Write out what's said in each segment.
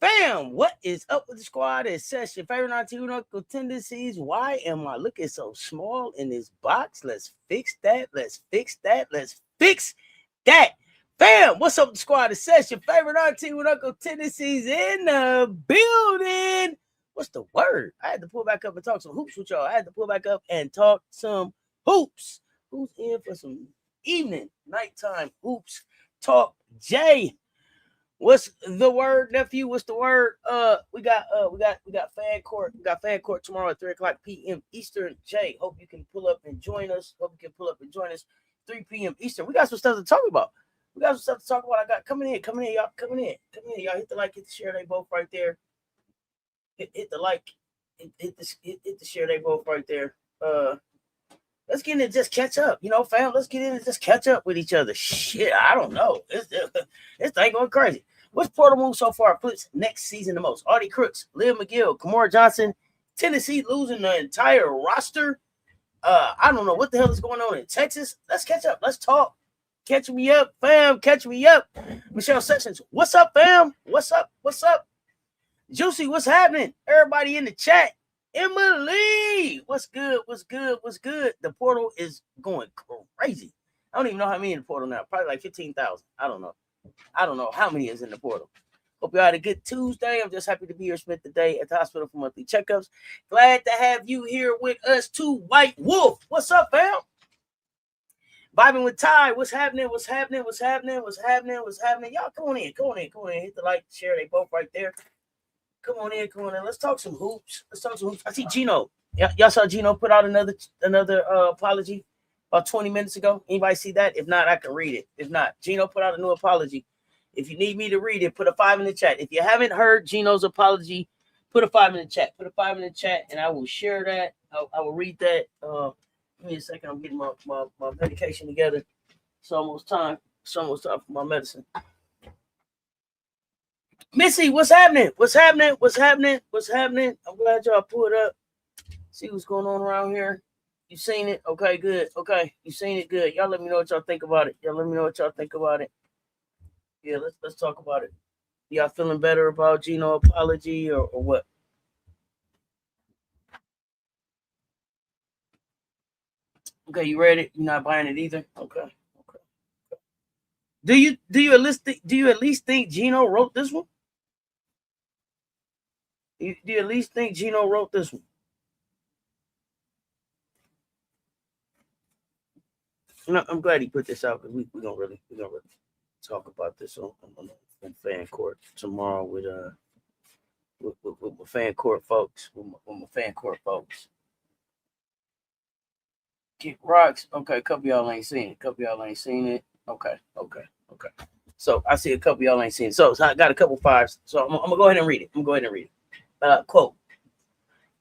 Fam, what is up with the squad? It's Cess, your favorite non-technical tendencies. Why am I looking so small in this box? Let's fix that. Let's fix that. Let's fix that. Fam, what's up with the squad? It's Cess, your favorite non-technical tendencies in the building. What's the word? I had to pull back up and talk some hoops with y'all. I had to pull back up and talk some hoops. Who's in for some evening, nighttime hoops talk? Jay. What's the word, nephew? What's the word? We got fan court. We got fan court tomorrow at 3:00 p.m. Eastern. Jay, hope you can pull up and join us. 3 p.m. Eastern. We got some stuff to talk about. I got coming in, y'all. Y'all hit the like, hit the share. They both right there. Hit the like, hit the share. They both right there. Let's get in and just catch up, fam. Let's get in and just catch up with each other. Shit, I don't know. This thing going crazy. Which portal move so far flips next season the most? Audi Crooks, Liv McGill, Kymora Johnson, Tennessee losing the entire roster. I don't know what the hell is going on in Texas. Let's catch up. Let's talk. Catch me up, fam. Catch me up. Michelle Sessions, what's up, fam? What's up? Juicy, what's happening? Everybody in the chat. Emily, what's good? The portal is going crazy. I don't even know how many in the portal now. Probably like 15,000. I don't know how many is in the portal. Hope you had a good Tuesday. I'm just happy to be here, spent the day at the hospital for monthly checkups. Glad to have you here with us too, White Wolf. What's up, fam? Vibing with Ty. What's happening? Y'all come on in. Hit the like, share. They both right there. Come on in. Let's talk some hoops. I see Gino. Y'all saw Gino put out another apology about 20 minutes ago. Anybody see that? If not, I can read it. If not, Gino put out a new apology. If you need me to read it, put a 5 in the chat. If you haven't heard Gino's apology, put a 5 in the chat. And I will share that. I will read that. Give me a second. I'm getting my medication together. It's almost time for my medicine. Missy, what's happening? I'm glad y'all pulled up. See what's going on around here. You seen it? Okay, good. Okay, you seen it? Good. Y'all let me know what y'all think about it. Yeah, let's talk about it. Y'all feeling better about Gino apology or what? Okay, you read it? You're not buying it either? Okay. Do you at least think Gino wrote this one? Do you at least think Gino wrote this one? No, I'm glad he put this out because we're gonna really talk about this on fan court tomorrow with my fan court folks. Kick rocks. Okay, a couple of y'all ain't seen it. Okay. So I see a couple of y'all ain't seen it. So I got a couple fives. So I'm gonna go ahead and read it. Quote.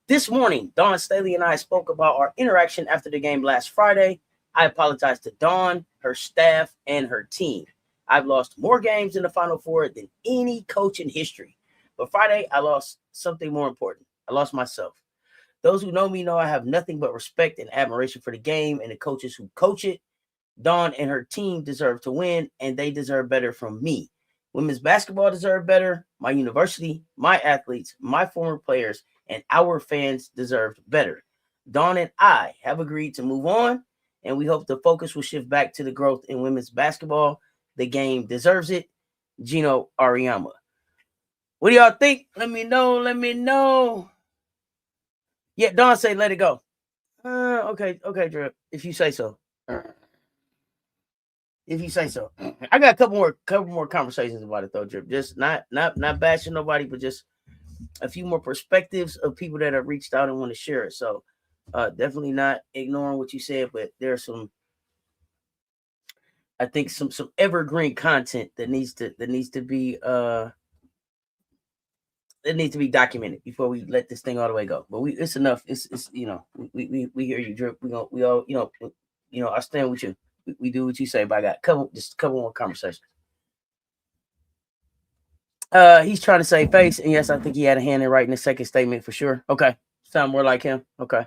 This morning, Dawn Staley and I spoke about our interaction after the game last Friday. I apologize to Dawn, her staff, and her team. I've lost more games in the Final Four than any coach in history. But Friday, I lost something more important. I lost myself. Those who know me know I have nothing but respect and admiration for the game and the coaches who coach it. Dawn and her team deserve to win, and they deserve better from me. Women's basketball deserve better. My university, my athletes, my former players, and our fans deserve better. Dawn and I have agreed to move on, and we hope the focus will shift back to the growth in women's basketball. The game deserves it. Gino Auriemma. What do y'all think? Let me know. Yeah, Dawn say let it go. Okay, Drip. If you say so. I got a couple more conversations about it though, Drip. Just not bashing nobody, but just a few more perspectives of people that have reached out and want to share it. So definitely not ignoring what you said, but there's some evergreen content that needs to be documented before we let this thing all the way go. But it's enough. It's we hear you, Drip. We all I stand with you. We do what you say, but I got a couple more conversations. He's trying to save face, and yes, I think he had a hand in writing the second statement for sure. Okay, sound more like him. Okay,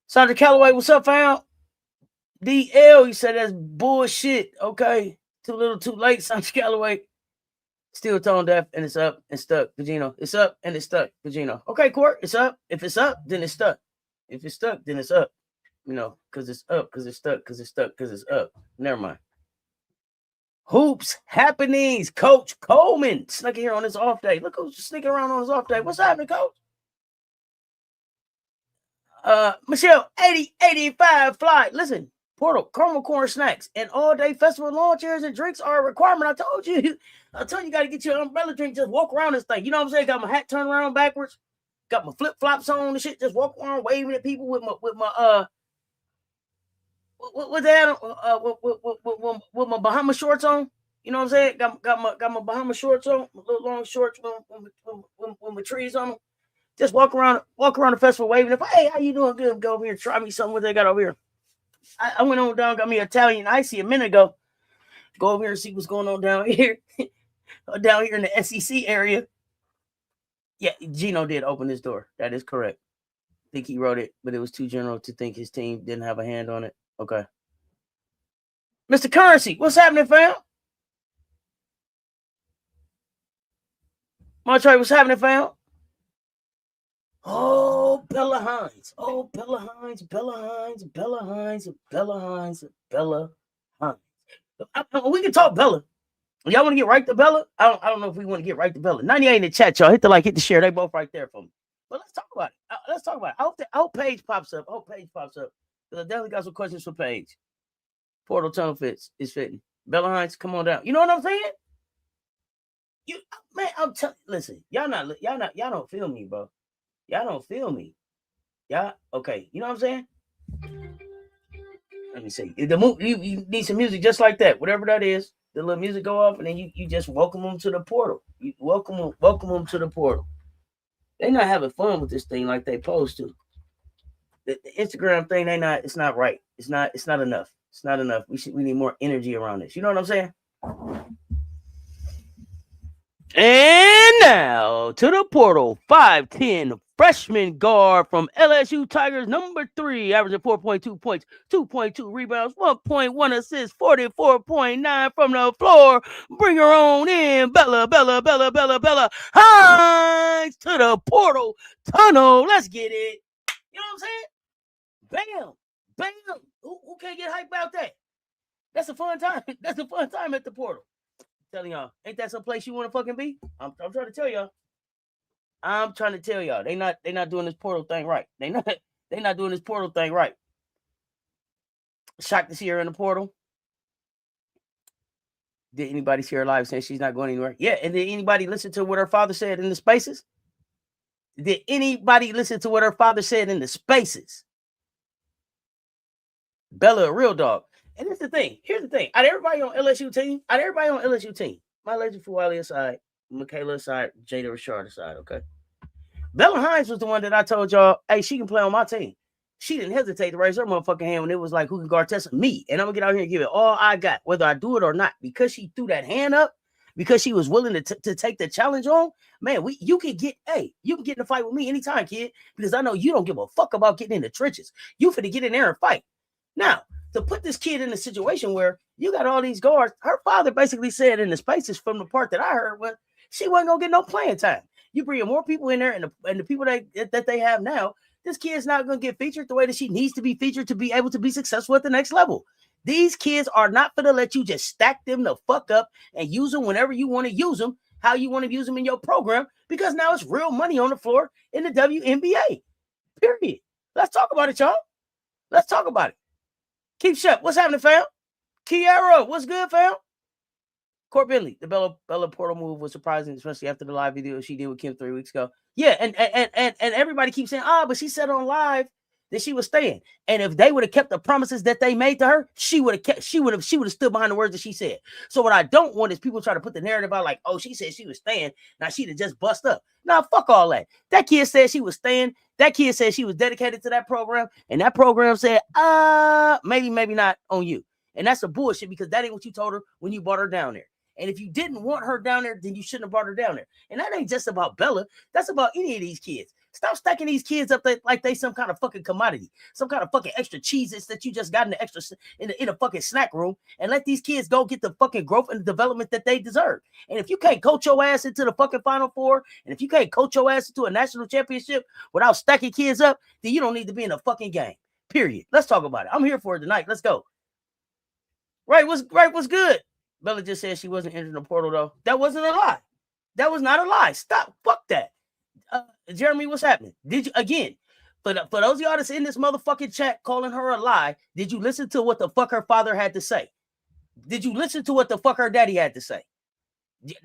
Sandra Calloway, what's up, fam? DL, he said that's bullshit. Okay, too little, too late, Sandra Calloway. Still tone deaf and it's up and stuck. Pagino, it's up and it's stuck. Pagino. Okay, Court, it's up. If it's up, then it's stuck. If it's stuck, then it's up. Because it's up, because it's stuck, because it's stuck, because it's up. Never mind. Hoops happenings. Coach Coleman snuck in here on his off day. Look who's sneaking around on his off day. What's happening, Coach? Michelle, 8085 fly. Listen, Portal, caramel corn snacks, and all-day festival lawn chairs and drinks are a requirement. I told you got to get your umbrella drink. Just walk around this thing. You know what I'm saying? Got my hat turned around backwards. Got my flip-flops on and shit. Just walk around waving at people with my with my Bahama shorts on. You know what I'm saying? Got my Bahama shorts on, my little long shorts with my trees on them. Just walk around the festival waving. If hey, how you doing? Good. Go over here and try me something. What they got over here? I went on down, got me Italian icy a minute ago. Go over here and see what's going on down here. Down here in the SEC area. Yeah, Gino did open this door. That is correct. I think he wrote it, but it was too general to think his team didn't have a hand on it. Okay. Mr. Currency, what's happening, fam? Montre, what's happening, fam? Oh, Bella Hines. Oh, Bella Hines, Bella Hines, Bella Hines, Bella Hines, Bella Hines. We can talk Bella. Y'all want to get right to Bella? I don't know if we want to get right to Bella. 98 in the chat, y'all. Hit the like, hit the share. They both right there for me. But let's talk about it. I hope Paige pops up. Because I definitely got some questions for Paige. Portal tone is fitting. Bella Hines, come on down. You know what I'm saying? I'm telling. Listen, y'all don't feel me, bro. Y'all don't feel me. Y'all okay? You know what I'm saying? Let me see. You need some music just like that. Whatever that is, the little music go off, and then you just welcome them to the portal. You welcome them to the portal. They not having fun with this thing like they supposed to. The Instagram thing, it's not right. It's not enough. It's not enough. We need more energy around this. You know what I'm saying? And now to the portal, 5'10" freshman guard from LSU Tigers, number 3, averaging 4.2 points, 2.2 rebounds, 1.1 assists, 44.9 from the floor. Bring her on in, Bella Hines to the portal tunnel. Let's get it. You know what I'm saying? Bam. Who can't get hyped about that? That's a fun time. That's a fun time at the portal. Telling y'all, ain't that some place you want to fucking be? I'm trying to tell y'all. I'm trying to tell y'all, they not doing this portal thing right. They not doing this portal thing right. Shocked to see her in the portal. Did anybody see her live saying she's not going anywhere? Yeah, and did anybody listen to what her father said in the spaces? Did anybody listen to what her father said in the spaces? Bella, a real dog. And here's the thing. Out of everybody on LSU team, my legend for Wiley aside, Michaela aside, Jada Rashard aside, okay? Bella Hines was the one that I told y'all, hey, she can play on my team. She didn't hesitate to raise her motherfucking hand when it was like, who can guard Tessa? Me. And I'm going to get out here and give it all I got, whether I do it or not. Because she threw that hand up, because she was willing to take the challenge on, man, you can get in a fight with me anytime, kid, because I know you don't give a fuck about getting in the trenches. You finna get in there and fight. Now, to put this kid in a situation where you got all these guards, her father basically said in the spaces from the part that I heard was she wasn't going to get no playing time. You bring more people in there, and the people that they have now, this kid's not going to get featured the way that she needs to be featured to be able to be successful at the next level. These kids are not going to let you just stack them the fuck up and use them whenever you want to use them, how you want to use them in your program, because now it's real money on the floor in the WNBA. Period. Let's talk about it, y'all. Let's talk about it. Keep shut. What's happening, fam? Kiara, what's good, fam? Court Bentley, the Bella Portal move was surprising, especially after the live video she did with Kim 3 weeks ago. Yeah, and everybody keeps saying, but she said on live that she was staying. And if they would have kept the promises that they made to her, she would have stood behind the words that she said. So what I don't want is people try to put the narrative out like, oh, she said she was staying. Now she'd have just bust up. Nah, fuck all that. That kid said she was staying. That kid said she was dedicated to that program. And that program said, maybe not on you. And that's a bullshit, because that ain't what you told her when you brought her down there. And if you didn't want her down there, then you shouldn't have brought her down there. And that ain't just about Bella. That's about any of these kids. Stop stacking these kids up like they some kind of fucking commodity, some kind of fucking extra cheeses that you just got in the extra in a fucking snack room, and let these kids go get the fucking growth and development that they deserve. And if you can't coach your ass into the fucking Final Four, and if you can't coach your ass into a national championship without stacking kids up, then you don't need to be in a fucking game. Period. Let's talk about it. I'm here for it tonight. Let's go. Right, what's good? Bella just said she wasn't entering the portal though. That wasn't a lie. That was not a lie. Stop. Fuck that. Jeremy, what's happening? Did you again? For those of y'all that's in this motherfucking chat calling her a lie, did you listen to what the fuck her father had to say? Did you listen to what the fuck her daddy had to say?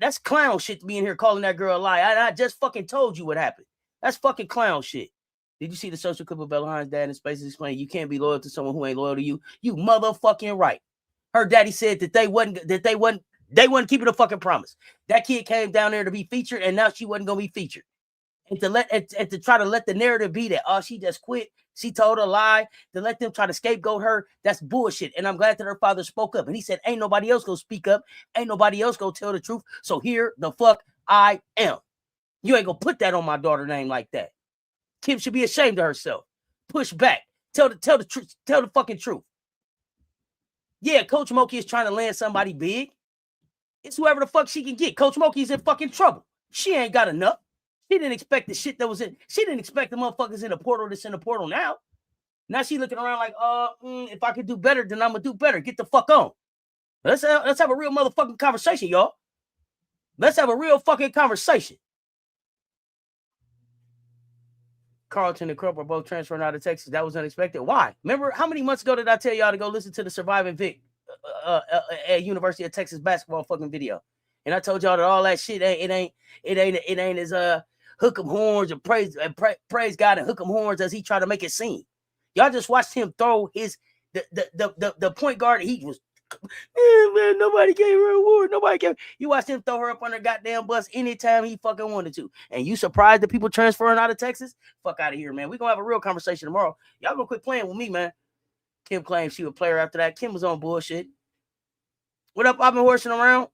That's clown shit to be in here calling that girl a lie. I just fucking told you what happened. That's fucking clown shit. Did you see the social clip of Bella Hines' dad in Spaces explaining you can't be loyal to someone who ain't loyal to you? You motherfucking right. Her daddy said that they wasn't keeping a fucking promise. That kid came down there to be featured, and now she wasn't gonna be featured. And to try to let the narrative be that, oh, she just quit, she told a lie, to let them try to scapegoat her, that's bullshit. And I'm glad that her father spoke up. And he said, ain't nobody else gonna speak up, ain't nobody else gonna tell the truth. So here the fuck I am. You ain't gonna put that on my daughter's name like that. Kim should be ashamed of herself. Push back. Tell the truth. Tell the fucking truth. Yeah, Coach Moki is trying to land somebody big. It's whoever the fuck she can get. Coach Moki's in fucking trouble. She ain't got enough. She didn't expect the shit that was in. She didn't expect the motherfuckers in the portal that's in the portal now. Now she looking around like, if I could do better, then I'm gonna do better. Get the fuck on. Let's have a real motherfucking conversation, y'all. Let's have a real fucking conversation. Carlton and Krupp are both transferring out of Texas. That was unexpected. Why? Remember, how many months ago did I tell y'all to go listen to the Surviving Vic at University of Texas basketball fucking video? And I told y'all that all that shit it ain't as hook 'em horns and praise God and hook 'em horns as he tried to make it seem. Y'all just watched him throw the point guard. He was, man, nobody gave her a award. You watched him throw her up on her goddamn bus anytime he fucking wanted to. And you surprised the people transferring out of Texas? Fuck out of here, man. We're gonna have a real conversation tomorrow. Y'all gonna quit playing with me, man. Kim claims she was a player after that. Kim was on bullshit. What up? I've been horsing around.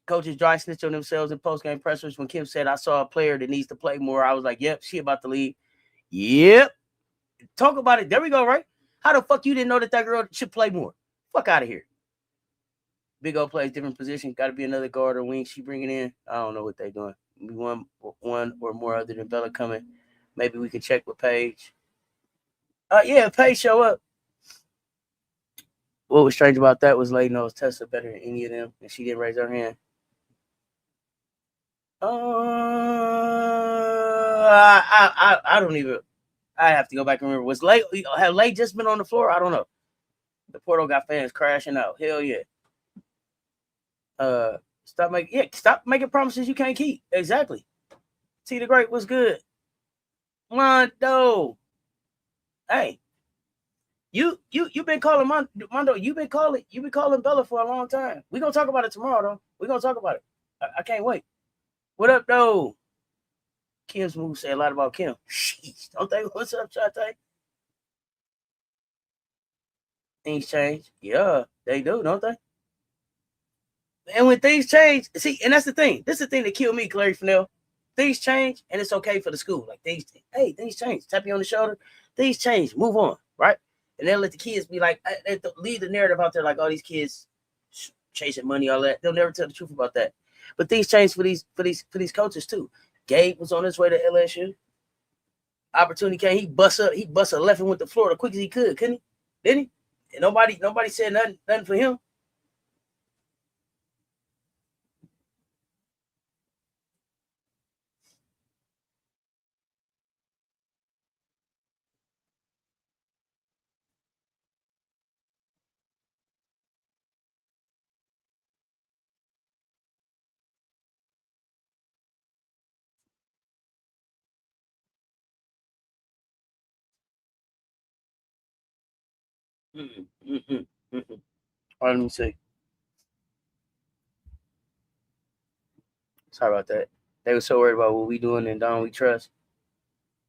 Coaches dry snitch on themselves in post-game pressers. When Kim said, I saw a player that needs to play more, I was like, yep, she about to leave. Yep. Talk about it. There we go, right? How the fuck you didn't know that girl should play more? Fuck out of here. Big O plays different positions. Got to be another guard or wing she bringing in. I don't know what they're doing. We one or more other than Bella coming. Maybe we can check with Paige. Yeah, Paige show up. What was strange about that was Lady knows Tessa better than any of them, and she didn't raise her hand. I don't even. I have to go back and remember. Have Lay just been on the floor? I don't know. The portal got fans crashing out. Hell yeah. Stop making promises you can't keep. Exactly. T the Great was good. Mondo. Hey. You been calling Mondo. You've been calling Bella for a long time. We're gonna talk about it tomorrow, though. We're gonna talk about it. I can't wait. What up, though? Kim's move say a lot about Kim. Sheesh, don't they? What's up, Chate? Things change. Yeah, they do, don't they? And when things change, see, and that's the thing. This is the thing that killed me, Clary Fennell. Things change, and it's okay for the school. Like things change. Tap you on the shoulder. Things change. Move on, right? And then let the kids be like, leave the narrative out there like, oh, these kids chasing money, all that. They'll never tell the truth about that. But things change for these coaches too. Gabe was on his way to LSU. Opportunity came. He bust a left and went to Florida quick as he could, couldn't he? Didn't he? And nobody said nothing for him. All right, let me see. Sorry about that. They were so worried about what we doing and Don we trust.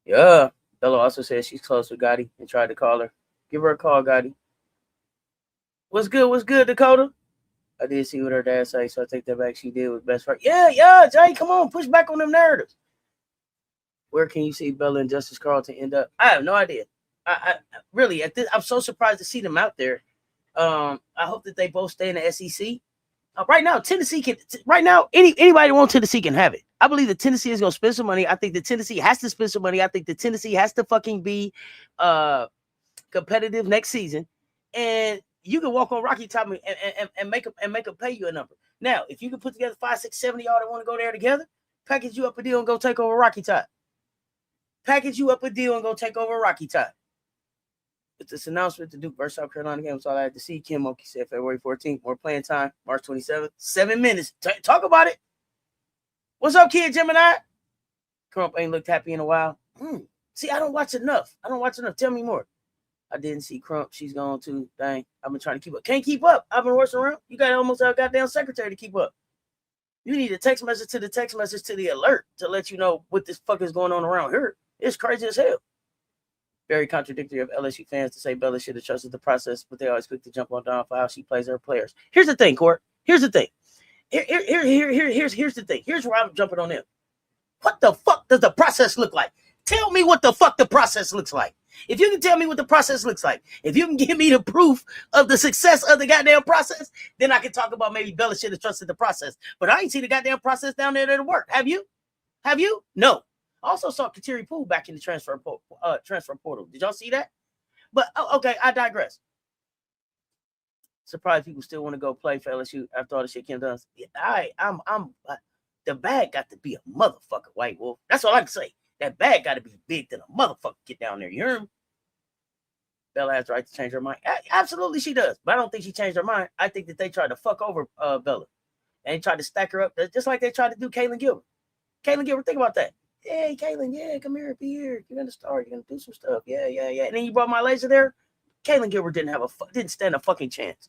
Yeah. Bella also said she's close with Gotti and tried to call her. Give her a call, Gotti. What's good, Dakota? I did see what her dad say, so I take that back. She did with best friend. Yeah, Jay, come on, push back on them narratives. Where can you see Bella and Justice Carlton end up? I have no idea. I really at this, I'm so surprised to see them out there. I hope that they both stay in the SEC. Right now, Tennessee can. Right now, anybody that wants Tennessee can have it. I believe that Tennessee is going to spend some money. I think that Tennessee has to spend some money. I think that Tennessee has to fucking be competitive next season, and you can walk on Rocky Top and make them pay you a number. Now, if you can put together 5, 6, 7 of y'all that want to go there together, package you up a deal and go take over Rocky Top. Package you up a deal and go take over Rocky Top. With this announcement, the Duke versus South Carolina game was all I had to see. Kim Mulkey said February 14th, more playing time, March 27th, 7 minutes. Talk about it. What's up, kid Gemini? Crump ain't looked happy in a while. See, I don't watch enough. Tell me more. I didn't see Crump. She's gone too. Dang. I've been trying to keep up. Can't keep up. I've been rushing around. You got almost a goddamn secretary to keep up. You need a text message to the alert to let you know what this fuck is going on around here. It's crazy as hell. Very contradictory of LSU fans to say Bella should have trusted the process, but they always quick to jump on Dawn for how she plays her players. Here's the thing, Court. Here's the thing. Here's the thing. Here's where I'm jumping on them. What the fuck does the process look like? Tell me what the fuck the process looks like. If you can tell me what the process looks like, if you can give me the proof of the success of the goddamn process, then I can talk about maybe Bella should have trusted the process. But I ain't seen the goddamn process down there that'll work. Have you? No. I also saw Kateri Poole back in the transfer portal. Did y'all see that? But okay, I digress. Surprised people still want to go play for LSU after all the shit Kim does. I'm the bag got to be a motherfucker, White Wolf. That's all I can say. That bag got to be big than a motherfucker. Get down there, you hear me? Bella has the right to change her mind. Absolutely, she does. But I don't think she changed her mind. I think that they tried to fuck over Bella. And they tried to stack her up just like they tried to do Caitlin Gilbert. Caitlin Gilbert, think about that. Hey, Caitlin, yeah, come here, be here. You're gonna start. You're gonna do some stuff. Yeah. And then you brought my laser there. Caitlin Gilbert didn't stand a fucking chance.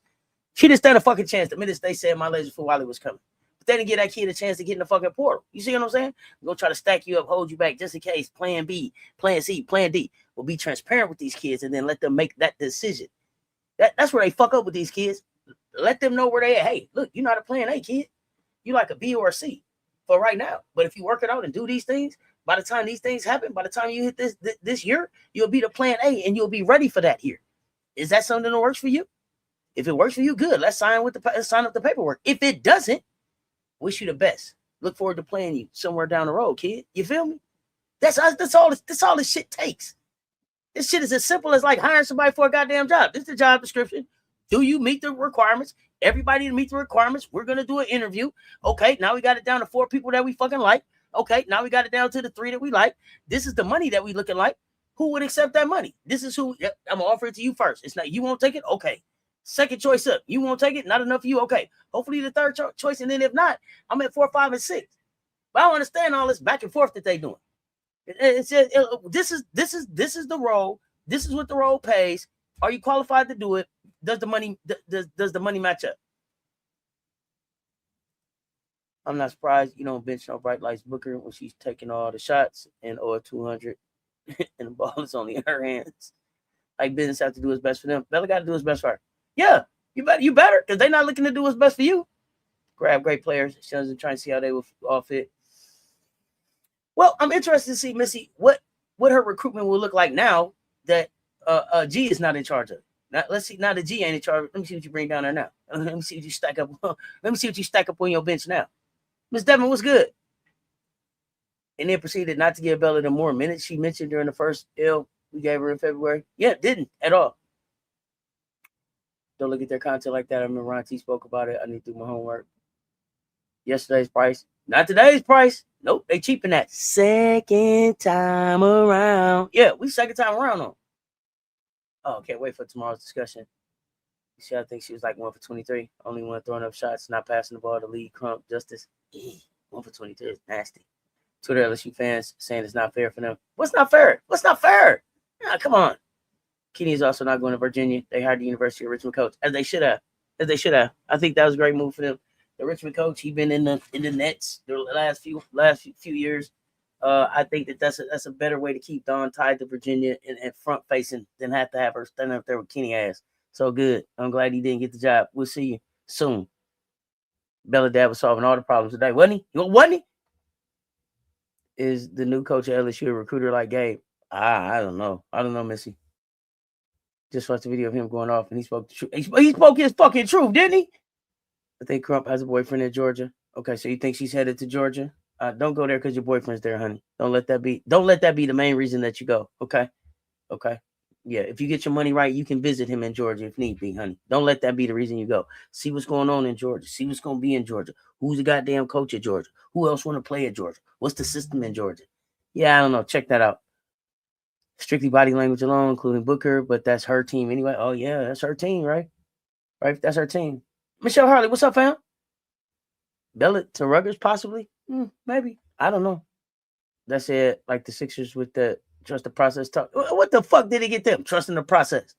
She didn't stand a fucking chance the minute they said my laser for Wiley was coming. But they didn't give that kid a chance to get in the fucking portal. You see what I'm saying? I'm gonna try to stack you up, hold you back just in case. Plan B, Plan C, Plan D. We'll be transparent with these kids and then let them make that decision. That's where they fuck up with these kids. Let them know where they at. Hey, look, you're not a Plan A kid. You like a B or a C for right now. But if you work it out and do these things, by the time these things happen, by the time you hit this year, you'll be the Plan A and you'll be ready for that year. Is that something that works for you? If it works for you, good. Let's sign up the paperwork. If it doesn't, wish you the best. Look forward to playing you somewhere down the road, kid. You feel me? That's all this shit takes. This shit is as simple as like hiring somebody for a goddamn job. This is the job description. Do you meet the requirements? Everybody to meet the requirements. We're gonna do an interview. Okay, now we got it down to 4 people that we fucking like. Okay, now we got it down to the 3 that we like. This is the money that we looking like. Who would accept that money? This is who I'm gonna offer it to you first. It's not you won't take it. Okay. Second choice up. You won't take it. Not enough for you. Okay. Hopefully the third choice. And then if not, I'm at 4, 5, and 6. But I don't understand all this back and forth that they doing. It's just, this is the role. This is what the role pays. Are you qualified to do it? Does the money match up? I'm not surprised you don't bench no Bright Lights Booker when she's taking all the shots and or 200 and the ball is only in her hands. Like business have to do what's best for them. Bella got to do what's best for her. Yeah, you better because they're not looking to do what's best for you. Grab great players. She doesn't try and see how they will all fit. Well, I'm interested to see Missy what her recruitment will look like now that G is not in charge of. Now let's see. Now the G ain't in charge. Let me see what you bring down there now. Let me see what you stack up. Let me see what you stack up on your bench now. Miss Devin, what's good? And then proceeded not to give Bella the more minutes she mentioned during the first L we gave her in February. Yeah, didn't at all. Don't look at their content like that. I remember Ron T spoke about it. I need to do my homework. Yesterday's price, not today's price. Nope, they cheaping that second time around. Yeah, we second time around on. Oh, can't wait for tomorrow's discussion. I think she was like 1 for 23. Only one throwing up shots, not passing the ball to lead Crump. Justice. 1 for 23 is nasty. Twitter LSU fans saying it's not fair for them. What's not fair? What's not fair? Nah, come on. Kenny is also not going to Virginia. They hired the University of Richmond coach, as they should have. I think that was a great move for them. The Richmond coach, he's been in the Nets the last few years. I think that's a better way to keep Dawn tied to Virginia and front facing than have to have her standing up there with Kenny ass. So good. I'm glad he didn't get the job. We'll see you soon. Bella Dad was solving all the problems today, wasn't he? Is the new coach at LSU a recruiter like Gabe? I don't know. I don't know, Missy. Just watched the video of him going off, and he spoke the truth. He spoke his fucking truth, didn't he? I think Crump has a boyfriend in Georgia. Okay, so you think she's headed to Georgia? Don't go there because your boyfriend's there, honey. Don't let that be the main reason that you go. Okay. Yeah, if you get your money right, you can visit him in Georgia if need be, honey. Don't let that be the reason you go. See what's going on in Georgia. See what's going to be in Georgia. Who's the goddamn coach at Georgia? Who else want to play at Georgia? What's the system in Georgia? Yeah, I don't know. Check that out. Strictly body language alone, including Booker, but that's her team anyway. Oh, yeah, that's her team, right? Right, that's her team. Michelle Harley, what's up, fam? Bellet to Rutgers, possibly? Maybe. I don't know. That's it. Like the Sixers with the trust the process talk. What the fuck did he get them? Trusting the process.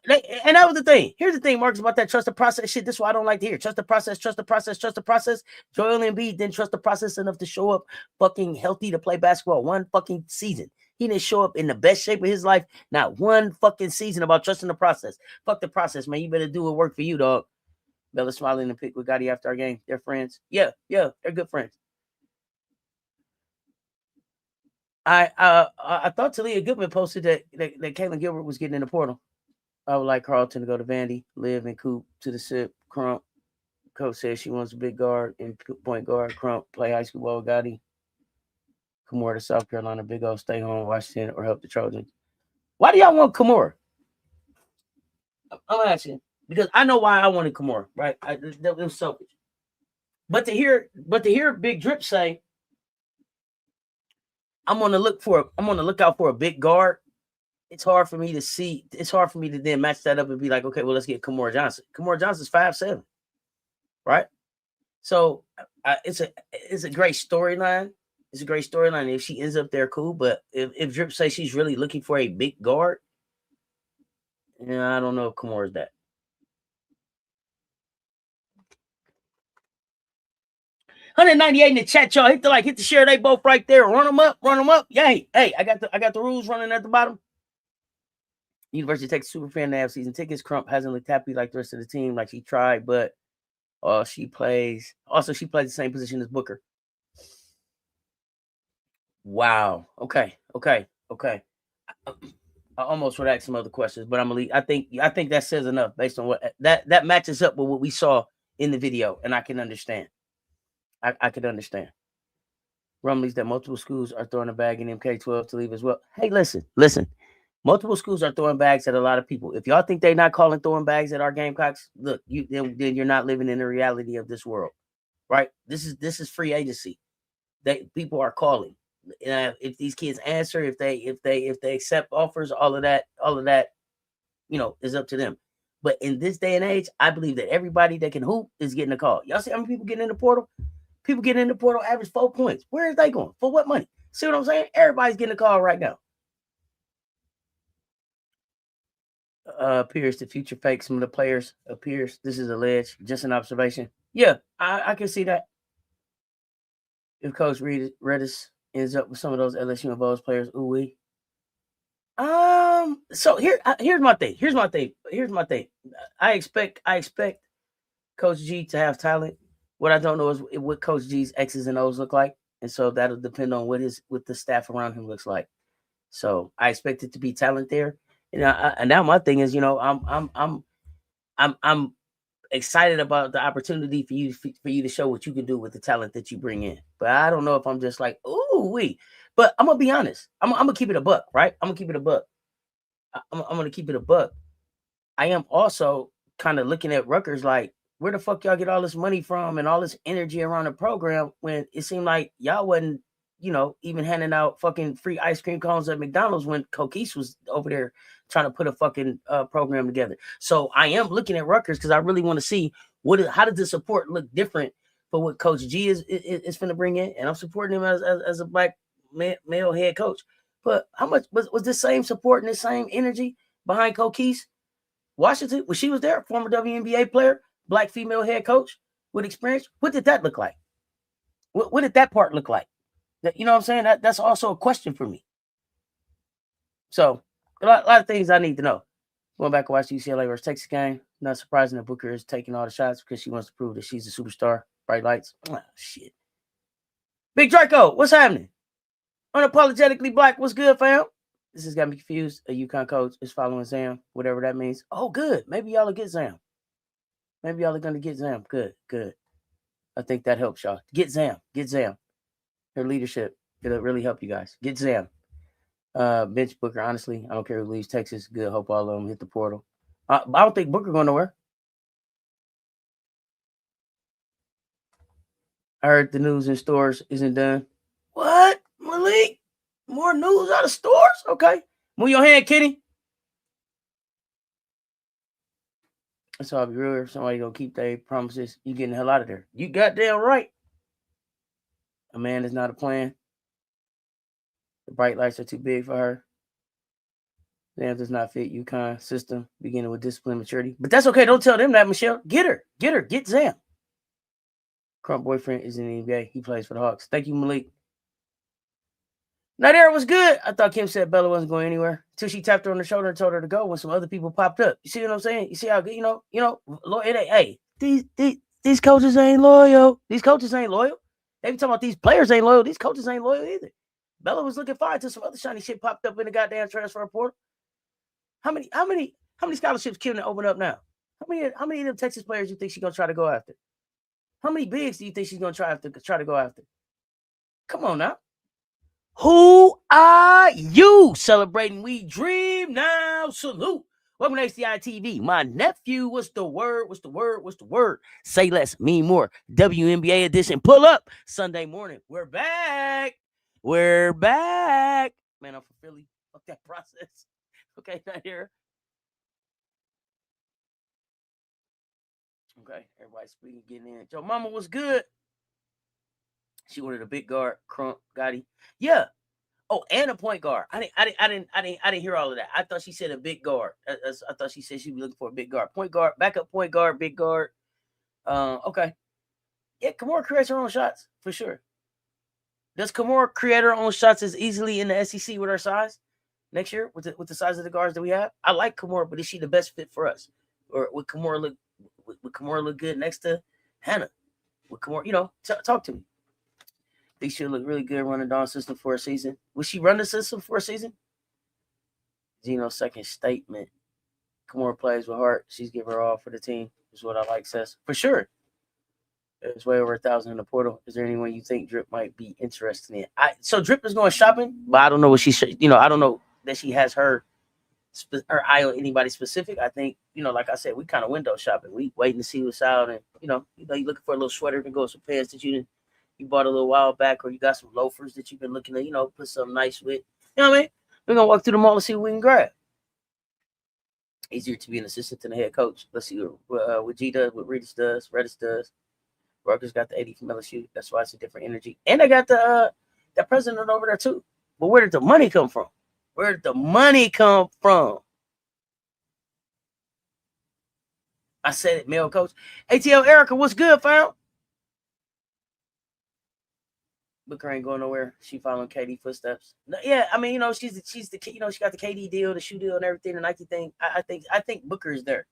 And that was the thing. Here's the thing, Marcus, about that trust the process shit. This is what I don't like to hear. Trust the process, trust the process, trust the process. Joel Embiid didn't trust the process enough to show up fucking healthy to play basketball one fucking season. He didn't show up in the best shape of his life. Not one fucking season about trusting the process. Fuck the process, man. You better do what work for you, dog. Bella smiling and pick with Gotti after our game. They're friends. Yeah, they're good friends. I thought Talia Goodman posted that Caitlin Gilbert was getting in the portal. I would like Carlton to go to Vandy, Liv and Coop to the SIP. Crump. Coach says she wants a big guard and point guard. Crump play high school ball with Gotti. Kymora to South Carolina. Big O stay home, Washington, or help the Trojans. Why do y'all want Kymora? I'm asking because I know why I wanted Kymora, right? That was selfish. But to hear Big Drip say, I'm on the lookout for a big guard. It's hard for me to see. It's hard for me to then match that up and be like, okay, well, let's get Kymora Johnson. Kymora Johnson's 5'7", right? So it's a great storyline. It's a great storyline. If she ends up there, cool. But if Drip says she's really looking for a big guard, I don't know if Kymora's that. $198 in the chat, y'all. Hit the like, hit the share. They both right there. Run them up. Yay! Hey, I got the rules running at the bottom. University of Texas super fan to have season tickets. Crump hasn't looked happy like the rest of the team, like she tried, but she plays the same position as Booker. Wow. Okay. I almost would ask some other questions, but I'm gonna leave. I think that says enough based on what that matches up with what we saw in the video, and I can understand. I could understand. Rumblings that multiple schools are throwing a bag in MK12 to leave as well. Hey, listen. Multiple schools are throwing bags at a lot of people. If y'all think they're not throwing bags at our Gamecocks, look, then you're not living in the reality of this world, right? This is free agency. People are calling. If these kids answer, if they accept offers, all of that, is up to them. But in this day and age, I believe that everybody that can hoop is getting a call. Y'all see how many people getting in the portal? People getting in the portal average 4 points. Where is they going? For what money? See what I'm saying? Everybody's getting a call right now. Appears to future fake some of the players. Appears. This is alleged. Just an observation. Yeah, I can see that. If Coach Redis ends up with some of those LSU and Vols players, ooh-wee. So here's my thing. I expect Coach G to have talent. What I don't know is what Coach G's X's and O's look like, and so that'll depend on what the staff around him looks like. So I expect it to be talent there. And now my thing is, I'm excited about the opportunity for you to show what you can do with the talent that you bring in. But I don't know if I'm just like, ooh-wee. But I'm gonna be honest. I'm gonna keep it a buck, right? I'm gonna keep it a buck. I'm gonna keep it a buck. I am also kind of looking at Rutgers like, where the fuck y'all get all this money from and all this energy around the program when it seemed like y'all wasn't, even handing out fucking free ice cream cones at McDonald's when Coquise was over there trying to put a fucking program together. So I am looking at Rutgers because I really want to see how does the support look different for what Coach G is finna bring in, and I'm supporting him as a black male head coach. But how much was this same support and the same energy behind Coquise Washington when she was there, former WNBA player, black female head coach with experience? What did that look like? What did that part look like? You know what I'm saying? That's also a question for me. So a lot of things I need to know. Going back and watch the UCLA versus Texas game. Not surprising that Booker is taking all the shots because she wants to prove that she's a superstar. Bright lights. Oh, shit. Big Draco, what's happening? Unapologetically black. What's good, fam? This has got me confused. A UConn coach is following Zam, whatever that means. Oh, good. Maybe y'all will get Zam. Maybe y'all are going to get Zam. Good, good. I think that helps y'all. Get Zam. Get Zam. Her leadership. It'll really help you guys. Get Zam. Bench Booker, honestly. I don't care who leaves Texas. Good. Hope all of them hit the portal. I don't think Booker going nowhere. I heard the news in stores isn't done. What, Malik? More news out of stores? Okay. Move your hand, Kenny. That's all I'll be real. If somebody gonna keep their promises, you getting the hell out of there. You goddamn right. A man is not a plan. The bright lights are too big for her. Zam does not fit UConn system, beginning with discipline maturity. But that's okay. Don't tell them that, Michelle. Get her. Get her. Get Zam. Crump boyfriend is in the NBA. He plays for the Hawks. Thank you, Malik. Nadera was good. I thought Kim said Bella wasn't going anywhere until she tapped her on the shoulder and told her to go when some other people popped up. You see what I'm saying? You see how good, hey, these coaches ain't loyal. These coaches ain't loyal. They be talking about these players ain't loyal. These coaches ain't loyal either. Bella was looking fine until some other shiny shit popped up in the goddamn transfer portal. How many scholarships Kim open up now? How many of them Texas players do you think she's gonna try to go after? How many bigs do you think she's gonna try to go after? Come on now. Who are you celebrating? We dream now. Salute. Welcome to HCI TV. My nephew, what's the word? What's the word? What's the word? Say less, mean more. WNBA edition. Pull up Sunday morning. We're back. We're back. Man, I'm from Philly. Fuck that process. Okay, not here. Okay, everybody speaking, getting in. Joe Mama was good. She wanted a big guard, Crump, Gotti. Yeah. Oh, and a point guard. I didn't hear all of that. I thought she said a big guard. I thought she said she was looking for a big guard. Point guard, backup point guard, big guard. Okay. Yeah, Kymora creates her own shots for sure. Does Kymora create her own shots as easily in the SEC with her size next year with the size of the guards that we have? I like Kymora, but is she the best fit for us? Or would Kymora look good next to Hannah? Would Kymora, talk to me. Think she'll look really good running Dawn's system for a season. Will she run the system for a season? Gino's second statement. Kymora plays with heart. She's giving her all for the team. Is what I like, Cess. For sure. There's way over 1,000 in the portal. Is there anyone you think Drip might be interested in? So Drip is going shopping, but I don't know what she should. I don't know that she has her eye on anybody specific. I think, like I said, we kind of window shopping. We waiting to see what's out, and you looking for a little sweater to go with some pants that you bought a little while back, or you got some loafers that you've been looking to, put something nice with. You know what I mean? We're going to walk through the mall and see what we can grab. Easier to be an assistant than a head coach. Let's see what G does, what Redis does. Rutgers got the 80 from LSU. That's why it's a different energy. And they got the president over there, too. But where did the money come from? Where did the money come from? I said it, male coach. ATL Erica, what's good, fam? Booker ain't going nowhere. She following KD footsteps. Yeah, I mean, she's the she got the KD deal, the shoe deal, and everything, the Nike thing. I think Booker is there,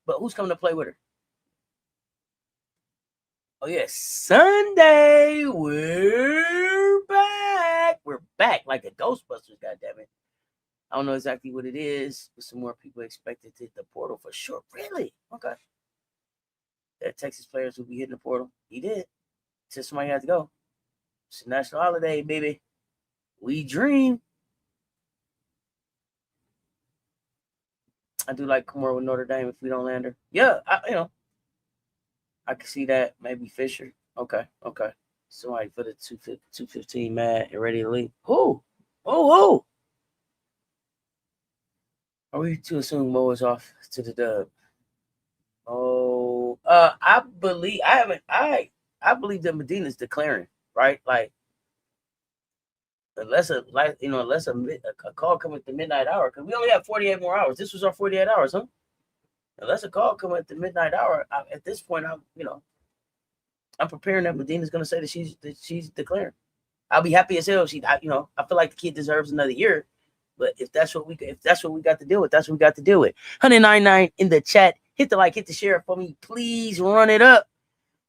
but who's coming to play with her? Oh yeah, Sunday we're back. We're back like the Ghostbusters. Goddammit. I don't know exactly what it is, but some more people expected to hit the portal for sure. Really? Okay. That Texas players will be hitting the portal. He did. Said somebody had to go. It's a national holiday, baby. We dream. I do like Kymora with Notre Dame if we don't land her. Yeah, I can see that. Maybe Fisher. Okay. Somebody for the 215 mad and ready to leave. Who? Are we to assume Mo is off to the dub? I believe that Medina's declaring. Right, like unless a call come at the midnight hour, because we only have 48 more hours. This was our 48 hours, huh? Unless a call come at the midnight hour, at this point, I'm preparing that Medina's going to say that she's declaring. I'll be happy as hell. I feel like the kid deserves another year, but if that's what we got to deal with, that's what we got to deal with. 199 in the chat. Hit the like, hit the share for me, please. Run it up.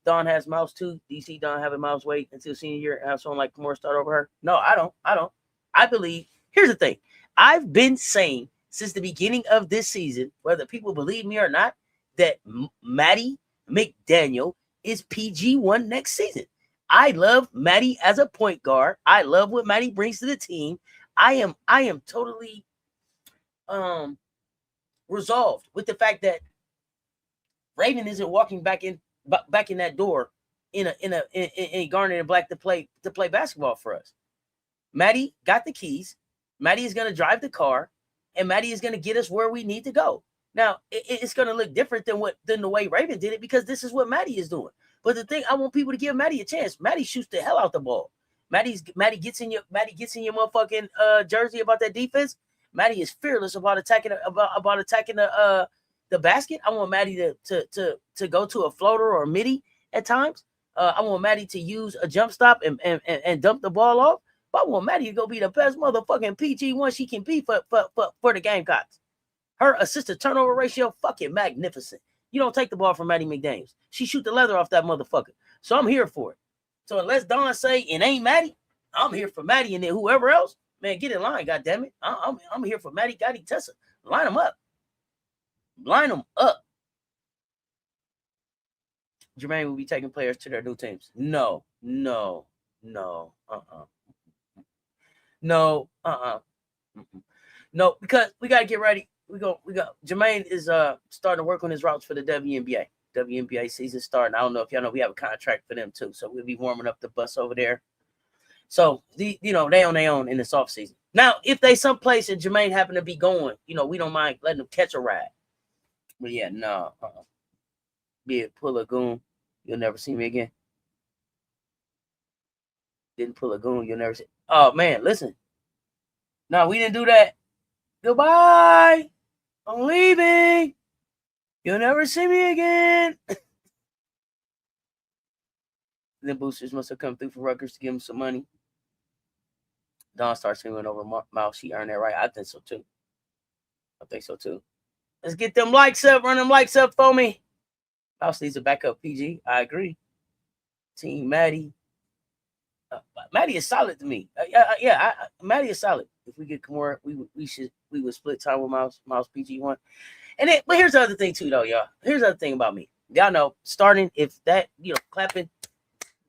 Dawn has mouse too. DC Dawn having mouse wait until senior year and have someone like Kymora start over her. No, I don't. I believe, here's the thing. I've been saying since the beginning of this season, whether people believe me or not, that Maddie McDaniel is PG1 next season. I love Maddie as a point guard. I love what Maddie brings to the team. I am totally resolved with the fact that Raven isn't walking back in that door in Garnet and Black to play basketball for us. Maddie got the keys. Maddie is going to drive the car, and Maddie is going to get us where we need to go. Now, it's going to look different than the way Raven did it, because this is what Maddie is doing. But the thing, I want people to give Maddie a chance. Maddie shoots the hell out the ball. Maddie gets in your motherfucking jersey about that defense. Maddie is fearless about attacking the basket. I want Maddie to go to a floater or a midi at times. I want Maddie to use a jump stop and dump the ball off. But I want Maddie to go be the best motherfucking PG1 she can be for the Gamecocks. Her assist to turnover ratio, fucking magnificent. You don't take the ball from Maddie McDaniels. She shoot the leather off that motherfucker. So I'm here for it. So unless Don say it ain't Maddie, I'm here for Maddie, and then whoever else, man, get in line, goddammit. I'm here for Maddie, Gotti, Tessa. Line them up. Line them up. Jermaine will be taking players to their new teams. No. No, because we gotta get ready. We go. Jermaine is starting to work on his routes for the WNBA. WNBA season starting. I don't know if y'all know we have a contract for them too, so we'll be warming up the bus over there. So they on their own in this off season. Now, if they someplace and Jermaine happen to be going, we don't mind letting them catch a ride. But yeah, no. Be it pull a goon, you'll never see me again. Didn't pull a goon, you'll never see. Oh man, listen. No, we didn't do that. Goodbye. I'm leaving. You'll never see me again. The boosters must have come through for Rutgers to give him some money. Dawn starts swinging over Mouse. She earned that right. I think so too. Let's get them likes up. Run them likes up for me. Mouse needs a backup PG. I agree. Team Maddie. Maddie is solid to me. Maddie is solid. If we get Kymora, we would split time with Mouse PG1. But here's the other thing too, though, y'all. Here's the other thing about me. Y'all know, starting, if that, clapping,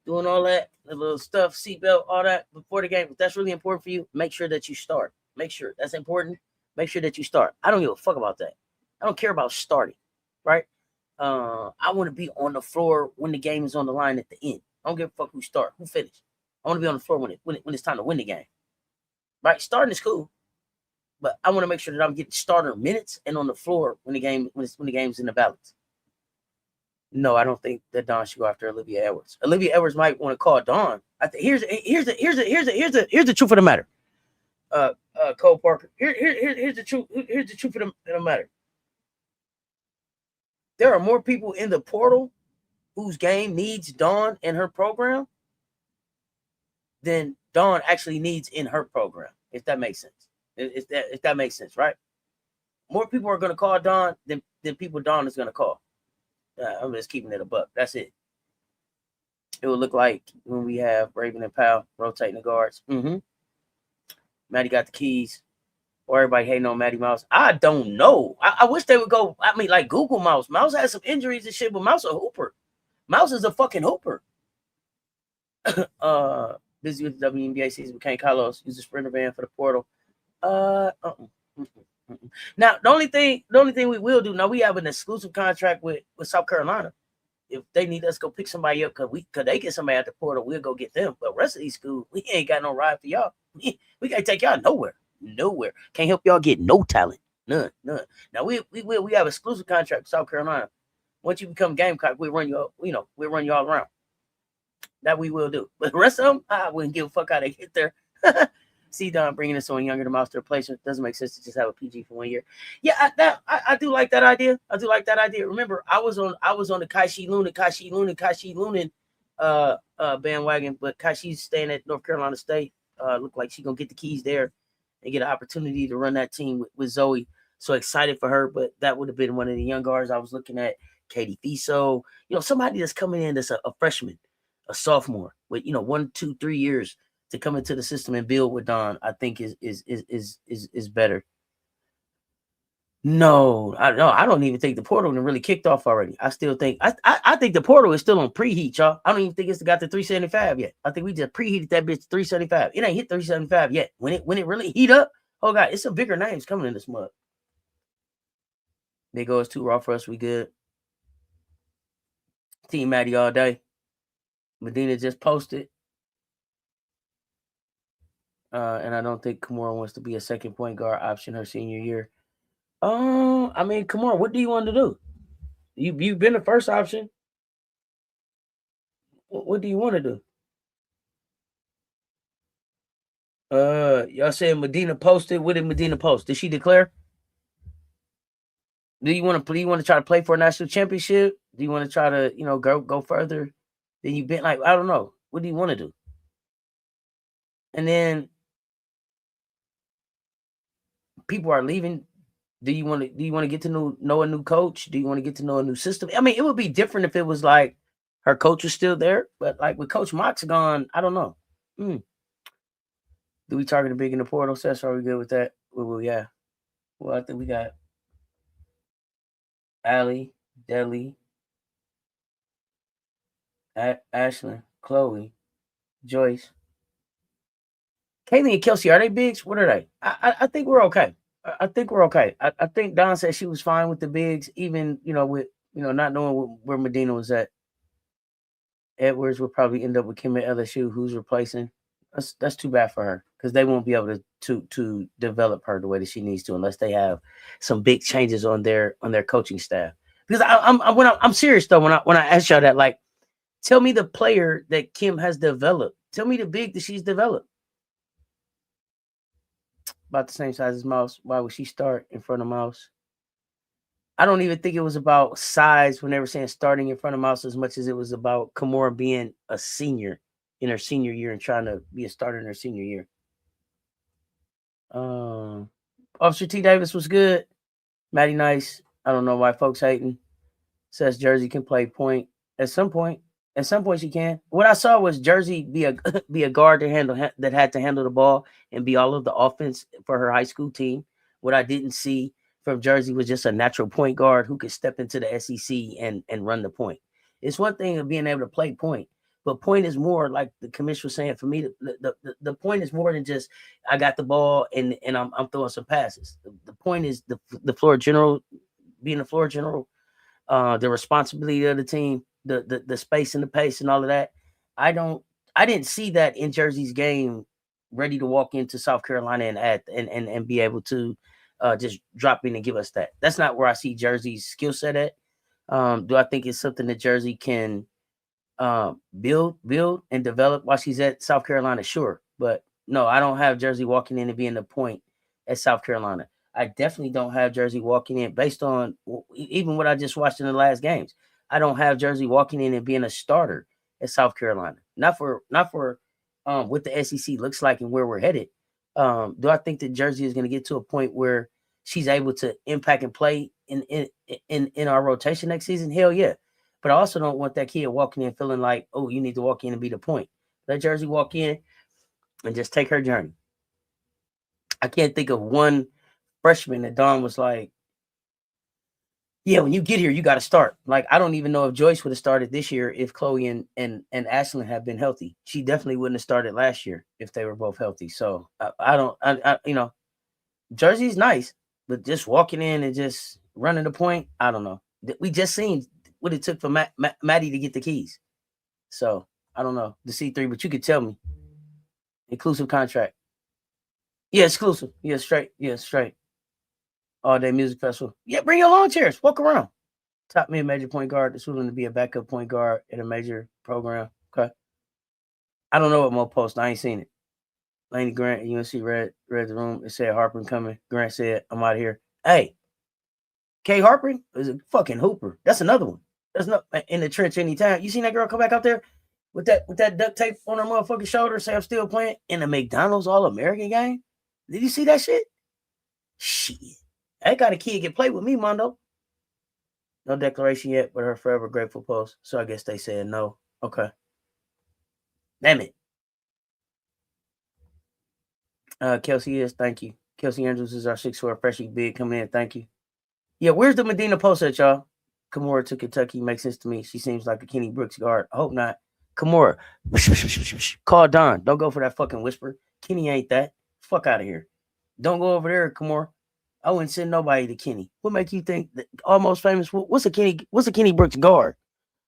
doing all that, the little stuff, seatbelt, all that before the game, if that's really important for you, make sure that you start. Make sure that's important. Make sure that you start. I don't give a fuck about that. I don't care about starting, right? I want to be on the floor when the game is on the line at the end. I don't give a fuck who start, who finish. I want to be on the floor when it's time to win the game. Right? Starting is cool, but I want to make sure that I'm getting starter minutes and on the floor when the game's in the balance. No, I don't think that Dawn should go after Olivia Edwards. Olivia Edwards might want to call Dawn. I think here's the truth of the matter. Cole Parker. Here's the truth. Here's the truth of the matter. There are more people in the portal whose game needs Dawn in her program than Dawn actually needs in her program, if that makes sense. If that makes sense, right? More people are going to call Dawn than people Dawn is going to call. I'm just keeping it a buck. That's it. It will look like when we have Raven and Powell rotating the guards. Maddie got the keys. Or everybody hating on Maddie Mouse. I don't know. I wish they would go, like Google Mouse. Mouse has some injuries and shit, but Mouse a hooper. Mouse is a fucking hooper. Busy with the WNBA season with Kane Carlos. Use a sprinter van for the portal. Now, the only thing we will do, now we have an exclusive contract with South Carolina. If they need us to go pick somebody up, because they get somebody at the portal, we'll go get them. But the rest of these schools, we ain't got no ride for y'all. We can't take y'all nowhere. Can't help y'all get no talent. None. Now we have exclusive contract with South Carolina. Once you become Gamecock, we'll run you, we'll run you all around. That we will do. But the rest of them, I wouldn't give a fuck how they get there. See Don bringing us someone younger than Mouse to replace her. Doesn't make sense to just have a PG for 1 year. Yeah, I do like that idea. Remember, I was on the Kaishi Lunan bandwagon, but Kaishi's staying at North Carolina State. Look like she's gonna get the keys there and get an opportunity to run that team with Zoe. So excited for her, but that would have been one of the young guards I was looking at. Katie Fiso, somebody that's coming in that's a freshman, a sophomore with 1, 2, 3 years to come into the system and build with Don, I think is better. No, I don't even think the portal really kicked off already. I still think I think the portal is still on preheat, y'all. I don't even think it's got the 375 yet. I think we just preheated that bitch to 375. It ain't hit 375 yet. When it really heat up, oh god, it's some bigger names coming in this mug. Big O is too raw for us. We good. Team Maddie all day. Medina just posted. And I don't think Kymora wants to be a second point guard option her senior year. I mean, Kymora, what do you want to do? You've been the first option. What do you want to do? Y'all saying Medina posted. What did Medina post? Did she declare? Do you want to try to play for a national championship? Do you want to try to, go further than you've been? Like, I don't know. What do you want to do? And then people are leaving. Do you want to get to know a new coach? Do you want to get to know a new system? I mean, it would be different if it was like her coach was still there, but like with Coach Mox gone, I don't know. Do we target a big in the portal? Cess, are we good with that? Well, yeah. Well, I think we got Allie, Deli, Ashlyn, Chloe, Joyce, Kaylee, and Kelsey. Are they bigs? What are they? I think we're okay. I think we're okay. I think Don said she was fine with the bigs, even with not knowing where Medina was at. Edwards will probably end up with Kim at LSU, who's replacing. That's too bad for her because they won't be able to develop her the way that she needs to unless they have some big changes on their coaching staff. Because I'm serious though when I ask y'all that, like, tell me the player that Kim has developed. Tell me the big that she's developed. About the same size as Mouse. Why would she start in front of Mouse? I don't even think it was about size when they were saying starting in front of Mouse as much as it was about Kymora being a senior in her senior year and trying to be a starter in her senior year. Officer T. Davis was good. Maddie Nice. I don't know why folks hating. Says Jersey can play point at some point. At some point she can. What I saw was Jersey be a guard that had to handle the ball and be all of the offense for her high school team. What I didn't see from Jersey was just a natural point guard who could step into the SEC and run the point. It's one thing of being able to play point, but point is more, like the commissioner was saying. For me, the point is more than just I got the ball and I'm throwing some passes. The point is the floor general, being the floor general, the responsibility of the team, the space and the pace and all of that. I didn't see that in Jersey's game, ready to walk into South Carolina and be able to just drop in and give us that. That's not where I see Jersey's skill set at. Do I think it's something that Jersey can build and develop while she's at South Carolina? Sure. But no, I don't have Jersey walking in and being the point at South Carolina. I definitely don't have Jersey walking in based on even what I just watched in the last games. I don't have Jersey walking in and being a starter at South Carolina. Not for what the SEC looks like and where we're headed. Do I think that Jersey is going to get to a point where she's able to impact and play in our rotation next season? Hell yeah. But I also don't want that kid walking in feeling like, oh, you need to walk in and be the point. Let Jersey walk in and just take her journey. I can't think of one freshman that Dawn was like, yeah, when you get here, you got to start. Like, I don't even know if Joyce would have started this year if Chloe and Ashlyn had been healthy. She definitely wouldn't have started last year if they were both healthy. So I Jersey's nice, but just walking in and just running the point, I don't know. We just seen what it took for Maddie to get the keys. So I don't know the C3, but you could tell me. Inclusive contract. Yeah, exclusive. Yeah, straight. Yeah, straight. All day music festival. Yeah, bring your lawn chairs. Walk around. Top mid-major point guard that's willing to be a backup point guard in a major program. Okay. I don't know what Mo post. I ain't seen it. Laney Grant, UNC read the room. It said Harper coming. Grant said, I'm out of here. Hey, Kay Harper is a fucking hooper. That's another one. That's not in the trench anytime. You seen that girl come back out there with that duct tape on her motherfucking shoulder, say I'm still playing in a McDonald's All-American game? Did you see that shit? Shit. I got a kid get played with me, Mondo. No declaration yet, but her forever grateful post. So I guess they said no. Okay. Damn it. Kelsey is. Thank you. Kelsey Andrews is our 6'4" freshman big coming in. Thank you. Yeah, where's the Medina post at, y'all? Kymora to Kentucky makes sense to me. She seems like a Kenny Brooks guard. I hope not. Kymora, call Don. Don't go for that fucking whisper. Kenny ain't that. Fuck out of here. Don't go over there, Kymora. I wouldn't send nobody to Kenny. What make you think that almost famous? What's a Kenny Brooks guard?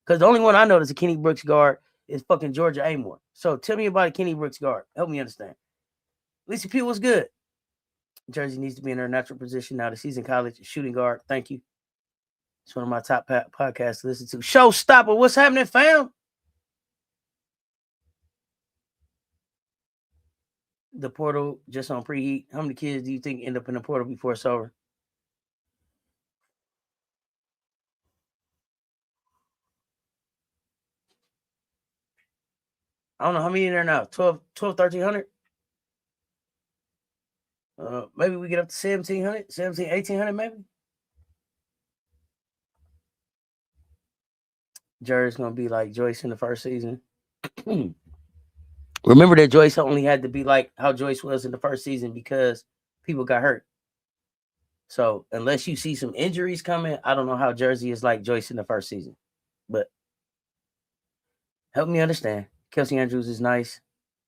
Because the only one I know that's a Kenny Brooks guard is fucking Georgia Amore. So tell me about a Kenny Brooks guard. Help me understand. Lisa Pugh was good. Jersey needs to be in her natural position now. The season college shooting guard. Thank you. It's one of my top podcasts to listen to. Showstopper. What's happening, fam? The portal just on preheat. How many kids do you think end up in the portal before it's over? I don't know how many in there now. 12, 1,300? Maybe we get up to 1,700, 1,800 maybe. Jerry's going to be like Joyce in the first season. Remember that Joyce only had to be like how Joyce was in the first season because people got hurt. So unless you see some injuries coming, I don't know how Jersey is like Joyce in the first season. But help me understand. Kelsey Andrews is nice.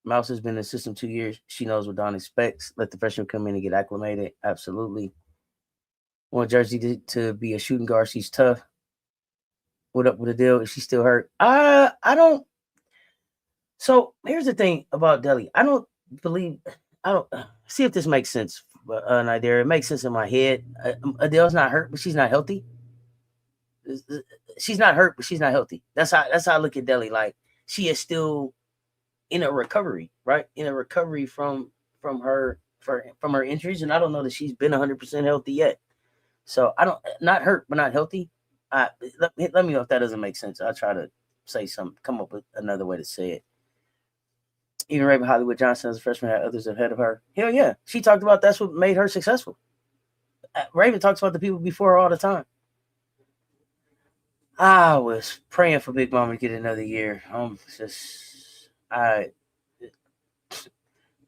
Mouse has been in the system 2 years. She knows what Don expects. Let the freshman come in and get acclimated. Absolutely. Want Jersey to be a shooting guard. She's tough. What up with the deal? Is she still hurt? I don't. So here's the thing about Delhi. I don't see if this makes sense. Idea. It makes sense in my head. Adele's not hurt, but she's not healthy. She's not hurt, but she's not healthy. That's how I look at Delhi. Like she is still in a recovery, right? In a recovery from her injuries, and I don't know that she's been 100% healthy yet. So I don't not hurt, but not healthy. Let me know if that doesn't make sense. I'll try to say something, come up with another way to say it. Even Raven Hollywood Johnson as a freshman had others ahead of her. Hell yeah. She talked about that's what made her successful. Raven talks about the people before her all the time. I was praying for Big Mama to get another year.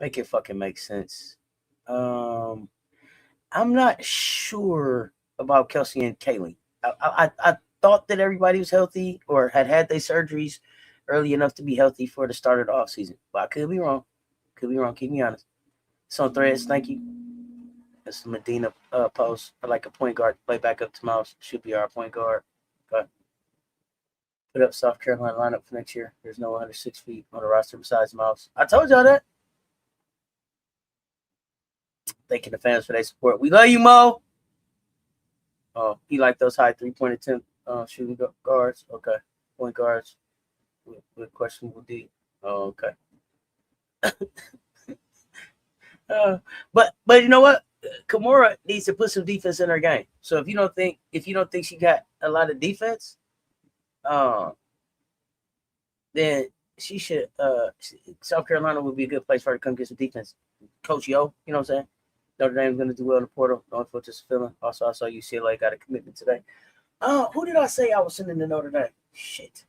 Make it fucking make sense. I'm not sure about Kelsey and Kaylee. I thought that everybody was healthy or had their surgeries early enough to be healthy for the start of the off season, but I could be wrong. Keep me honest. It's on Threads. Thank you. That's the Medina post. I like a point guard. Play back up to Mouse. Should be our point guard. Okay. Put up South Carolina lineup for next year. There's no under 6 feet on the roster besides Mouse. I told y'all that. Thanking the fans for their support. We love you, Mo. Oh, he liked those high 3-point attempt shooting guards. Okay. Point guards with questionable D. Oh, okay. But you know what? Kymora needs to put some defense in her game. So if you don't think she got a lot of defense, then she should. South Carolina would be a good place for her to come get some defense. Coach Yo, you know what I'm saying? Notre Dame's going to do well in the portal. Don't feel just feeling. Also, I saw UCLA got a commitment today. Who did I say I was sending to Notre Dame? Shit.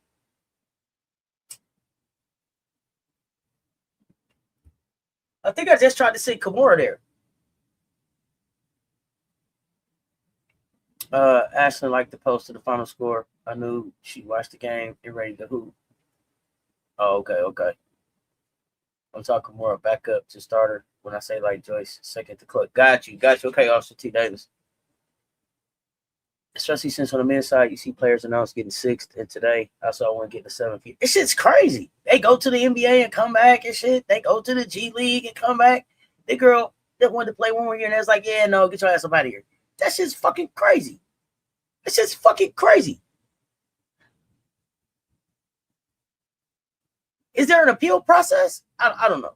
I think I just tried to say Kymora there. Ashley liked the post to the final score. I knew she watched the game and ready to hoop. Oh, okay. I'm talking more back up to starter when I say like Joyce, second to clutch. Got you. Okay, Officer T. Davis. Especially since on the men's side, you see players announced getting 6th, and today I saw one getting the 7th. This shit's crazy. They go to the NBA and come back and shit. They go to the G League and come back. The girl that wanted to play one more year and that's like, yeah, no, get your ass up out of here. That shit's fucking crazy. It's just fucking crazy. Is there an appeal process? I don't know.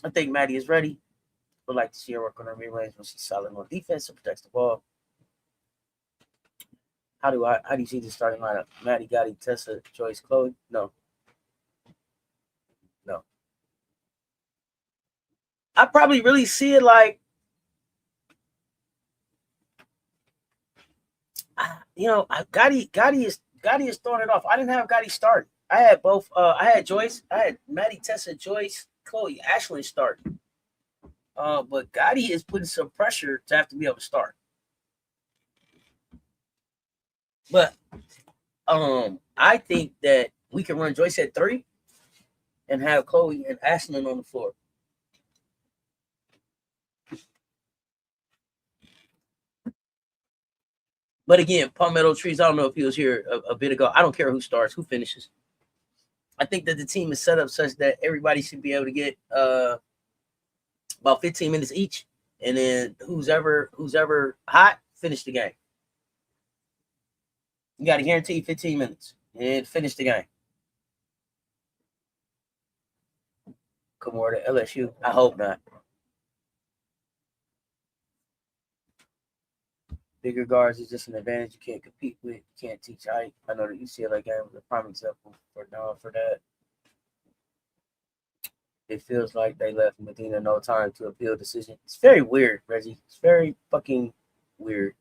I think Maddie is ready. Would like to see her work on her mid-range when she's solid on defense and protects the ball. How do you see the starting lineup? Maddie, Gotti, Tessa, Joyce, Chloe? No. I probably really see it like, Gotti is throwing it off. I didn't have Gotti start. I had both. I had Joyce. I had Maddie, Tessa, Joyce, Chloe Ashland starting. But Gotti is putting some pressure to have to be able to start. But I think that we can run Joyce at 3 and have Chloe and Ashland on the floor. But again, Palmetto Trees, I don't know if he was here a bit ago. I don't care who starts, who finishes. I think that the team is set up such that everybody should be able to get about 15 minutes each. And then who's ever hot, finish the game. You got to guarantee 15 minutes and finish the game. Kymora to LSU. I hope not. Bigger guards is just an advantage you can't compete with. You can't teach height. I know the UCLA game was a prime example for that. It feels like they left Medina no time to appeal decision. It's very weird, Reggie. It's very fucking weird.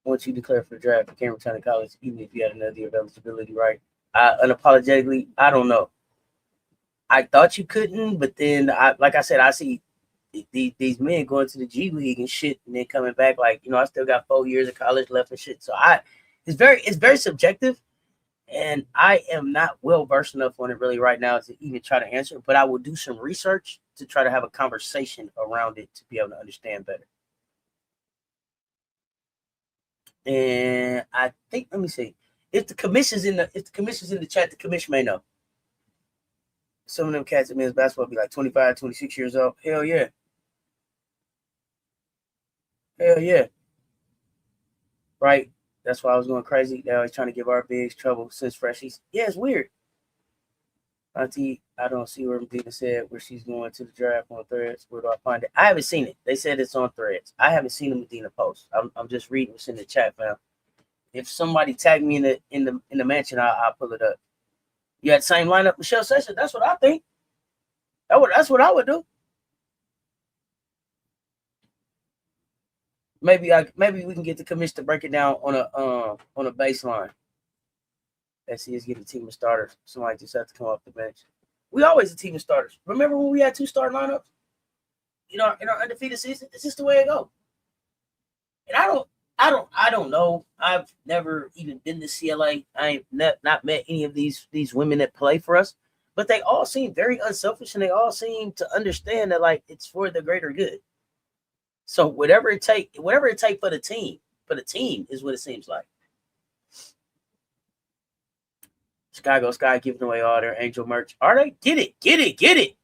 Once you declare for the draft, you can't return to college, even if you had another year of eligibility, right? Unapologetically, I don't know. I thought you couldn't, but then, like I said, I see these men going to the G League and shit, and then coming back like, I still got 4 years of college left and shit. So it's very subjective, and I am not well versed enough on it really right now to even try to answer. But I will do some research to try to have a conversation around it to be able to understand better. And I think, let me see, if the commission's in the chat, the commission may know. Some of them cats at men's basketball be like 25, 26 years old. Hell yeah. Hell yeah. Right? That's why I was going crazy. They're always trying to give our bigs trouble since freshies. Yeah, it's weird. Auntie, I don't see where Medina said where she's going to the draft on Threads. Where do I find it? I haven't seen it. They said it's on Threads. I haven't seen the Medina post. I'm just reading what's in the chat, fam. If somebody tagged me in the mansion, I'll pull it up. You had the same lineup, Michelle Sessions. That's what I think. That's what I would do. Maybe we can get the commission to break it down on a baseline. SC is getting a team of starters. Somebody just have to come off the bench. We always a team of starters. Remember when we had 2 starting lineups? In our undefeated season? It's just the way it goes. And I don't know. I've never even been to CLA. I ain't not met any of these women that play for us, but they all seem very unselfish, and they all seem to understand that like it's for the greater good. So whatever it take for the team is what it seems like. Sky Go Sky giving away all their Angel merch. Are they? Get it.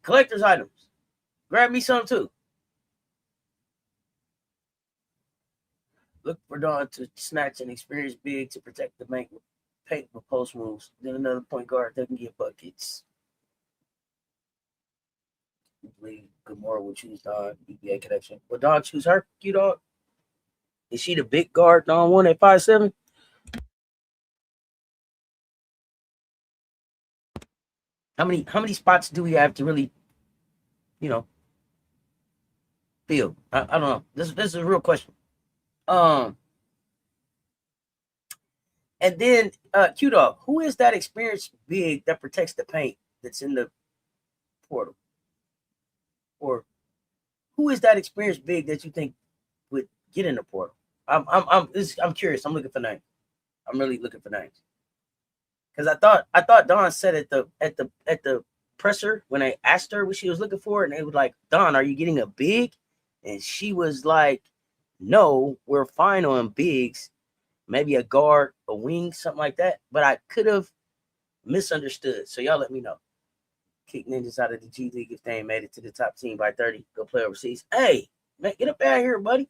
Collector's items. Grab me some too. Look for Dawn to snatch an experienced big to protect the paint with post moves. Then another point guard that can get buckets. I believe Kymora will choose Dawn. BBA connection. Will Dawn choose her? Q-Dog? Is she the big guard? Dawn 1 at 5'7"? How many spots do we have to really, fill? I don't know. This is a real question. And then Q-Dog, who is that experienced big that protects the paint that's in the portal? Or who is that experienced big that you think would get in the portal? I'm curious. I'm looking for names. I'm really looking for names. Because I thought Dawn said at the presser when I asked her what she was looking for, and they was like, Dawn, are you getting a big? And she was like, no, we're fine on bigs, maybe a guard, a wing, something like that. But I could have misunderstood. So y'all let me know. Kick ninjas out of the G League if they ain't made it to the top team by 30. Go play overseas. Hey, man, get up out of here, buddy.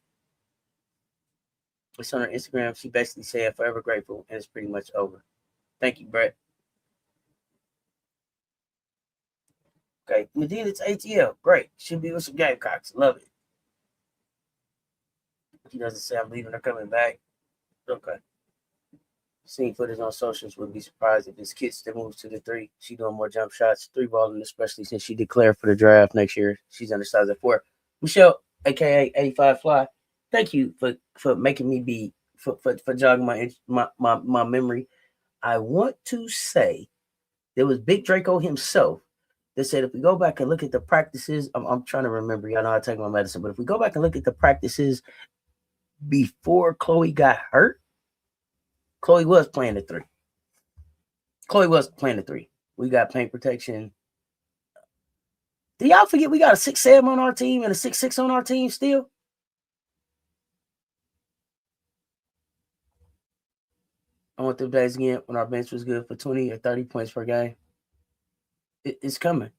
It's on her Instagram. She basically said forever grateful, and it's pretty much over. Thank you, Brett. Okay, Medina's ATL. Great. Should be with some Gamecocks. Love it. He doesn't say I'm leaving or coming back. Okay. Seeing footage on socials, would be surprised if this kid still moves to the 3. She doing more jump shots, 3 balling, especially since she declared for the draft next year. She's undersized at 4. Michelle, aka 85 Fly, thank you for making me be for jogging my memory. I want to say there was Big Draco himself that said if we go back and look at the practices, I'm trying to remember. Y'all know I take my medicine, but if we go back and look at the practices before Chloe got hurt, Chloe was playing the 3. Chloe was playing the 3. We got paint protection. Do y'all forget we got a 6'7" on our team and a 6'6" on our team still? I want them days again when our bench was good for 20 or 30 points per game. It's coming.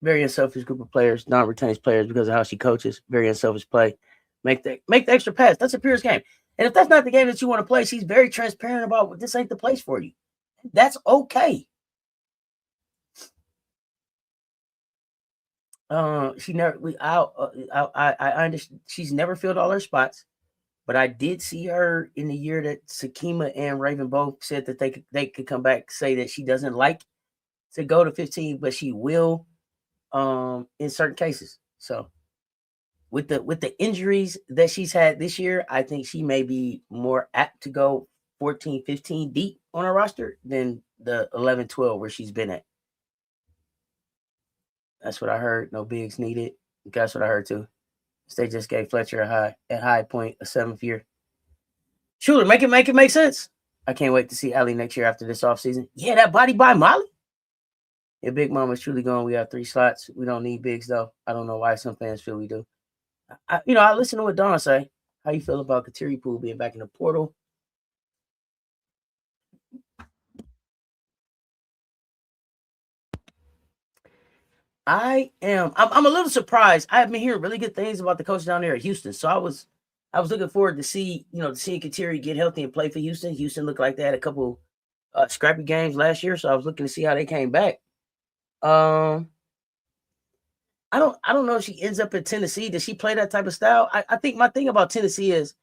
Very unselfish group of players, non-retains players because of how she coaches. Very unselfish play. Make the extra pass. That's a purest game. And if that's not the game that you want to play, she's very transparent about this ain't the place for you. That's okay. She never. I understand. She's never filled all her spots, but I did see her in the year that Sakima and Raven both said that they could come back, say that she doesn't like to go to 15, but she will, in certain cases. So with the injuries that she's had this year, I think she may be more apt to go 14, 15 deep on her roster than the 11, 12 where she's been at. That's what I heard. No bigs needed. That's what I heard too. They just gave Fletcher at High Point a 7th year. Sure, make it make sense. I can't wait to see Allie next year after this offseason. Yeah, that body by Molly. Yeah, Big Mama's truly gone. We have 3 slots. We don't need bigs though. I don't know why some fans feel we do. I listen to what Don say. How you feel about Kateri Poole being back in the portal? I'm a little surprised. I have been hearing really good things about the coach down there at Houston. So I was looking forward to seeing Kateri get healthy and play for Houston. Houston looked like they had a couple scrappy games last year, so I was looking to see how they came back. I don't know if she ends up in Tennessee. Does she play that type of style? I think my thing about Tennessee is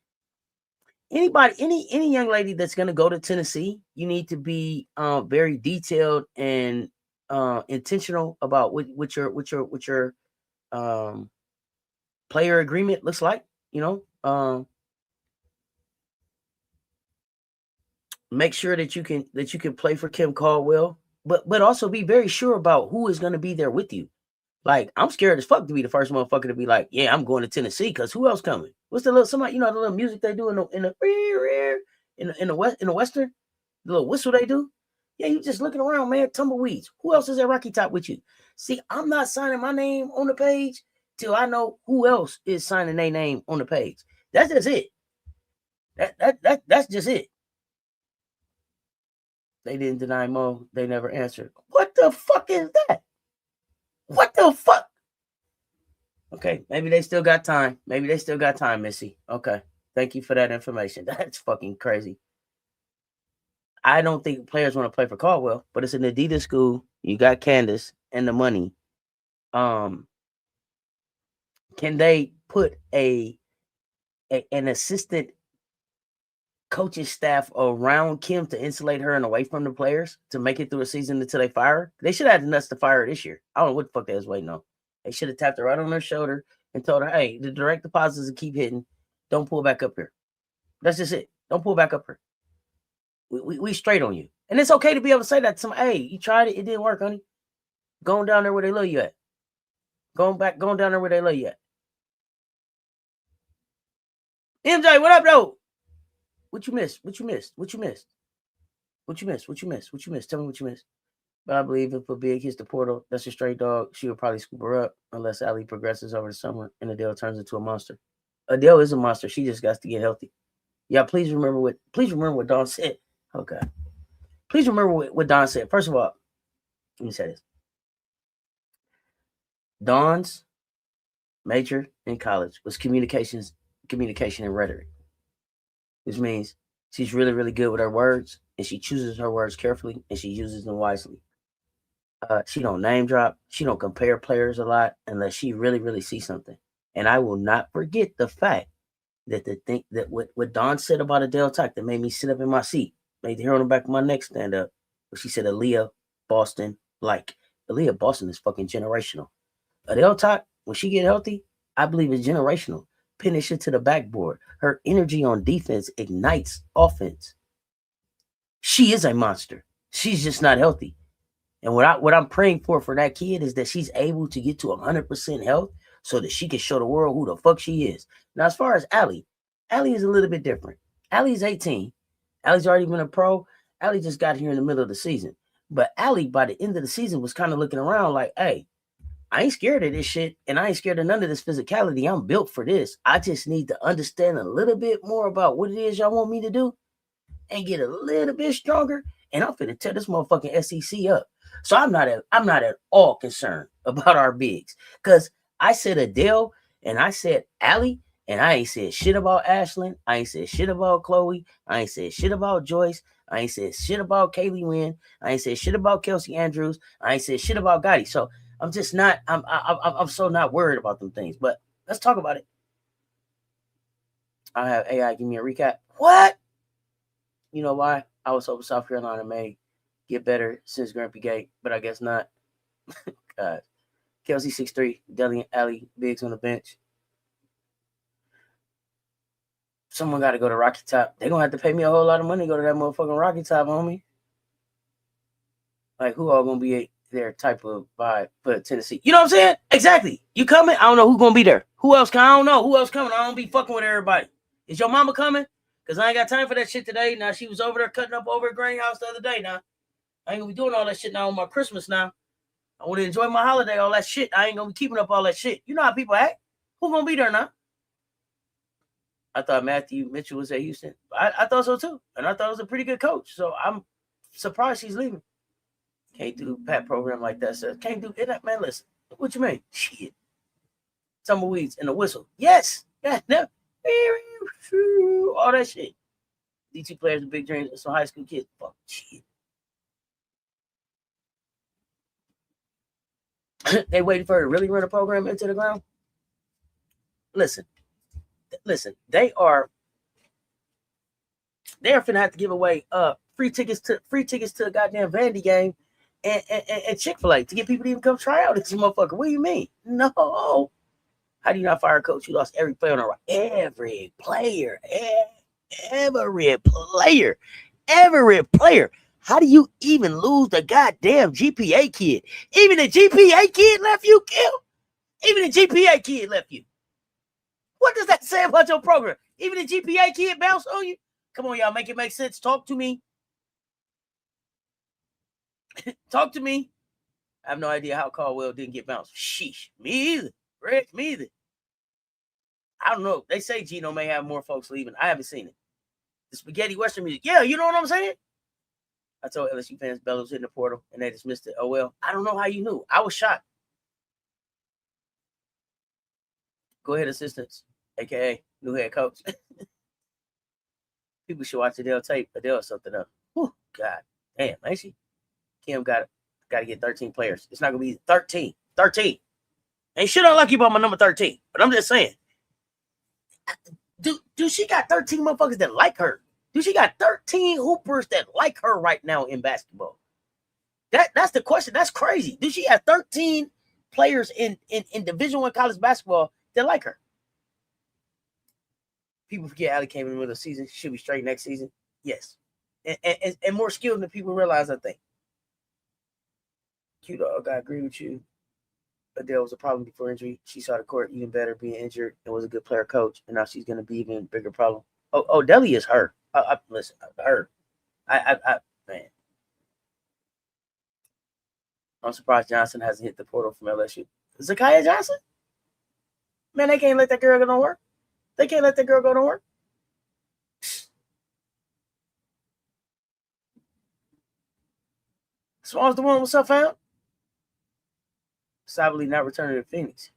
any young lady that's going to go to Tennessee, you need to be very detailed and intentional about what your player agreement looks like. Make sure that you can play for Kim Caldwell, but also be very sure about who is going to be there with you. Like, I'm scared as fuck to be the first motherfucker to be like, yeah, I'm going to Tennessee because who else coming? What's the little somebody, the little music they do in the western, the little whistle they do? Yeah, you just looking around, man, tumbleweeds. Who else is at Rocky Top with you? See, I'm not signing my name on the page till I know who else is signing their name on the page. That's just it. That's just it. They didn't deny Mo. They never answered. What the fuck is that? What the fuck? Okay, maybe they still got time. Missy. Okay, thank you for that information. That's fucking crazy. I don't think players want to play for Caldwell, but it's an Adidas school. You got Candace and the money. Can they put an assistant coaching staff around Kim to insulate her and away from the players to make it through a season until they fire her? They should have had the nuts to fire her this year. I don't know what the fuck they was waiting on. They should have tapped her right on her shoulder and told her, hey, the direct deposits will keep hitting. Don't pull back up here. That's just it. Don't pull back up here. We straight on you. And it's okay to be able to say that to somebody. Hey, you tried it. It didn't work, honey. Going down there where they love you at. Going down there where they love you at. MJ, what up, though? What you missed? Tell me what you missed. But I believe if a big hits the portal, that's a straight dog. She will probably scoop her up unless Allie progresses over the summer and Adele turns into a monster. Adele is a monster. She just got to get healthy. Yeah, please remember what Dawn said. Okay. Please remember what Dawn said. First of all, let me say this. Dawn's major in college was communication and rhetoric. Which means she's really, really good with her words, and she chooses her words carefully, and she uses them wisely. She don't name drop. She don't compare players a lot unless she really, really sees something. And I will not forget the fact that what Dawn said about Adele Talk that made me sit up in my seat, made the hair on the back of my neck stand up. But she said Aaliyah Boston, Aaliyah Boston is fucking generational. Adele Talk, when she get healthy, I believe is generational. Pinning shit to the backboard. Her energy on defense ignites offense. She is a monster. She's just not healthy. And what I'm praying for that kid is that she's able to get to 100% health so that she can show the world who the fuck she is. Now, as far as Allie is a little bit different. Allie's 18. Allie's already been a pro. Allie just got here in the middle of the season. But Allie, by the end of the season, was kind of looking around like, hey, I ain't scared of this shit, and I ain't scared of none of this physicality. I'm built for this. I just need to understand a little bit more about what it is y'all want me to do and get a little bit stronger, and I'm finna tear this motherfucking SEC up. So I'm not at all concerned about our bigs. Because I said Adele and I said Allie, and I ain't said shit about Ashlyn. I ain't said shit about Chloe. I ain't said shit about Joyce. I ain't said shit about Kaylee Wynn. I ain't said shit about Kelsey Andrews. I ain't said shit about Gotti. So I'm just not, I'm so not worried about them things. But let's talk about it. I'll have AI give me a recap. What? You know why? I was hoping South Carolina may get better since Grumpy Gate, but I guess not. God. Kelsey 6'3", Deli and Allie Biggs on the bench. Someone got to go to Rocky Top. They're going to have to pay me a whole lot of money to go to that motherfucking Rocky Top, homie. Like, who all going to be their type of vibe for Tennessee? You know what I'm saying? Exactly. You coming? I don't know who's going to be there. Who else? I don't know. Who else coming? I don't be fucking with everybody. Is your mama coming? Because I ain't got time for that shit today. Now, she was over there cutting up over at Granny House the other day now. I ain't going to be doing all that shit now on my Christmas now. I want to enjoy my holiday, all that shit. I ain't going to be keeping up all that shit. You know how people act. Who going to be there now? I thought Matthew Mitchell was at Houston. I thought so too. And I thought it was a pretty good coach. So I'm surprised he's leaving. Can't do Pat program like that, sir. Can't do it. Man, listen. What you mean? Shit. Tumbleweeds and a whistle. Yes. Yeah. No. All that shit. D2 players with big dreams and some high school kids. Fuck shit. They waiting for her to really run a program into the ground. Listen, they are finna have to give away free tickets to a goddamn Vandy game and Chick-fil-A to get people to even come try out this motherfucker. What do you mean? No. How do you not fire a coach who lost every player on the right? Every player. How do you even lose the goddamn GPA kid? Even the GPA kid left you, Kill? Even the GPA kid left you. What does that say about your program? Even the GPA kid bounced on you? Come on, y'all. Make it make sense. Talk to me. Talk to me. I have no idea how Caldwell didn't get bounced. Sheesh. Me either. Reg, me either. I don't know. They say Gino may have more folks leaving. I haven't seen it. The spaghetti Western music. Yeah, you know what I'm saying? I told LSU fans Bell was in the portal, and they dismissed it. Oh, well. I don't know how you knew. I was shocked. Go ahead, assistants, a.k.a. new head coach. People should watch Adele tape. Adele something up. Whew, God damn, ain't she? Kim got to get 13 players. It's not going to be 13. 13. Ain't shit unlucky about my number 13. But I'm just saying. Do she got 13 motherfuckers that like her? Do she got 13 hoopers that like her right now in basketball? That's the question. That's crazy. Do she have 13 players in Division I college basketball that like her? People forget Allie came in the middle of the season. She should be straight next season. Yes. And more skilled than people realize, I think. Q-Dog, I agree with you. Adele was a problem before injury. She saw the court even better being injured and was a good player coach. And now she's going to be even bigger problem. Oh, Deli is her. Listen, her. Man. I'm surprised Johnson hasn't hit the portal from LSU. Zakiya Johnson? Man, they can't let that girl go to work. They can't let that girl go to work. Swans the one. What's up, fam? Sabally not returning to Phoenix.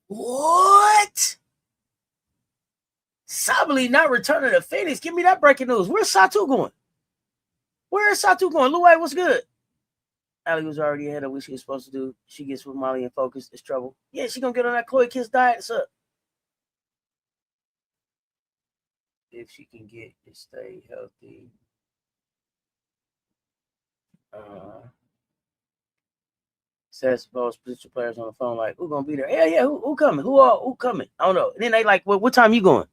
What? Sabally not returning to Phoenix? Give me that breaking news. Where's Satu going? Where is Satu going? Luay, what's good? Allie was already ahead of what she was supposed to do. She gets with Molly and focus. It's trouble. Yeah, she going to get on that Chloe Kiss diet. It's up. If she can get to stay healthy. Cess most position players on the phone like, who gonna be there? Yeah, who coming? Who coming? I don't know. And then they like, well, what time you going?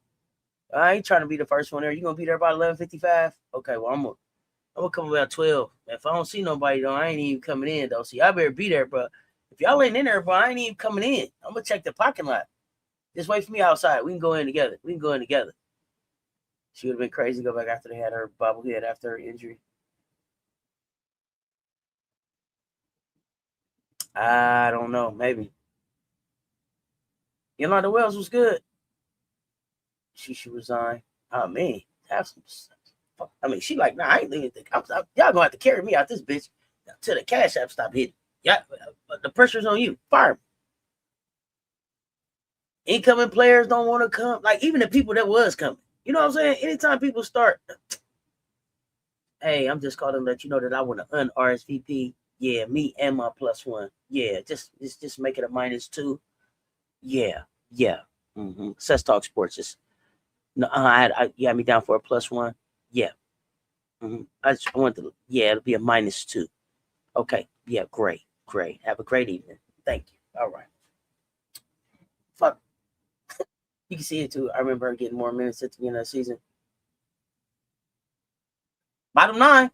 I ain't trying to be the first one there. You gonna be there about 11:55? Okay, well I'm gonna come about 12. If I don't see nobody though, I ain't even coming in though. See, I better be there, bro. If y'all ain't in there, bro, I ain't even coming in. I'm gonna check the parking lot. Just wait for me outside. We can go in together. She would have been crazy to go back after they had her bobblehead after her injury. I don't know. Maybe. Yolanda Wells was good. She should resign. I mean, have some. I mean, she like, nah, I ain't leaving. Y'all gonna have to carry me out this bitch till the cash app stop hitting. Yeah, the pressure's on you. Fire me. Incoming players don't want to come. Like, even the people that was coming. You know what I'm saying? Anytime people start, hey, I'm just calling to let you know that I want to un-RSVP. Yeah, me and my +1. Yeah, just make it a -2. Yeah. Mm-hmm. Cess Talk Sports. Just no, you had me down for a +1. Yeah. Mm-hmm. I want to. Yeah, it'll be a -2. Okay. Yeah, great. Have a great evening. Thank you. All right. Fuck. You can see it too. I remember her getting more minutes at the beginning of the season. Bottom line,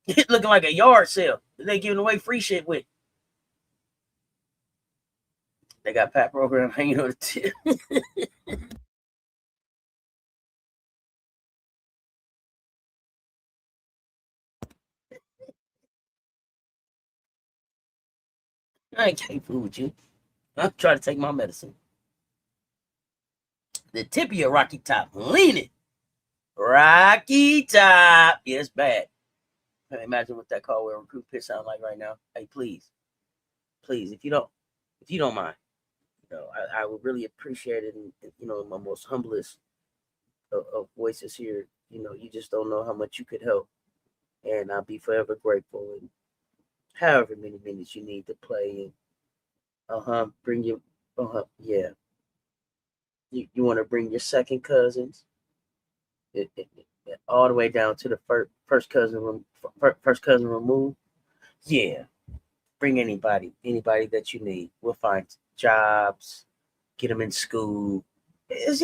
it looking like a yard sale. They giving away free shit with. They got Pat Program hanging on the tip. I can't fool with you. I'm trying to take my medicine. The tip of your Rocky Top leaning. Rocky Top. Yeah, it's bad. I can imagine what that Caldwell recruit pitch sound like right now. Hey, please, if you don't mind, I would really appreciate it. And my most humblest of voices here. You just don't know how much you could help, and I'll be forever grateful. And however many minutes you need to play, and bring your yeah. You want to bring your second cousins, all the way down to the first cousin removed. Yeah, bring anybody that you need. We'll find jobs, get them in school. Is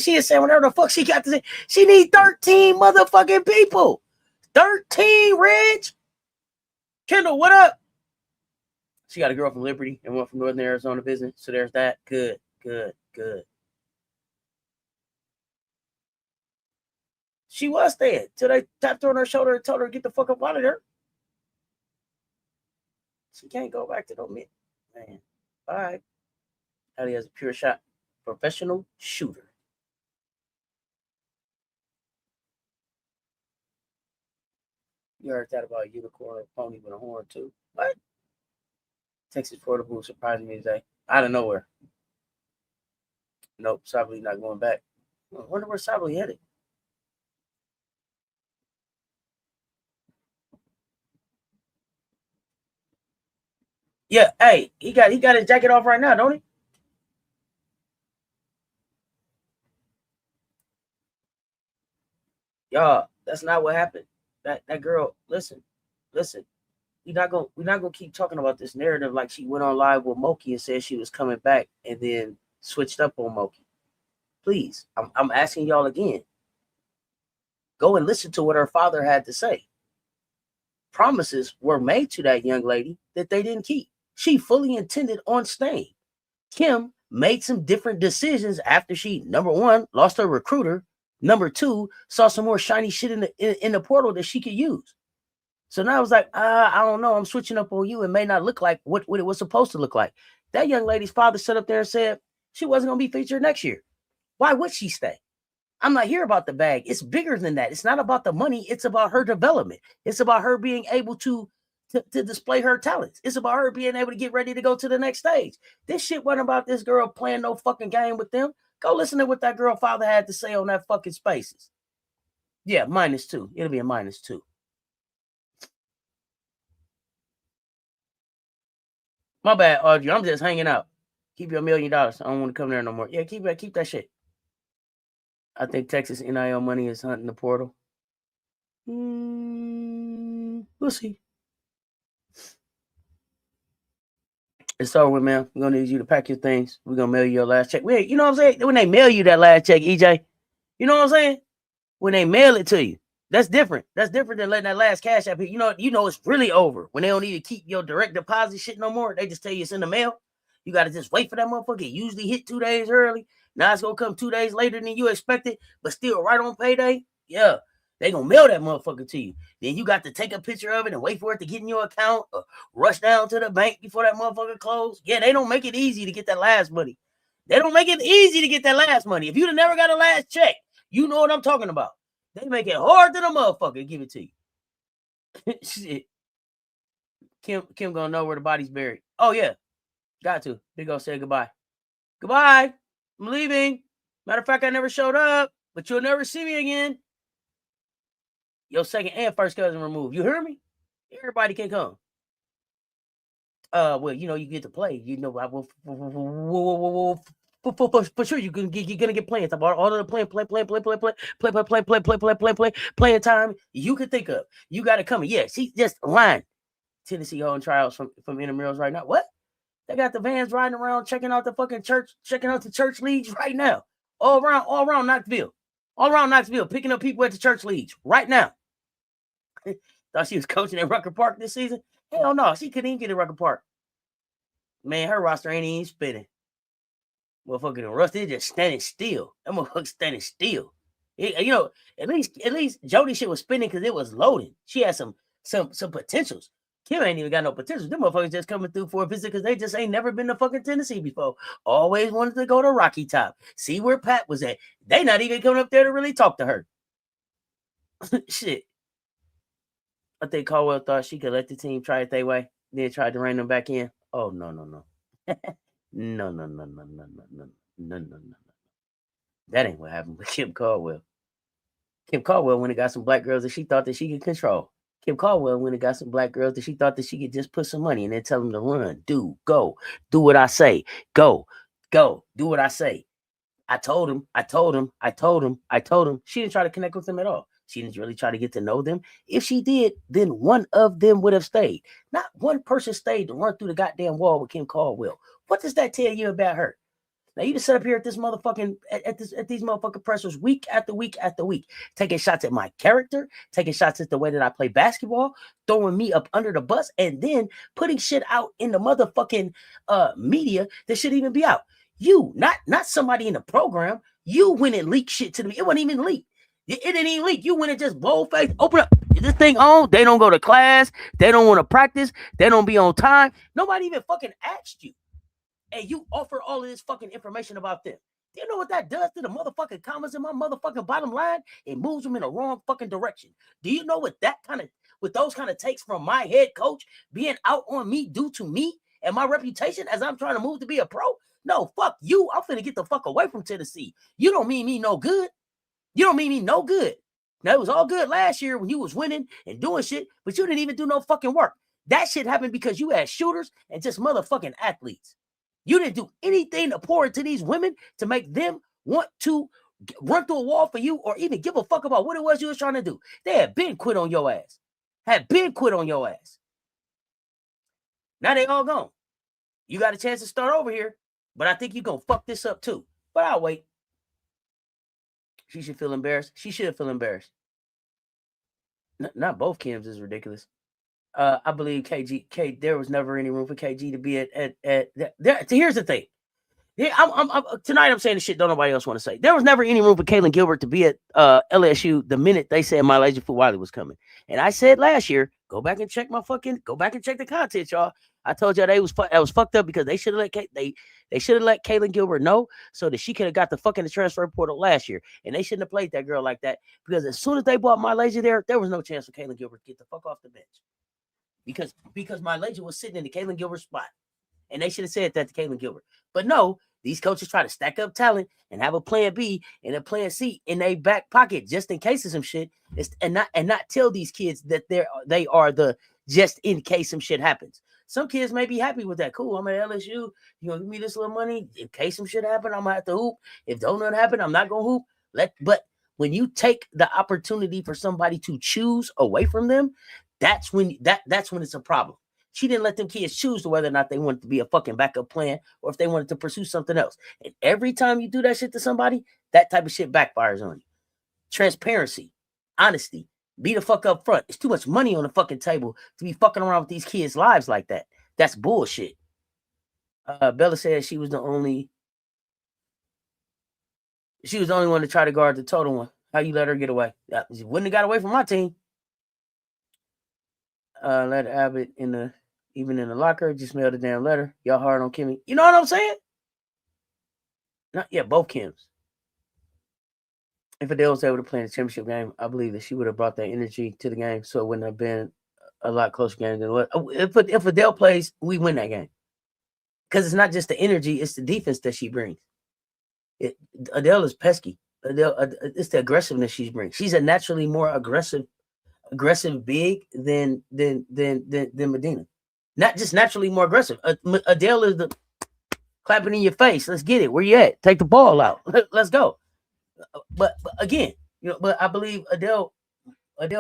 she saying whatever the fuck she got to say? She need 13 motherfucking people. 13, Reg. Kendall, what up? She got a girl from Liberty and one from Northern Arizona visiting. So there's that. Good. She was staying till they tapped her on her shoulder and told her to get the fuck up out of there. She can't go back to no mid. Man. All right. Audi has a pure shot. Professional shooter. You heard that about a unicorn or pony with a horn too. What? Texas Portable surprised me today. Out of nowhere. Nope, Sably not going back. I wonder where Sably headed. Yeah, hey, he got his jacket off right now, don't he? Y'all, that's not what happened. That girl, listen. We're not gonna keep talking about this narrative like she went on live with Moki and said she was coming back and then switched up on Moki. Please, I'm asking y'all again. Go and listen to what her father had to say. Promises were made to that young lady that they didn't keep. She fully intended on staying. Kim made some different decisions after she, number one, lost her recruiter. Number two, saw some more shiny shit in the portal that she could use. So now I was like, I don't know. I'm switching up on you. It may not look like what it was supposed to look like. That young lady's father sat up there and said she wasn't going to be featured next year. Why would she stay? I'm not here about the bag. It's bigger than that. It's not about the money. It's about her development. It's about her being able to display her talents. It's about her being able to get ready to go to the next stage. This shit wasn't about this girl playing no fucking game with them. Go listen to what that girl father had to say on that fucking Spaces. Yeah, -2. It'll be a -2. My bad, Audrey. I'm just hanging out. Keep your $1 million. I don't want to come there no more. Yeah, keep that shit. I think Texas NIL money is hunting the portal. We'll see. It's over with, man. We're gonna need you to pack your things. We're gonna mail you your last check. Wait, you know what I'm saying? When they mail you that last check, EJ, You know what I'm saying? When they mail it to you. That's different. That's different than letting that last cash app hit. You know it's really over. When they don't need to keep your direct deposit shit no more, they just tell you it's in the mail. You got to just wait for that motherfucker. It usually hit 2 days early. Now it's going to come 2 days later than you expected, but still right on payday. Yeah, they going to mail that motherfucker to you. Then you got to take a picture of it and wait for it to get in your account or rush down to the bank before that motherfucker closes. Yeah, they don't make it easy to get that last money. They don't make it easy to get that last money. If you'd have never got a last check, you know what I'm talking about. They make it hard to the motherfucker to give it to you. Shit. Kim gonna know where the body's buried. Oh, yeah. Got to. They go say goodbye. Goodbye. I'm leaving. Matter of fact, I never showed up, but you'll never see me again. Your second and first cousin removed. You hear me? Everybody can come. Well, you get to play. For sure, you're gonna get playing time. All of the playing time you can think of. You got it coming. Yeah, see, just line. Tennessee holding trials from intramurals right now. What? They got the vans riding around, checking out the fucking church, checking out the church leagues right now. All around Knoxville. All around Knoxville, picking up people at the church leagues right now. Thought she was coaching at Rucker Park this season? Hell no, she couldn't even get to Rucker Park. Man, her roster ain't even spinning. Motherfucking Rusty just standing still. That motherfucker standing still. At least Jody shit was spinning because it was loading. She had some potentials. Kim ain't even got no potential. Them motherfuckers just coming through for a visit because they just ain't never been to fucking Tennessee before. Always wanted to go to Rocky Top. See where Pat was at. They not even coming up there to really talk to her. Shit. I think Caldwell thought she could let the team try it their way. Then tried to rein them back in. Oh, no. No. That ain't what happened with Kim Caldwell. Kim Caldwell went and got some black girls that she thought that she could control. Kim Caldwell went and got some black girls that she thought that she could just put some money and then tell them to run, go, do what I say, go, do what I say. I told him. She didn't try to connect with them at all. She didn't really try to get to know them. If she did, then one of them would have stayed. Not one person stayed to run through the goddamn wall with Kim Caldwell. What does that tell you about her? Now you just sit up here at this motherfucking at these motherfucking pressers week after week after week, taking shots at my character, taking shots at the way that I play basketball, throwing me up under the bus, and then putting shit out in the motherfucking media that shouldn't even be out. You, not somebody in the program. You went and leaked shit to me. It wasn't even leaked. It didn't even leak. You went and just bold-faced, open up. Is this thing on? They don't go to class. They don't want to practice. They don't be on time. Nobody even fucking asked you. And you offer all of this fucking information about them. Do you know what that does to the motherfucking comments in my motherfucking bottom line? It moves them in the wrong fucking direction. Do you know what those kind of takes from my head coach being out on me due to me and my reputation as I'm trying to move to be a pro? No, fuck you. I'm finna get the fuck away from Tennessee. You don't mean me no good. You don't mean me no good. Now, it was all good last year when you was winning and doing shit, but you didn't even do no fucking work. That shit happened because you had shooters and just motherfucking athletes. You didn't do anything to pour into these women to make them want to run through a wall for you or even give a fuck about what it was you was trying to do. They had been quit on your ass. Now they all gone. You got a chance to start over here, but I think you're going to fuck this up too. But I'll wait. She should feel embarrassed. She should feel embarrassed. Not both Kims is ridiculous. I believe KG, there was never any room for KG to be at there. Here's the thing. Yeah, tonight I'm saying the shit don't nobody else want to say. There was never any room for Kaylin Gilbert to be at LSU the minute they said my Malaysia Foot Wiley was coming. And I said last year, go back and check the content, y'all. I told y'all that was fucked up because they should have let Kaylin Gilbert know so that she could have got the fucking transfer portal last year. And they shouldn't have played that girl like that because as soon as they bought Malaysia there was no chance for Kaylin Gilbert to get the fuck off the bench. Because Malaysia was sitting in the Kaylin Gilbert spot. And they should have said that to Kaylin Gilbert. But no, these coaches try to stack up talent and have a plan B and a plan C in their back pocket just in case of some shit, and not tell these kids that they are the just in case some shit happens. Some kids may be happy with that. Cool, I'm at LSU. You gonna give me this little money in case some shit happen? I'm gonna have to hoop. If don't nothing happen, I'm not gonna hoop. But when you take the opportunity for somebody to choose away from them, that's when it's a problem. She didn't let them kids choose whether or not they wanted to be a fucking backup plan or if they wanted to pursue something else. And every time you do that shit to somebody, that type of shit backfires on you. transparency, honesty. Be the fuck up front. It's too much money on the fucking table to be fucking around with these kids' lives like that. That's bullshit. Bella said she was the only one to try to guard the total one. How you let her get away? She wouldn't have got away from my team. Let Abbott even in the locker, just mailed a damn letter. Y'all hard on Kimmy. You know what I'm saying? Both Kims. If Adele was able to play in the championship game, I believe that she would have brought that energy to the game, so it wouldn't have been a lot closer game than what. If Adele plays, we win that game. Because it's not just the energy, it's the defense that she brings. Adele is pesky. It's the aggressiveness she brings. She's a naturally more aggressive big than Medina. Not just naturally more aggressive. Adele is the clapping in your face. Let's get it. Where you at? Take the ball out. Let's go. But again, but I believe Adele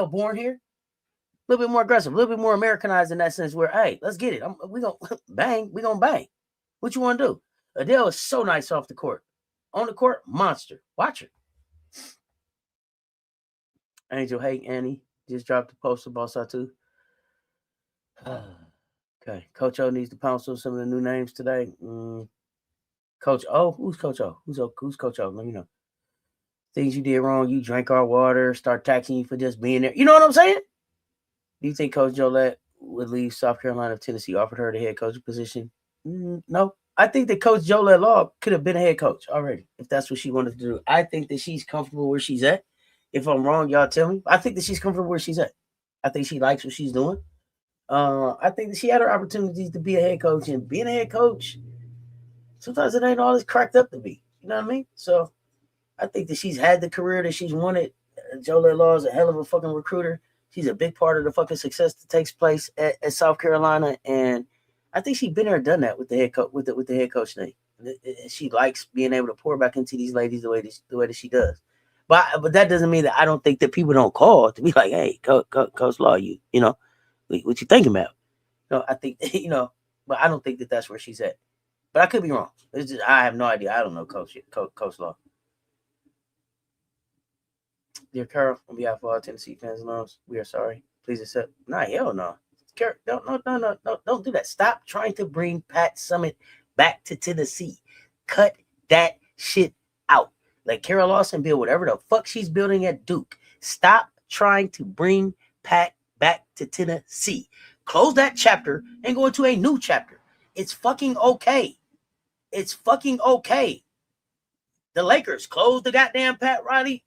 born here, a little bit more aggressive, a little bit more Americanized in that sense. Where, hey, let's get it. We gonna bang. We gonna bang. What you want to do? Adele is so nice off the court. On the court, monster. Watch her. Angel, hey Annie, just dropped the post about Satu. Okay, Coach O needs to pounce on some of the new names today. Coach O, who's Coach O? Who's Coach O? Let me know. Things you did wrong. You drank our water. Start taxing you for just being there. You know what I'm saying? Do you think Coach Jolette would leave South Carolina if Tennessee offered her the head coach position? No. I think that Coach Jolette Law could have been a head coach already if that's what she wanted to do. I think that she's comfortable where she's at. If I'm wrong, y'all tell me. I think that she's comfortable where she's at. I think she likes what she's doing. I think that she had her opportunities to be a head coach, and being a head coach, sometimes it ain't all it's cracked up to be. You know what I mean? So I think that she's had the career that she's wanted. Jolette Law is a hell of a fucking recruiter. She's a big part of the fucking success that takes place at South Carolina, and I think she's been there and done that with the head coach with the head coach thing. She likes being able to pour back into these ladies the way that she does. But that doesn't mean that I don't think that people don't call to be like, hey, Coach Law, you know, what you thinking about? I think, but I don't think that that's where she's at. But I could be wrong. It's just, I have no idea. I don't know Coach Law. Dear Carol, on behalf of all Tennessee fans and alums, we are sorry. Please accept. Nah, hell no. Carol, don't do that. Stop trying to bring Pat Summitt back to Tennessee. Cut that shit out. Let Carol Lawson build whatever the fuck she's building at Duke. Stop trying to bring Pat back to Tennessee. Close that chapter and go into a new chapter. It's fucking okay. It's fucking okay. The Lakers closed the goddamn Pat Riley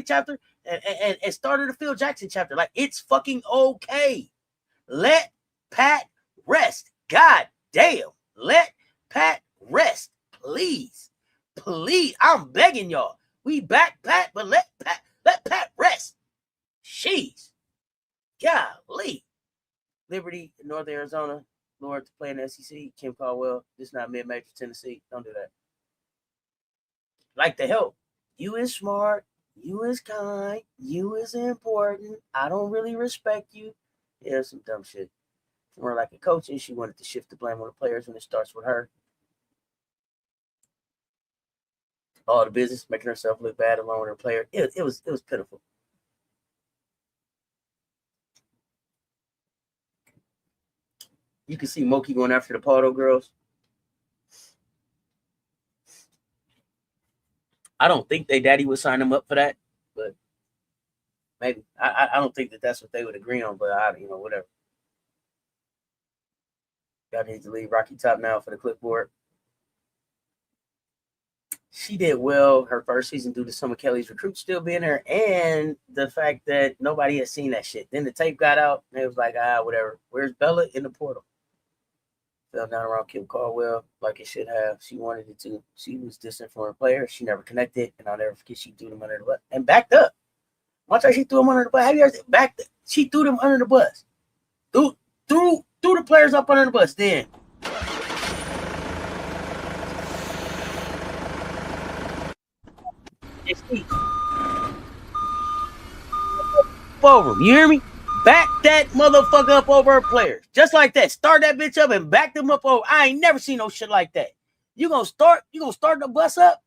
chapter and started the Phil Jackson chapter. Like, it's fucking okay. Let Pat rest. God damn. Let Pat rest. Please. Please. I'm begging y'all. We back Pat, but let Pat rest. Jeez. Golly. Liberty, North Arizona, Lord to play in the SEC. Kim Caldwell. This not mid-major Tennessee. Don't do that. Like the help. You is smart. You is kind. You is important. I don't really respect you. Yeah, some dumb shit. More like a coach, and she wanted to shift the blame on the players when it starts with her. All the business, making herself look bad along with her player. It was pitiful. You can see Moki going after the Pardo girls. I don't think they daddy would sign them up for that, but maybe. I don't think that that's what they would agree on, but whatever. Y'all need to leave Rocky Top now for the clipboard. She did well her first season due to some of Kelly's recruits still being there and the fact that nobody had seen that shit. Then the tape got out and it was like, whatever. Where's Bella? In the portal. Fell down around Kim Caldwell like it should have. She wanted it to. She was distant from her player. She never connected, and I'll never forget she threw them under the bus and backed up. Once she threw them under the bus, have you ever backed up? She threw them under the bus. Threw the players up under the bus. Then over. You hear me? Back that motherfucker up over her players. Just like that. Start that bitch up and back them up over. I ain't never seen no shit like that. You gonna start the bus up?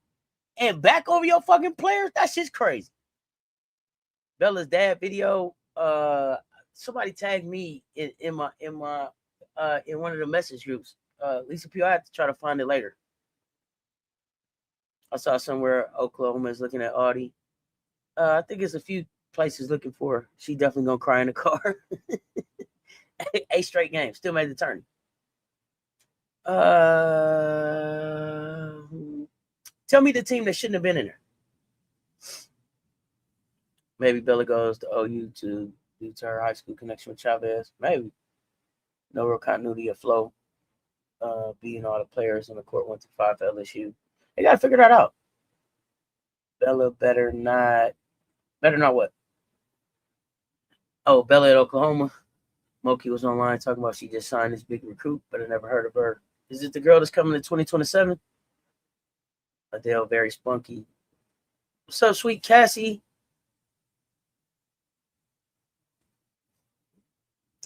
and back over your fucking players. That shit's crazy. Bella's dad video. Somebody tagged me in one of the message groups. Lisa P. I have to try to find it later. I saw somewhere Oklahoma is looking at Audi. I think it's a few places looking for her. She definitely gonna cry in the car. 8 straight games, still made the tourney. Tell me the team that shouldn't have been in there. Maybe Bella goes to OU due to her high school connection with Chavez. Maybe. No real continuity of flow. Being all the players on the court 1 through 5 for LSU. They gotta figure that out. Bella better not what? Oh, Bella at Oklahoma. Moki was online talking about she just signed this big recruit, but I never heard of her. Is it the girl that's coming in 2027? Adele, very spunky. What's up, sweet Cassie?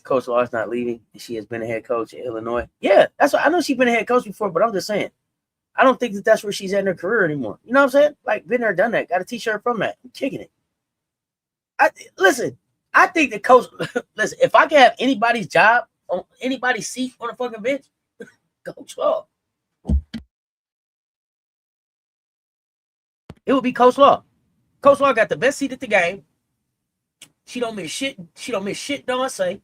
Coach Law's not leaving. She has been a head coach in Illinois. Yeah, that's what I know. She's been a head coach before, but I'm just saying, I don't think that's where she's at in her career anymore. You know what I'm saying? Like, been there, done that. Got a t-shirt from that. I'm kicking it. Listen, I think the coach, listen, if I can have anybody's job on anybody's seat on a fucking bench, Coach Law. It would be Coach Law. Coach Law got the best seat at the game. She don't miss shit. She don't miss shit, don't I say?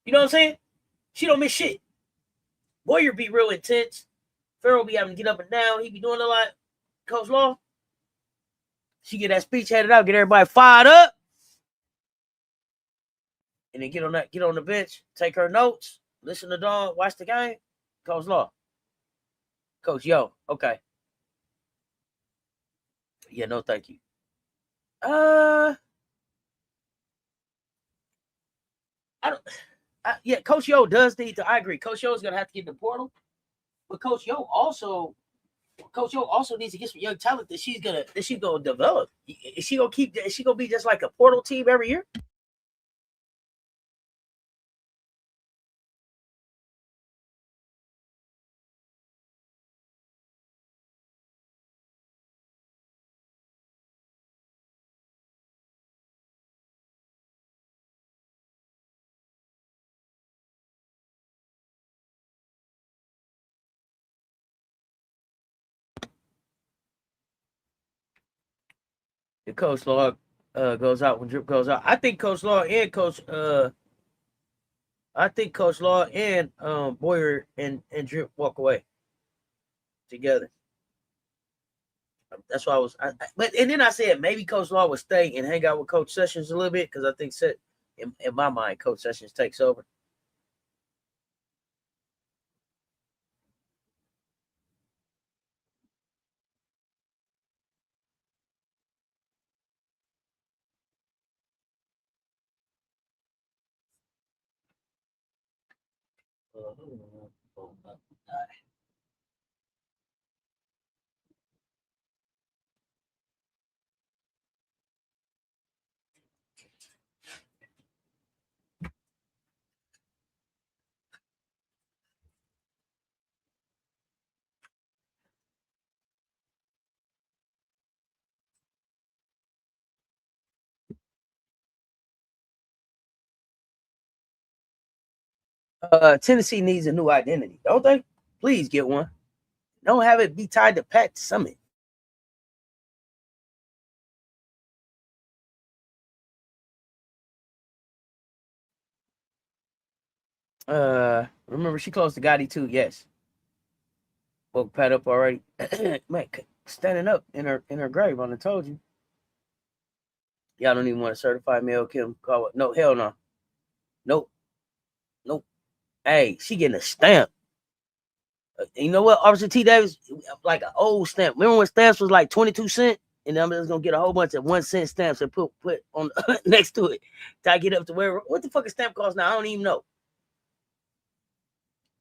You know what I'm saying? She don't miss shit. Warrior be real intense. Farrell be having to get up and down. He be doing a lot. Coach Law, she get that speech headed out, get everybody fired up, and then get on the bench, take her notes, listen to Dawn, watch the game. Coach Law. Coach, yo, okay. Yeah, no, thank you. Yeah, Coach Yo does need to. I agree. Coach Yo is gonna have to get in the portal, but Coach Yo also needs to get some young talent that she's gonna develop. Is she gonna be just like a portal team every year? The Coach Law goes out when Drip goes out. I think Coach Law and Boyer and Drip walk away together. That's why but then I said maybe Coach Law would stay and hang out with Coach Sessions a little bit because I think in my mind Coach Sessions takes over. Tennessee needs a new identity, don't they? Please get one. Don't have it be tied to Pat Summit. Remember she closed to Gotti too. Yes. Woke Pat up already. Man, standing up in her grave. I told you. Y'all don't even want to certify Mel Kim. Call it. No, hell no. Nope. Hey, she getting a stamp. You know what, Officer T. Davis, like an old stamp. Remember when stamps was like 22 cents? And I'm just gonna get a whole bunch of 1 cent stamps and put on next to it till I get up to where what the fuck a stamp cost now? I don't even know.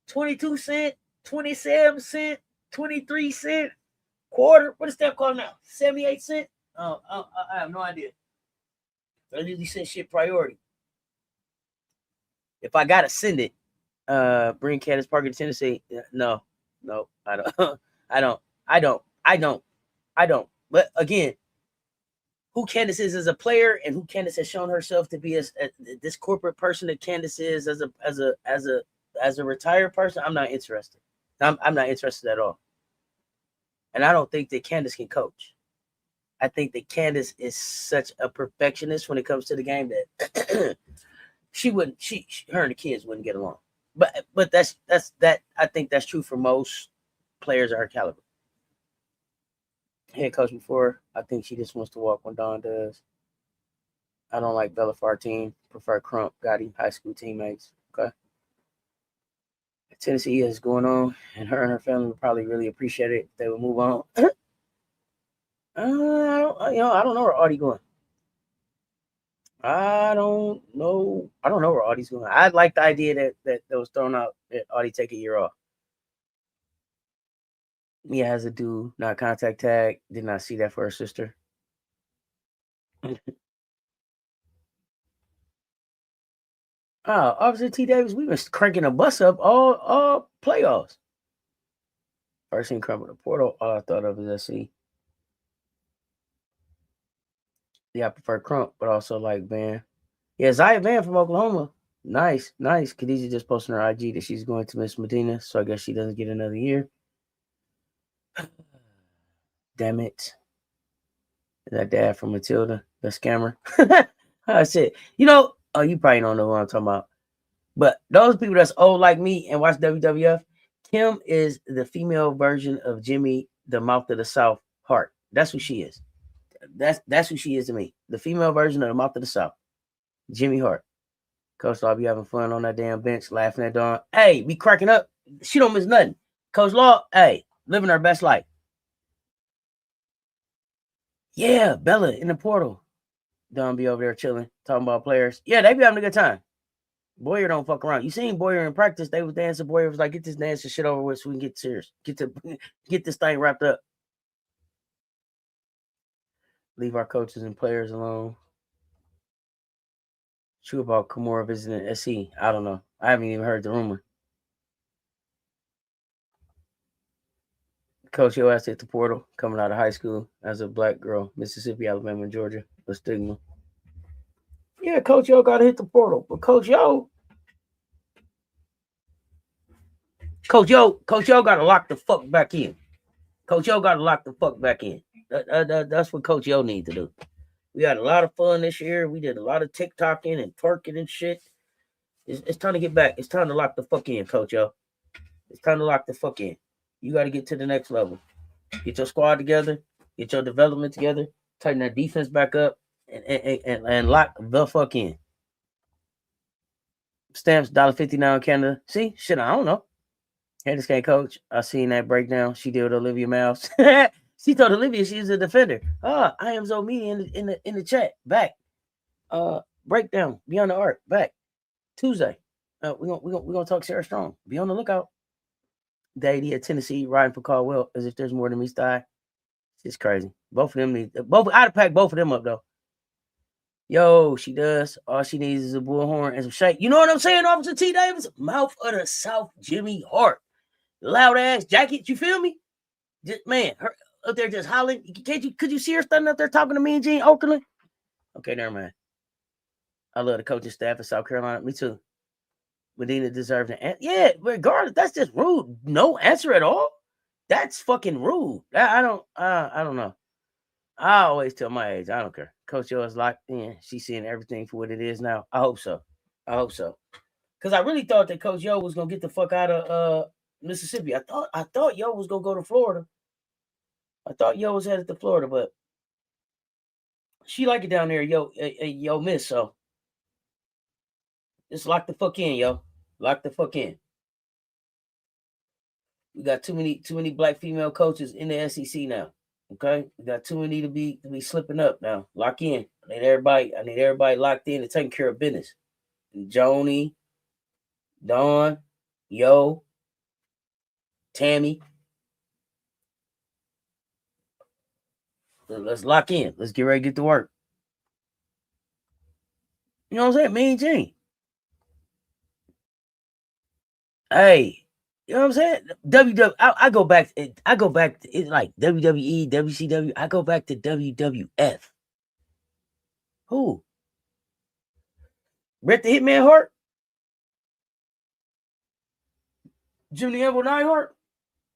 22 cent, 27 cent, 23 cent, quarter. What is stamp cost now? 78 cent? I have no idea. I usually send shit priority. If I gotta send it, bring Candace Parker to Tennessee. No, I don't. I I don't. But again, who Candace is as a player and who Candace has shown herself to be as this corporate person that Candace is as a retired person, I'm not interested. I'm not interested at all. And I don't think that Candace can coach. I think that Candace is such a perfectionist when it comes to the game that her and the kids wouldn't get along. But that's I think that's true for most players of her caliber. Head coach before, I think she just wants to walk when Dawn does. I don't like Bella Fartine. Prefer Crump, Gotti, high school teammates. Okay. Tennessee is going on, and her family would probably really appreciate it if they would move on. I don't know where Audi going. I don't know where Audie's going. I like the idea that was thrown out that Audi take a year off. Mia has a do not contact tag. Did not see that for her sister. Officer T. Davis, we've been cranking a bus up all playoffs. First seen Crump in the portal. All I thought of is SC. Yeah, I prefer Crump, but also like Van. Yeah, Zaya Van from Oklahoma. Nice. Khadijah just posted on her IG that she's going to Miss Medina, so I guess she doesn't get another year. Damn it. That dad from Matilda, the scammer. I said, you probably don't know what I'm talking about. But those people that's old like me and watch WWF, Kim is the female version of Jimmy, the mouth of the South Hart. That's who she is. That's who she is to me. The female version of the mouth of the South. Jimmy Hart. Coach Law be having fun on that damn bench, laughing at Dawn. Hey, be cracking up. She don't miss nothing. Coach Law, hey, living her best life. Yeah, Bella in the portal. Dawn be over there chilling, talking about players. Yeah, they be having a good time. Boyer don't fuck around. You seen Boyer in practice? They was dancing. Boyer was like, "Get this dancing shit over with, so we can get serious. Get this thing wrapped up. Leave our coaches and players alone." True about Kymora visiting SC. I don't know. I haven't even heard the rumor. Coach, your ass hit the portal coming out of high school as a black girl, Mississippi, Alabama, and Georgia. The stigma. Yeah, Coach Yo got to hit the portal, but Coach Yo got to lock the fuck back in. Coach Yo got to lock the fuck back in. That's what Coach Yo need to do. We had a lot of fun this year. We did a lot of TikToking and twerking and shit. It's time to get back. It's time to lock the fuck in, Coach Yo. It's time to lock the fuck in. You got to get to the next level. Get your squad together. Get your development together. Tighten that defense back up and lock the fuck in. Stamps $1.50 now in Canada. See? Shit, I don't know. Candace can't coach. I seen that breakdown. She did with Olivia Mouse. She told Olivia she's a defender. I am Zo Media in the chat. Back. Breakdown. Beyond the Art. Back. Tuesday. We're gonna talk Sarah Strong. Be on the lookout. The idea of Tennessee riding for Caldwell as if there's more than meets the eye. It's crazy. Both of them need I'd pack both of them up though. Yo, she does. All she needs is a bullhorn and some shake. You know what I'm saying, Officer T. Davis? Mouth of the South, Jimmy Hart. Loud ass jacket. You feel me? Just, man, her up there just hollering. Could you see her standing up there talking to me and Gene Okerlund? Okay, never mind. I love the coaching staff in South Carolina. Me too. Medina deserves an answer. Yeah, regardless, that's just rude. No answer at all. That's fucking rude. I don't know. I always tell my age, I don't care. Coach Yo is locked in. She's seeing everything for what it is now. I hope so. Because I really thought that Coach Yo was gonna get the fuck out of Mississippi. I thought Yo was gonna go to Florida. I thought Yo was headed to Florida, but she like it down there, Yo Miss. So just lock the fuck in, yo. Lock the fuck in. We got too many black female coaches in the SEC now. Okay, we got too many to be slipping up now. Lock in. I need everybody locked in and taking care of business. Joni, Dawn, Yo, Tammy. Let's lock in. Let's get ready to get to work. You know what I'm saying? Me and Gene. Hey, You know what I'm saying? WW. I go back. I go back to it like WWE, WCW. I go back to WWF. Who? Bret the Hitman Hart? Jimmy Evil Neidhart?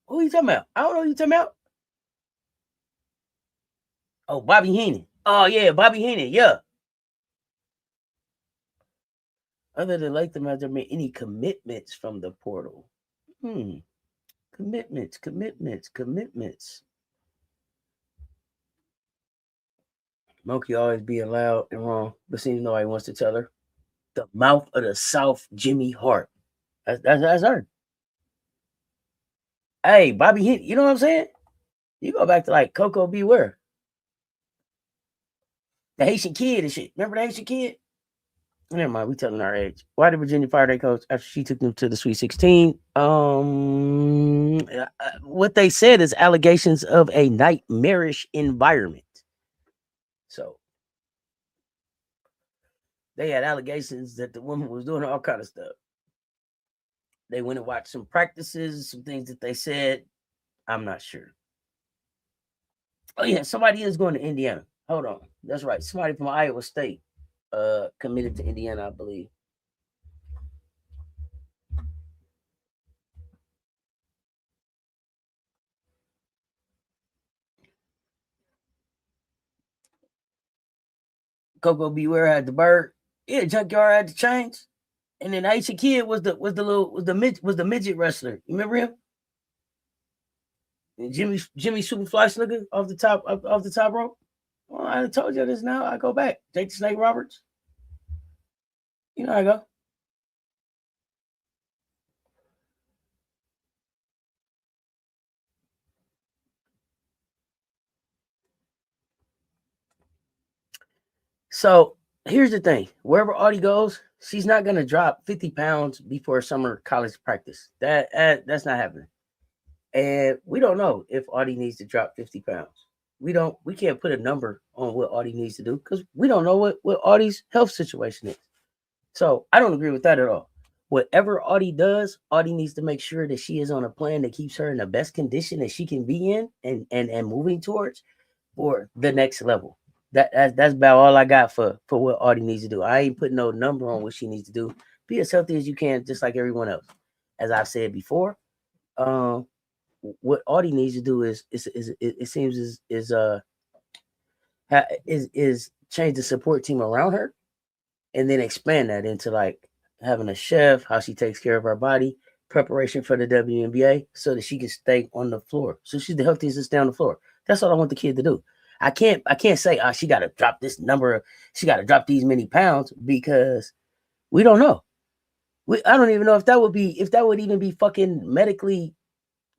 Who you talking about? I don't know who you talking about. Oh, Bobby Heenan. Oh yeah, Bobby Heenan. Yeah. Other than Latham, has there been any commitments from the portal? Commitments. Monkey always being loud and wrong, but seems nobody wants to tell her. The mouth of the South, Jimmy Hart. That's her. Hey, Bobby Heenan. You know what I'm saying? You go back to like Coco Beware. The Haitian Kid and shit. Remember the Haitian Kid? Never mind, we telling our age. Why did Virginia fire their coach after she took them to the Sweet 16? What they said is allegations of a nightmarish environment. So they had allegations that the woman was doing all kind of stuff. They went and watched some practices, some things that they said. I'm not sure. Oh yeah, somebody is going to Indiana. Hold on, that's right. Somebody from Iowa State committed to Indiana, I believe. Coco Beware had the bird. Yeah, Junkyard had the chains. And then Aisha Kid was the midget wrestler. You remember him? And Jimmy Superfly Snooker off the top rope. Well, I told you this now. I go back. Jake the Snake Roberts. You know how I go. So here's the thing. Wherever Audie goes, she's not gonna drop 50 pounds before summer college practice. That's not happening. And we don't know if Audie needs to drop 50 pounds. We can't put a number on what Audie needs to do because we don't know what Audie's health situation is. So I don't agree with that at all. Whatever Audie does, Audie needs to make sure that she is on a plan that keeps her in the best condition that she can be in and moving towards for the next level. That's about all I got for what Audie needs to do. I ain't putting no number on what she needs to do. Be as healthy as you can, just like everyone else. As I've said before, what Audie needs to do is change the support team around her, and then expand that into like having a chef, how she takes care of her body, preparation for the WNBA, so that she can stay on the floor. So she's the healthiest to stay on the floor. That's all I want the kid to do. I can't say she got to drop this number, she got to drop these many pounds because we don't know. I don't even know if that would even be fucking medically.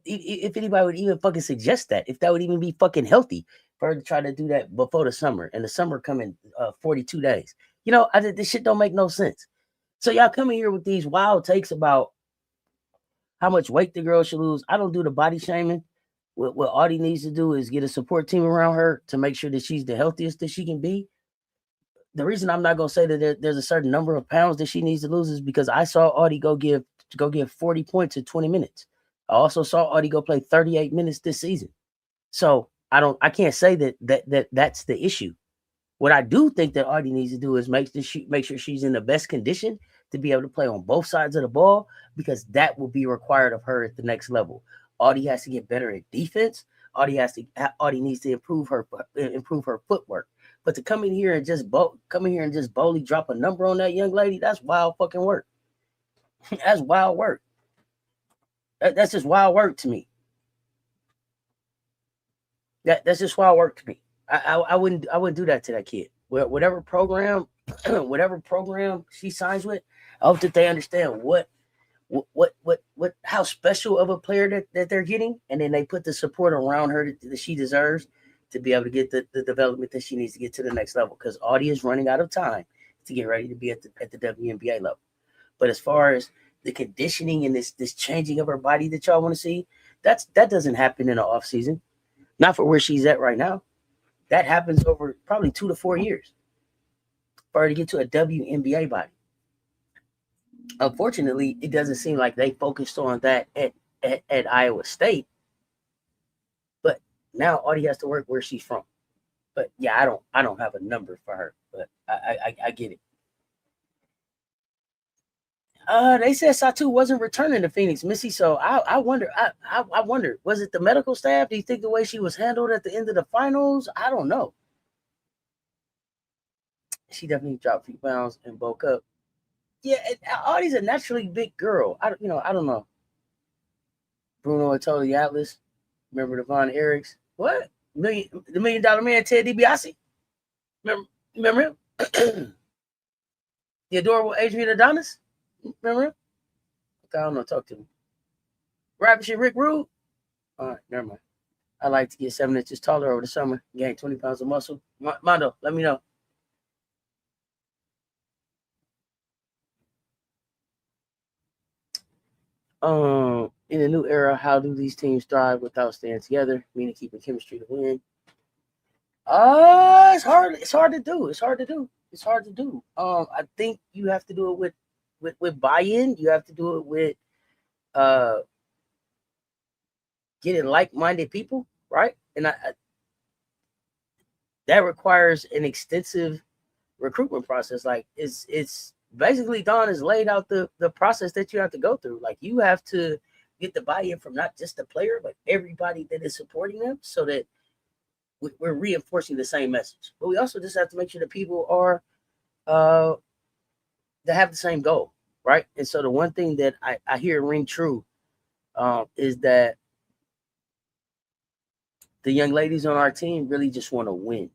If anybody would even fucking suggest that, if that would even be fucking healthy for her to try to do that before the summer, and the summer coming 42 days. You know, this shit don't make no sense. So y'all coming here with these wild takes about how much weight the girl should lose. I don't do the body shaming. What Audie needs to do is get a support team around her to make sure that she's the healthiest that she can be. The reason I'm not gonna say that there's a certain number of pounds that she needs to lose is because I saw Audie go give 40 points in 20 minutes. I also saw Audie go play 38 minutes this season. So I can't say that's the issue. What I do think that Audie needs to do is make sure she's in the best condition to be able to play on both sides of the ball, because that will be required of her at the next level. Audie has to get better at defense. Audie needs to improve her footwork. But to come in here and just boldly drop a number on that young lady, that's wild fucking work. That's wild work. That's just wild work to me. That's just wild work to me. I wouldn't do that to that kid. Whatever program she signs with, I hope that they understand how special of a player that they're getting, and then they put the support around her that she deserves to be able to get the development that she needs to get to the next level. Because Audie is running out of time to get ready to be at the WNBA level. But as far as the conditioning and this changing of her body that y'all want to see, that doesn't happen in the off season. Not for where she's at right now. That happens over probably 2 to 4 years for her to get to a WNBA body. Unfortunately, it doesn't seem like they focused on that at at Iowa State. But now Audi has to work where she's from. But yeah, I don't have a number for her, but I get it. They said Satu wasn't returning to Phoenix, Missy. So I wonder, I wonder, was it the medical staff? Do you think the way she was handled at the end of the finals? I don't know. She definitely dropped a few pounds and bulk up. Yeah, Audie's a naturally big girl. I don't know. Bruno and Tony Atlas. Remember the Von Erichs? What? The $1 Million Man, Ted DiBiase? Remember him? The adorable Adrian Adonis? Remember him? Okay, I don't know. Talk to me. Rapish and Rick Rude? All right, never mind. I like to get 7 inches taller over the summer. Gain 20 pounds of muscle. Mondo, let me know. In the new era, how do these teams thrive without staying together, meaning keeping chemistry to win? It's hard. It's hard to do. I think you have to do it with buy-in. You have to do it with getting like-minded people, right? And that requires an extensive recruitment process. Like it's basically Don has laid out the process that you have to go through. Like you have to get the buy-in from not just the player, but everybody that is supporting them, so that we're reinforcing the same message. But we also just have to make sure that people are that have the same goal, right? And so the one thing that I hear ring true is that the young ladies on our team really just want to win.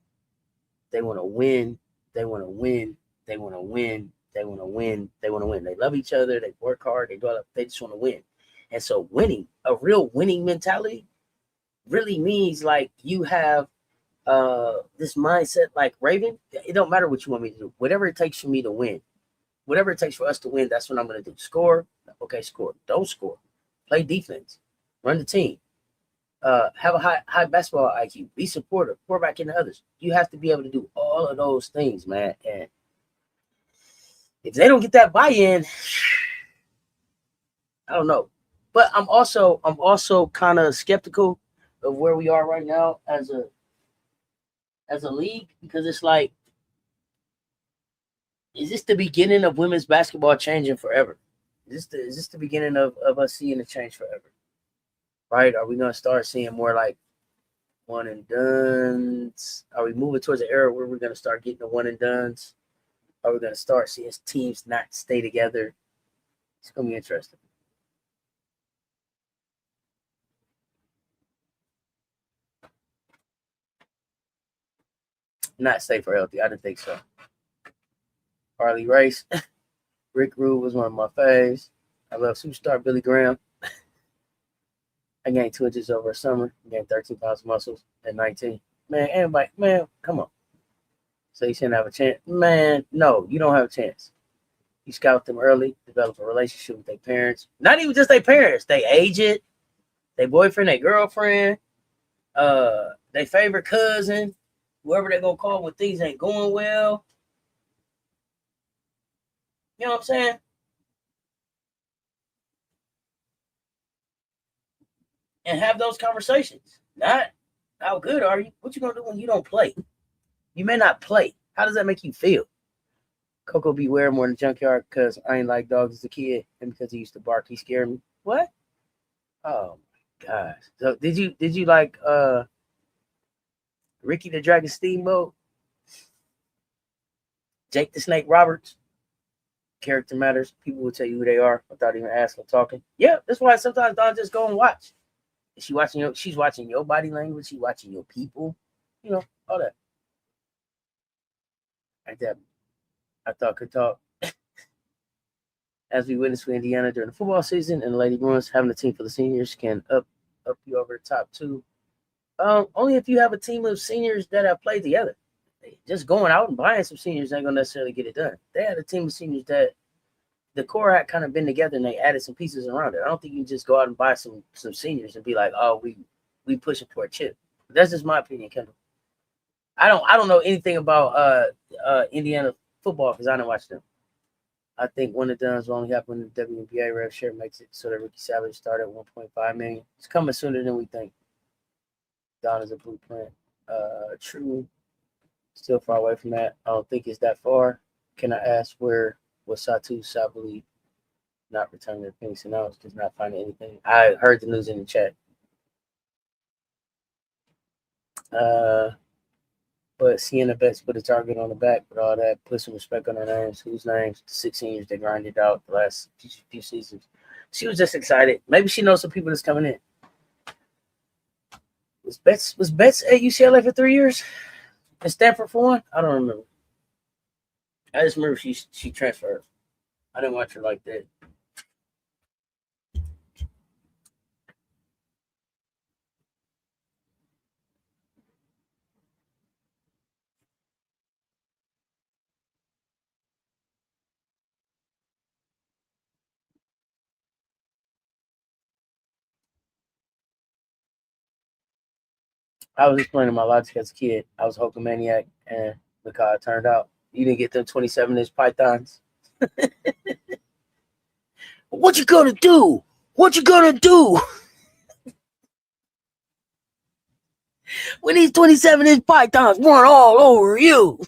They want to win. They want to win. They want to win. They want to win. They want to win. They love each other. They work hard. They just want to win. And so winning, a real winning mentality really means like you have this mindset like Raven. It don't matter what you want me to do. Whatever it takes for me to win. Whatever it takes for us to win, that's what I'm going to do. Score. Okay, score. Don't score. Play defense. Run the team. Have a high basketball IQ. Be supportive. Pour back into others. You have to be able to do all of those things, man. And if they don't get that buy-in, I don't know. But I'm also kind of skeptical of where we are right now as a league, because it's like, is this the beginning of women's basketball changing forever? Is this the beginning of us seeing a change forever? Right? Are we going to start seeing more like one and dones? Are we moving towards an era where we're going to start getting the one and dones? Are we going to start seeing teams not stay together? It's going to be interesting. Not safe or healthy. I didn't think so. Harley Race. Rick Rude was one of my faves. I love superstar Billy Graham. I gained 2 inches over a summer. I gained 13 pounds of muscles at 19. Man, everybody, man, come on. So you shouldn't have a chance. Man, no, you don't have a chance. You scout them early, develop a relationship with their parents. Not even just their parents. They agent, their boyfriend, their girlfriend, their favorite cousin, whoever they're going to call when things ain't going well. You know what I'm saying? And have those conversations. Not how good are you? What you gonna do when you don't play? You may not play. How does that make you feel? Coco beware more than junkyard because I ain't like dogs as a kid, and because he used to bark, he scared me. What? Oh my gosh. So did you like Ricky the Dragon Steamboat? Jake the Snake Roberts? Character matters. People will tell you who they are without even asking, talking. Yeah, that's why sometimes Don just go and watch. She's watching your body language. She's watching your people. You know, all that. Like that. I thought could talk. As we witnessed with Indiana during the football season and the Lady Bruins, having a team for the seniors can up you over the top too. Only if you have a team of seniors that have played together. Just going out and buying some seniors ain't gonna necessarily get it done. They had a team of seniors that the core had kind of been together and they added some pieces around it. I don't think you can just go out and buy some seniors and be like, oh, we pushing for a chip. That's just my opinion, Kendall. I don't know anything about Indiana football because I don't watch them. I think one of the times will only happen when the WBA rev share makes it so that rookie salary start at $1.5 million. It's coming sooner than we think. Don is a blueprint. True. Still far away from that. I don't think it's that far. Can I ask where was Satu Sabali not returning to Phoenix announced? Does not find anything. I heard the news in the chat. But Sienna Betts put a target on the back with all that. Put some respect on her names. Whose names? The 6 seniors they grinded out the last few seasons. She was just excited. Maybe she knows some people that's coming in. Was Betts at UCLA for 3 years? And Stanford for 1? I don't remember. I just remember she transferred. I didn't watch her like that. I was explaining my logic as a kid. I was a Hulkamaniac, and look how it turned out. You didn't get them 27-inch pythons. What you gonna do? What you gonna do? When these 27-inch pythons run all over you.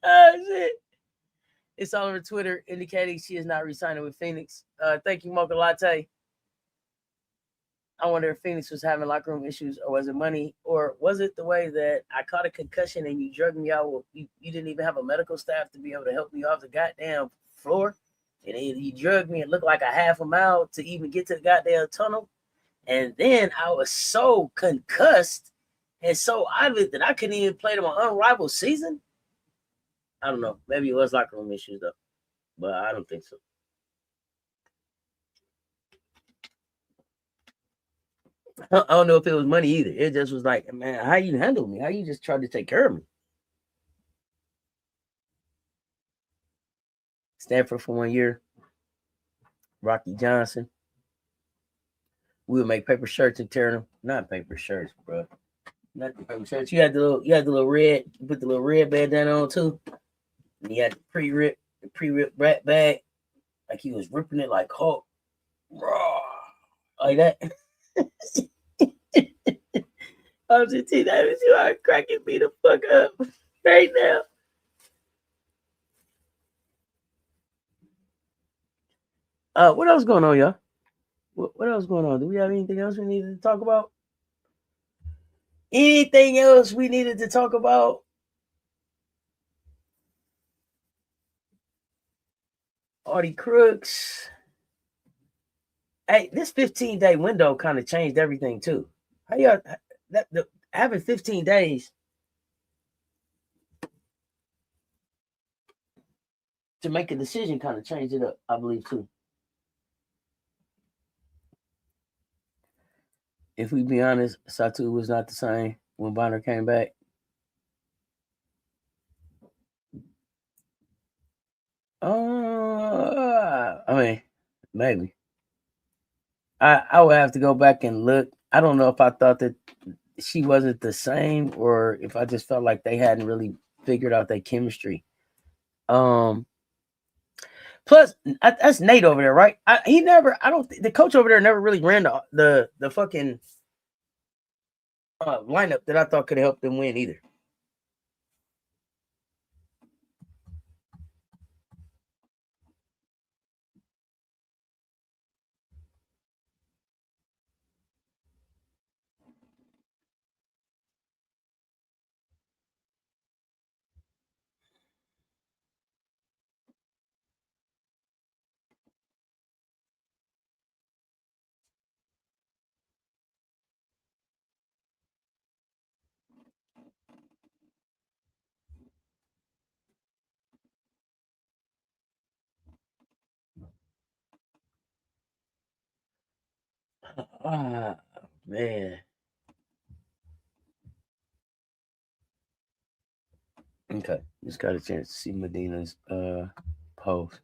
Oh, shit. It's all over Twitter indicating she is not re-signing with Phoenix. Thank you, Mocha Latte. I wonder if Phoenix was having locker room issues, or was it money, or was it the way that I caught a concussion and you drugged me out? You didn't even have a medical staff to be able to help me off the goddamn floor, and you drugged me and looked like a half a mile to even get to the goddamn tunnel. And then I was so concussed and so out of it that I couldn't even play to my unrivaled season. I don't know. Maybe it was locker room issues though, but I don't think so. I don't know if it was money either. It just was like, man, how you handle me? How you just tried to take care of me? Stanford for 1 year. Rocky Johnson. We would make paper shirts and tear them. Not paper shirts, bro. Not the paper shirts. You had the little red. You put the little red bandana on too. And you had the pre-rip bag. Like he was ripping it like Hulk. Raw. Like that. I'm just telling you, you are cracking me the fuck up right now. What else going on, y'all? What else going on? Do we have anything else we needed to talk about? Anything else we needed to talk about? Audi Crooks. Hey, this 15-day window kind of changed everything too. How y'all having 15 days to make a decision kind of changed it up, I believe too. If we be honest, Satu was not the same when Bonner came back. I mean, maybe. I would have to go back and look. I don't know if I thought that she wasn't the same or if I just felt like they hadn't really figured out their chemistry. Plus, that's Nate over there, right? The coach over there never really ran the fucking lineup that I thought could help them win either. Man. Okay, just got a chance to see Medina's post.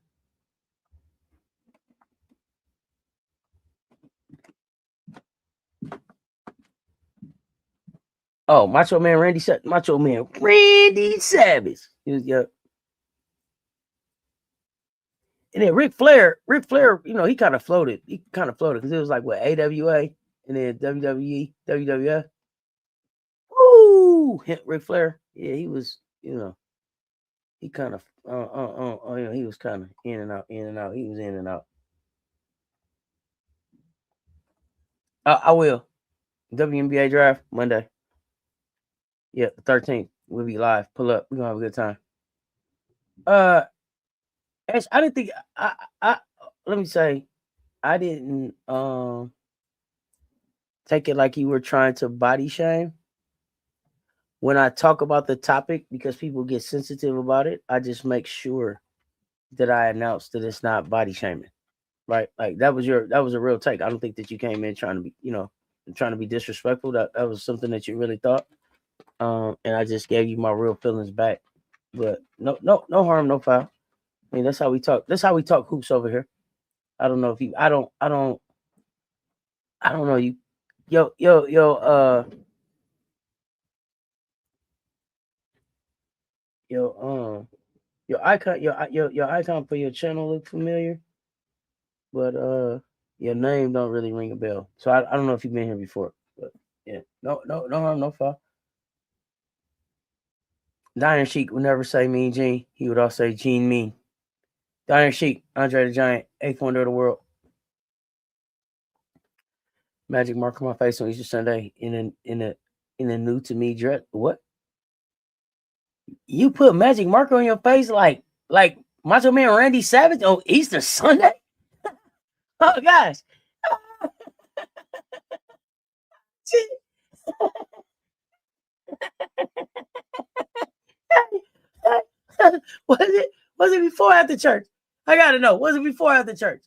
Oh, Macho Man Randy Savage. He was, yeah. And then Ric Flair, you know, he kind of floated. He kind of floated because it was like what, AWA and then WWE, WWF. Woo! Ric Flair. Yeah, he was, you know, he kind of you know, he was kind of in and out, in and out. He was in and out. I will. WNBA draft Monday. Yeah, the 13th. We'll be live. Pull up. We're gonna have a good time. Ash, I didn't think I let me say, I didn't take it like you were trying to body shame. When I talk about the topic, because people get sensitive about it, I just make sure that I announce that it's not body shaming. Right? Like that was a real take. I don't think that you came in trying to be, you know, trying to be disrespectful. That was something that you really thought. And I just gave you my real feelings back. But no harm, no foul. I mean, that's how we talk. That's how we talk hoops over here. I don't know if you I don't know you. Your icon for your channel look familiar, but your name don't really ring a bell. So I don't know if you've been here before, but yeah, no harm, no foul. Iron Sheik would never say Mean Gene. He would also say Gene Mean. Iron Sheik, Andre the Giant, 8th wonder of the world. Magic mark on my face on Easter Sunday in a new to me dress. What? You put magic marker on your face like Macho Man Randy Savage on Easter Sunday? Oh gosh. Was it before or after church? I gotta know. Was it before or after church?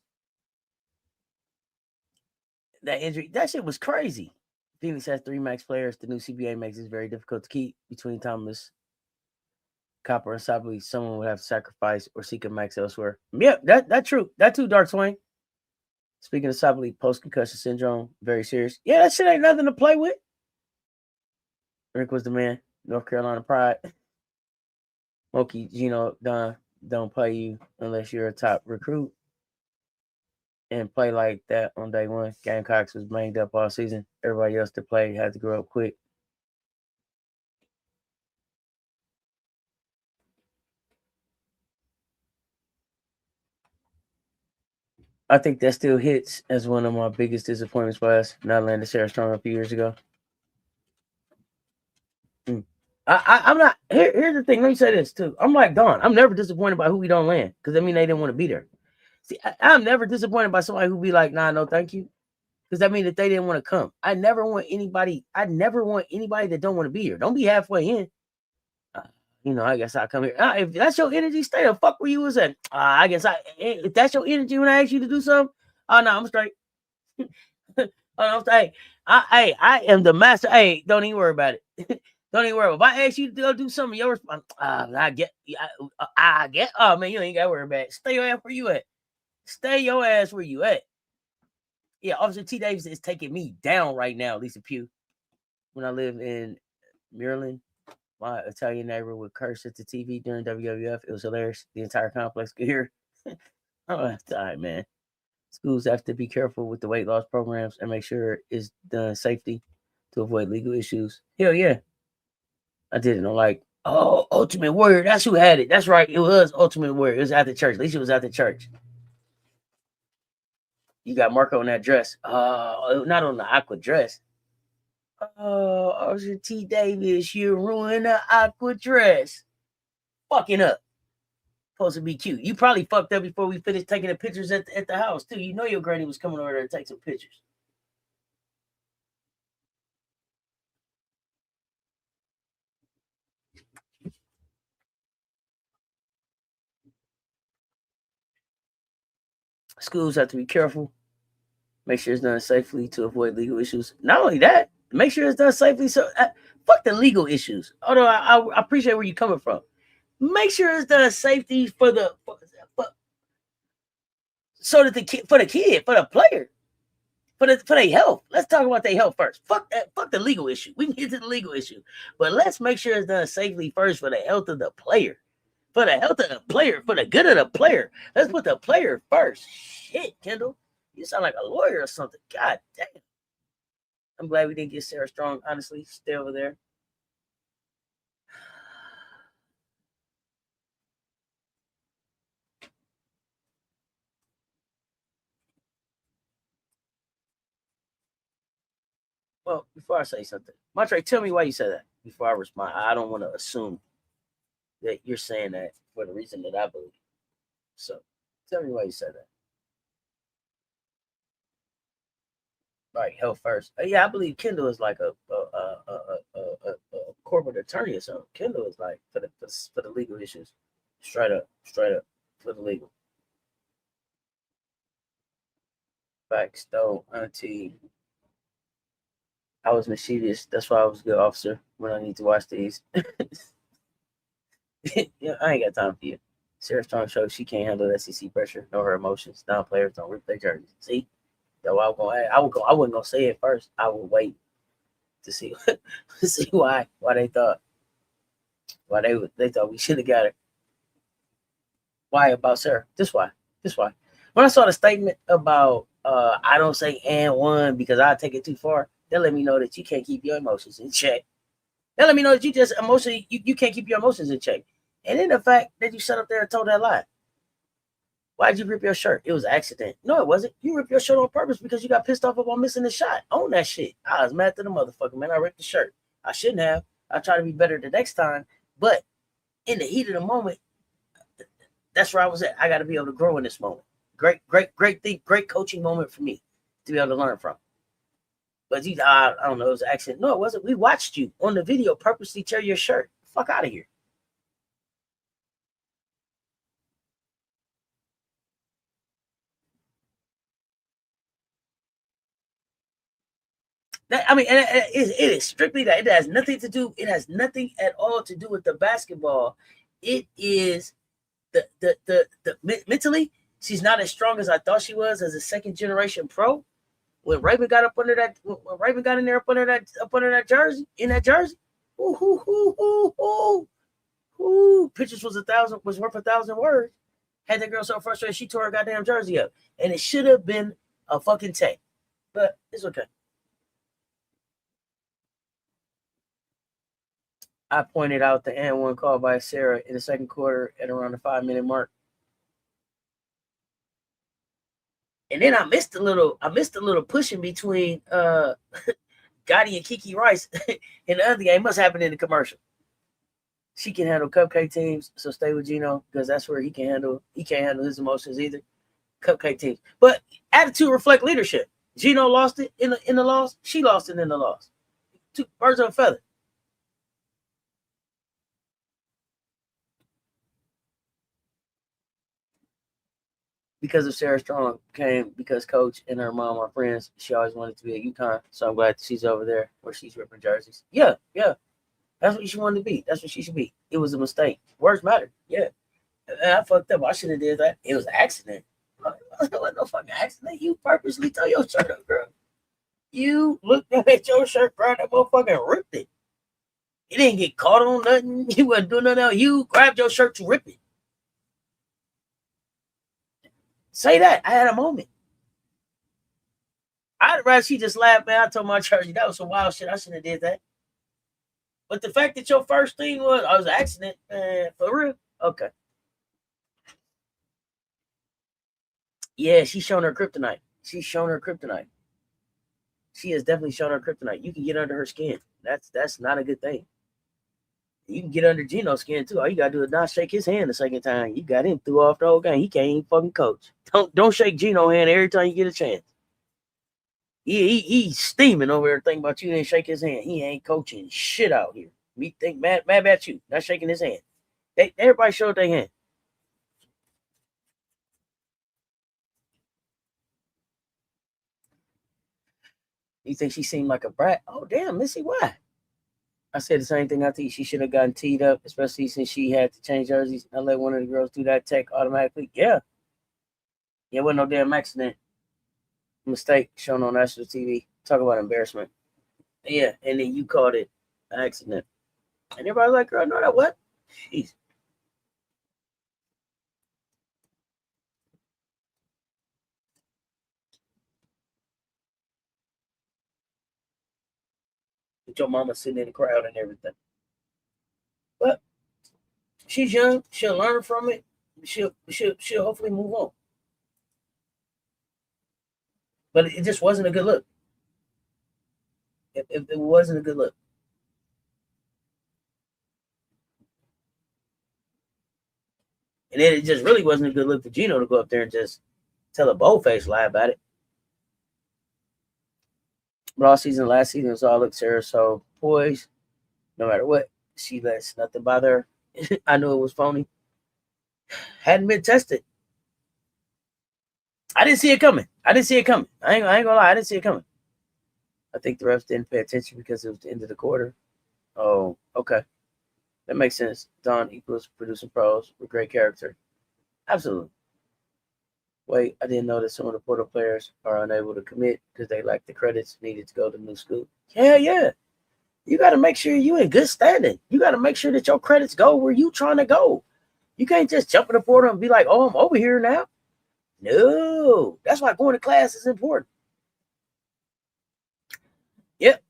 That injury, that shit was crazy. Phoenix has 3 max players. The new CBA makes it very difficult to keep between Thomas, Copper, and Sably. Someone would have to sacrifice or seek a max elsewhere. Yep, that true. That too, Dark Swain. Speaking of Sably, post-concussion syndrome, very serious. Yeah, that shit ain't nothing to play with. Rick was the man. North Carolina pride. Monkey, Gino, Don don't play you unless you're a top recruit. And play like that on day one. Gamecocks was banged up all season. Everybody else that played had to grow up quick. I think that still hits as one of my biggest disappointments by us not landing Sarah Strong a few years ago. I'm not. Here's the thing. Let me say this too. I'm like Don. I'm never disappointed by who we don't land because I mean they didn't want to be there. See, I'm never disappointed by somebody who be like, nah, no, thank you, because that means that they didn't want to come. I never want anybody that don't want to be here. Don't be halfway in. You know, I guess I'll come here. If that's your energy, stay the fuck where you was at. I guess if that's your energy when I ask you to do something, oh no, I'm straight. I am the master. Hey, don't even worry about it. Don't even worry. If I ask you to go do something, your response, I get. Oh man, you ain't got to worry about it. Stay your ass where you at. Stay your ass where you at. Yeah, Officer T. Davis is taking me down right now, Lisa Pugh. When I live in Maryland, my Italian neighbor would curse at the TV during WWF. It was hilarious. The entire complex could hear. Oh, that's time, man. Schools have to be careful with the weight loss programs and make sure it's done safely to avoid legal issues. Hell yeah. I didn't know, like, oh, Ultimate Warrior. That's who had it. That's right. It was Ultimate Warrior. It was at the church. At least it was at the church. You got Marco on that dress. Not on the aqua dress. Oh, Officer T. Davis, you ruined the aqua dress. Fucking up. Supposed to be cute. You probably fucked up before we finished taking the pictures at the house, too. You know your granny was coming over there to take some pictures. Schools have to be careful. Make sure it's done safely to avoid legal issues. Not only that, make sure it's done safely. So, fuck the legal issues. Although I appreciate where you're coming from. Make sure it's done safety for the so that for the kid, for the player. for their health. Let's talk about their health first. Fuck that. Fuck the legal issue. We can get to the legal issue, but let's make sure it's done safely first for the health of the player, for the health of the player, for the good of the player. Let's put the player first. Shit, Kendall, you sound like a lawyer or something. God damn. I'm glad we didn't get Sarah Strong. Honestly, stay over there. Well, before I say something, Montre, tell me why you said that before I respond. I don't want to assume that you're saying that for the reason that I believe. So tell me why you said that. Like health first. Yeah, I believe Kendall is like a corporate attorney or something. Kendall is like for the legal issues. Straight up for the legal. Facts, though, auntie. I was mischievous. That's why I was a good officer when I need to watch these. Yeah, I ain't got time for you. Sarah Strong shows she can't handle SEC pressure, know her emotions. Now players don't rip their jerseys. See, though I wasn't gonna say it first. I would wait to see why they thought they thought we should have got it. Why about Sarah? This why. When I saw the statement about I don't say and one because I take it too far, that let me know that you can't keep your emotions in check. That let me know that you just emotionally you can't keep your emotions in check. And then the fact that you sat up there and told that lie. Why'd you rip your shirt? It was an accident. No, it wasn't. You ripped your shirt on purpose because you got pissed off about missing the shot. Own that shit. I was mad to the motherfucker, man. I ripped the shirt. I shouldn't have. I try to be better the next time. But in the heat of the moment, that's where I was at. I got to be able to grow in this moment. Great coaching moment for me to be able to learn from. But I don't know, it was an accident. No, it wasn't. We watched you on the video purposely tear your shirt. Fuck out of here. It is strictly that. It has nothing to do. It has nothing at all to do with the basketball. It is the mentally, she's not as strong as I thought she was as a second generation pro. When Raven got up under that, when Raven got in there up under that jersey, pictures was worth 1,000 words. Had that girl so frustrated she tore her goddamn jersey up, and it should have been a fucking take, but it's okay. I pointed out the and one call by Sarah in the second quarter at around the 5-minute mark. And then I missed a little pushing between Gotti and Kiki Rice in the other game. Must happen in the commercial. She can handle cupcake teams, so stay with Gino because that's where he can't handle his emotions either. Cupcake teams. But attitude reflect leadership. Gino lost it in the loss. She lost it in the loss. Two birds of a feather. Because of Sarah Strong came because coach and her mom are friends. She always wanted to be at UConn, so I'm glad she's over there where she's ripping jerseys. Yeah. That's what she wanted to be. That's what she should be. It was a mistake. Words matter. Yeah. And I fucked up. I should have did that. It was an accident. It wasn't no fucking accident. You purposely tore your shirt up, girl. You looked at your shirt, grabbed that motherfucker and ripped it. You didn't get caught on nothing. You wasn't doing nothing else. You grabbed your shirt to rip it. Say that. I had a moment. I'd rather she just laughed, man. I told my church that was some wild shit. I shouldn't have did that. But the fact that your first thing was an accident, man, for real? Okay. Yeah, she's shown her kryptonite. She has definitely shown her kryptonite. You can get under her skin. That's not a good thing. You can get under Gino's skin too. All you gotta do is not shake his hand the second time. You got him threw off the whole game. He can't even fucking coach. Don't shake Gino's hand every time you get a chance. He's steaming over there thinking about you didn't shake his hand. He ain't coaching shit out here. Me think mad about you, not shaking his hand. Everybody showed their hand. You think she seemed like a brat? Oh damn, Missy, why? I said the same thing. I think she should have gotten teed up, especially since she had to change jerseys. I let one of the girls do that tech automatically. Yeah. It wasn't no damn accident. mistake shown on national TV. Talk about embarrassment. Yeah, and then you called it an accident. And everybody's like, girl, no, that what? Jeez. With your mama sitting in the crowd and everything. But she's young. She'll learn from it. She'll hopefully move on. But it just wasn't a good look. It wasn't a good look. And then it just really wasn't a good look for Gino to go up there and just tell a bold-faced lie about it. But all season, last season was all look Sarah so poised. No matter what, she lets nothing bother her. I knew it was phony. Hadn't been tested. I didn't see it coming. I ain't gonna lie. I didn't see it coming. I think the refs didn't pay attention because it was the end of the quarter. Oh, okay. That makes sense. Don equals producing pros with great character. Absolutely. Wait, I didn't know that some of the portal players are unable to commit because they lack the credits needed to go to new school. Yeah. You got to make sure you in good standing. You got to make sure that your credits go where you trying to go. You can't just jump in the portal and be like, oh, I'm over here now. No, that's why going to class is important. Yep.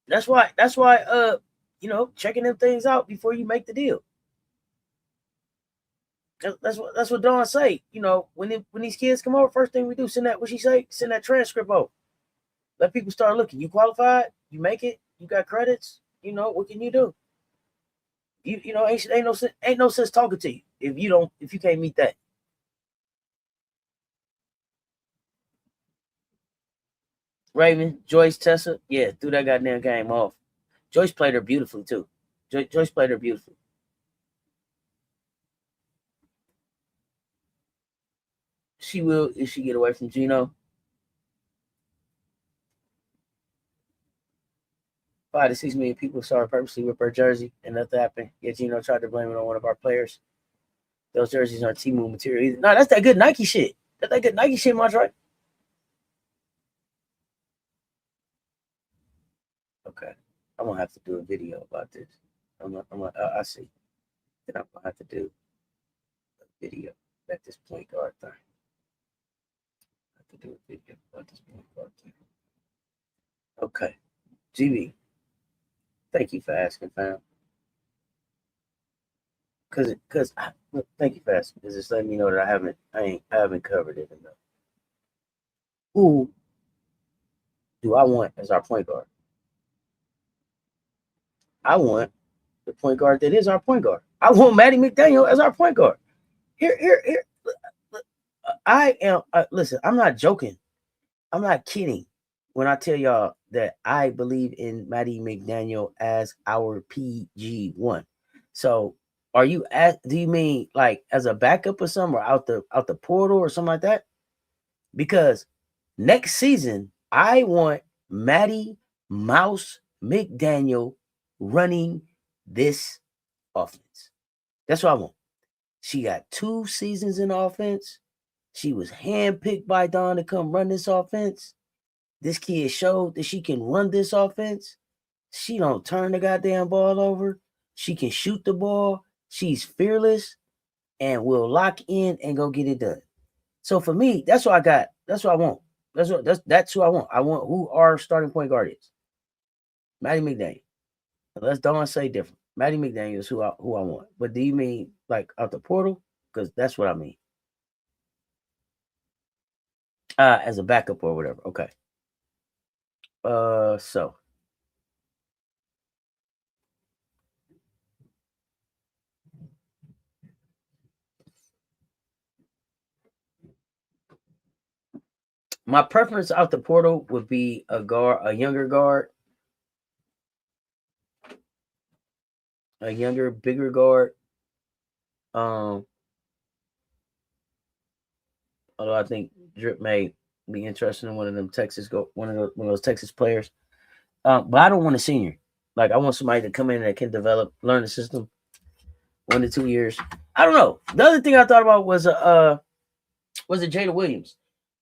That's why, checking them things out before you make the deal. That's what Dawn say. When these kids come over, first thing we do, send that transcript over. Let people start looking. You qualified, you make it, you got credits, what can you do? Ain't no sense talking to you if you can't meet that. Raven, Joyce, Tessa, yeah, threw that goddamn game off. Joyce played her beautifully too. Joyce played her beautifully. She will if she get away from Gino. 5 to 6 million people saw her purposely rip her jersey and nothing happened. Yet Gino tried to blame it on one of our players. Those jerseys aren't T-Move material either. No, that's that good Nike shit. That's that good Nike shit, Montreal. Okay. I'm gonna have to do a video about this. I see. Then I'm gonna have to do a video at this point guard thing. I have to do a video about this point guard thing. Okay. GB. Thank you for asking, fam. Thank you for asking. Because it's letting me know that I haven't covered it enough. Who do I want as our point guard? I want the point guard that is our point guard. I want Maddie McDaniel as our point guard. Here. I am. Listen, I'm not joking. I'm not kidding when I tell y'all that I believe in Maddie McDaniel as our PG1. So, do you mean like as a backup or something, or out the portal or something like that? Because next season, I want Maddie Mouse McDaniel running this offense. That's what I want. She got 2 seasons in offense. She was handpicked by Don to come run this offense. This kid showed that she can run this offense. She don't turn the goddamn ball over. She can shoot the ball. She's fearless and will lock in and go get it done. So for me, that's what I got. That's what I want. That's who I want. I want who our starting point guard is. Maddie McDaniel. Unless Dawn say different. Maddie McDaniel is who I want. But do you mean like out the portal? Because that's what I mean. As a backup or whatever. Okay. So my preference out the portal would be a younger guard, a younger, bigger guard. Although I think Drip may be interested in one of those Texas players. But I don't want a senior. Like I want somebody to come in that can develop, learn the system. 1 to 2 years. I don't know. The other thing I thought about was a Jada Williams.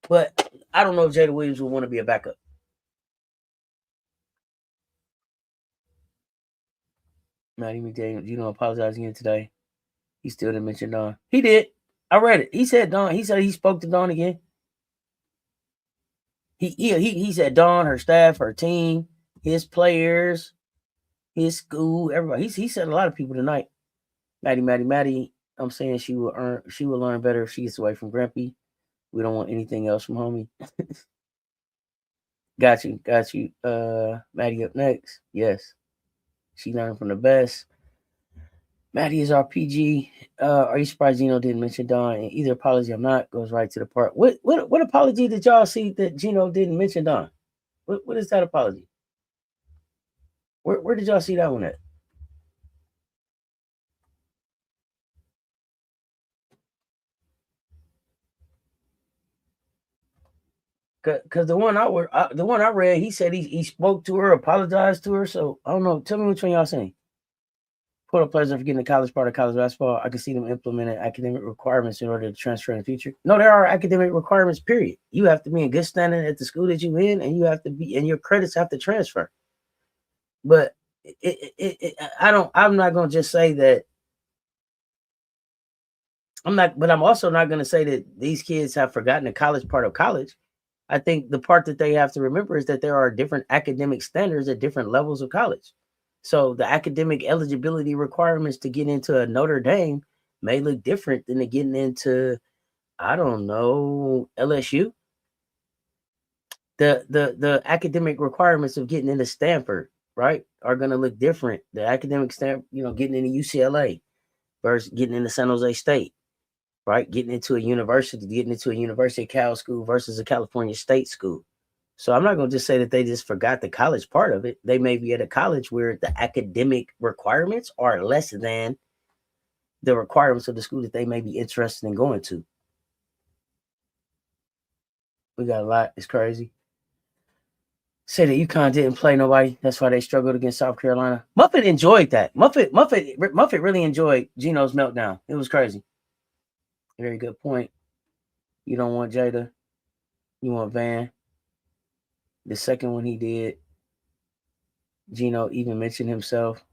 But I don't know if Jada Williams would want to be a backup. Maddie McDaniel, apologized again today. He still didn't mention Don. He did. I read it. He said Don. He said he spoke to Don again. He said Dawn, her staff, her team, his players, his school, everybody. He said a lot of people tonight. Maddie. I'm saying she will learn better if she gets away from Grampy. We don't want anything else from homie. Got you. Maddie up next. Yes. She learned from the best. Maddie is RPG. Are you surprised Gino didn't mention Don? And either apology I'm not goes right to the part. What apology did y'all see that Gino didn't mention Don? What is that apology? Where did y'all see that one at? Cause the one I read, he said he spoke to her, apologized to her. So I don't know. Tell me which one y'all saying. Put up players are forgetting the college part of college basketball. I can see them implementing academic requirements in order to transfer in the future. No, there are academic requirements, period. You have to be in good standing at the school that you're in, and you have to be, and your credits have to transfer. But I'm not gonna just say that. I'm also not gonna say that these kids have forgotten the college part of college. I think the part that they have to remember is that there are different academic standards at different levels of college. So the academic eligibility requirements to get into a Notre Dame may look different than getting into, I don't know, LSU. The academic requirements of getting into Stanford, right, are going to look different. The academic getting into UCLA versus getting into San Jose State, right? Getting into a University of Cal school versus a California State school. So I'm not going to just say that they just forgot the college part of it. They may be at a college where the academic requirements are less than the requirements of the school that they may be interested in going to. We got a lot. It's crazy. Say that UConn didn't play nobody. That's why they struggled against South Carolina. Muffet enjoyed that. Muffet really enjoyed Gino's meltdown. It was crazy. Very good point. You don't want Jada. You want Van. The second one he did, Gino even mentioned himself.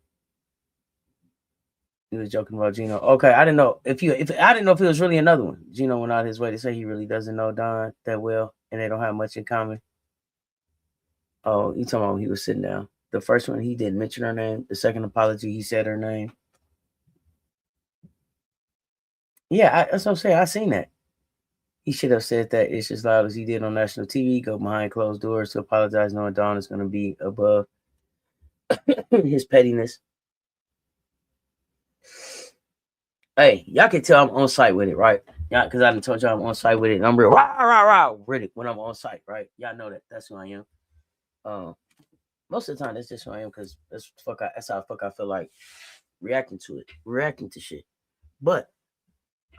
He was joking about Gino. Okay, I didn't know if I didn't know if it was really another one. Gino went out his way to say he really doesn't know Don that well, and they don't have much in common. Oh, you talking about when he was sitting down? The first one he didn't mention her name. The second apology he said her name. Yeah, that's what I'm saying. I seen that. He should have said that it's as loud as he did on national TV. Go behind closed doors to apologize, knowing Don is going to be above his pettiness. Hey, y'all can tell I'm on site with it, right? Yeah, because I done told y'all I'm on site with it. And I'm real with it when I'm on site, right? Y'all know that. That's who I am. Most of the time, that's just who I am because that's how I feel like reacting to shit. But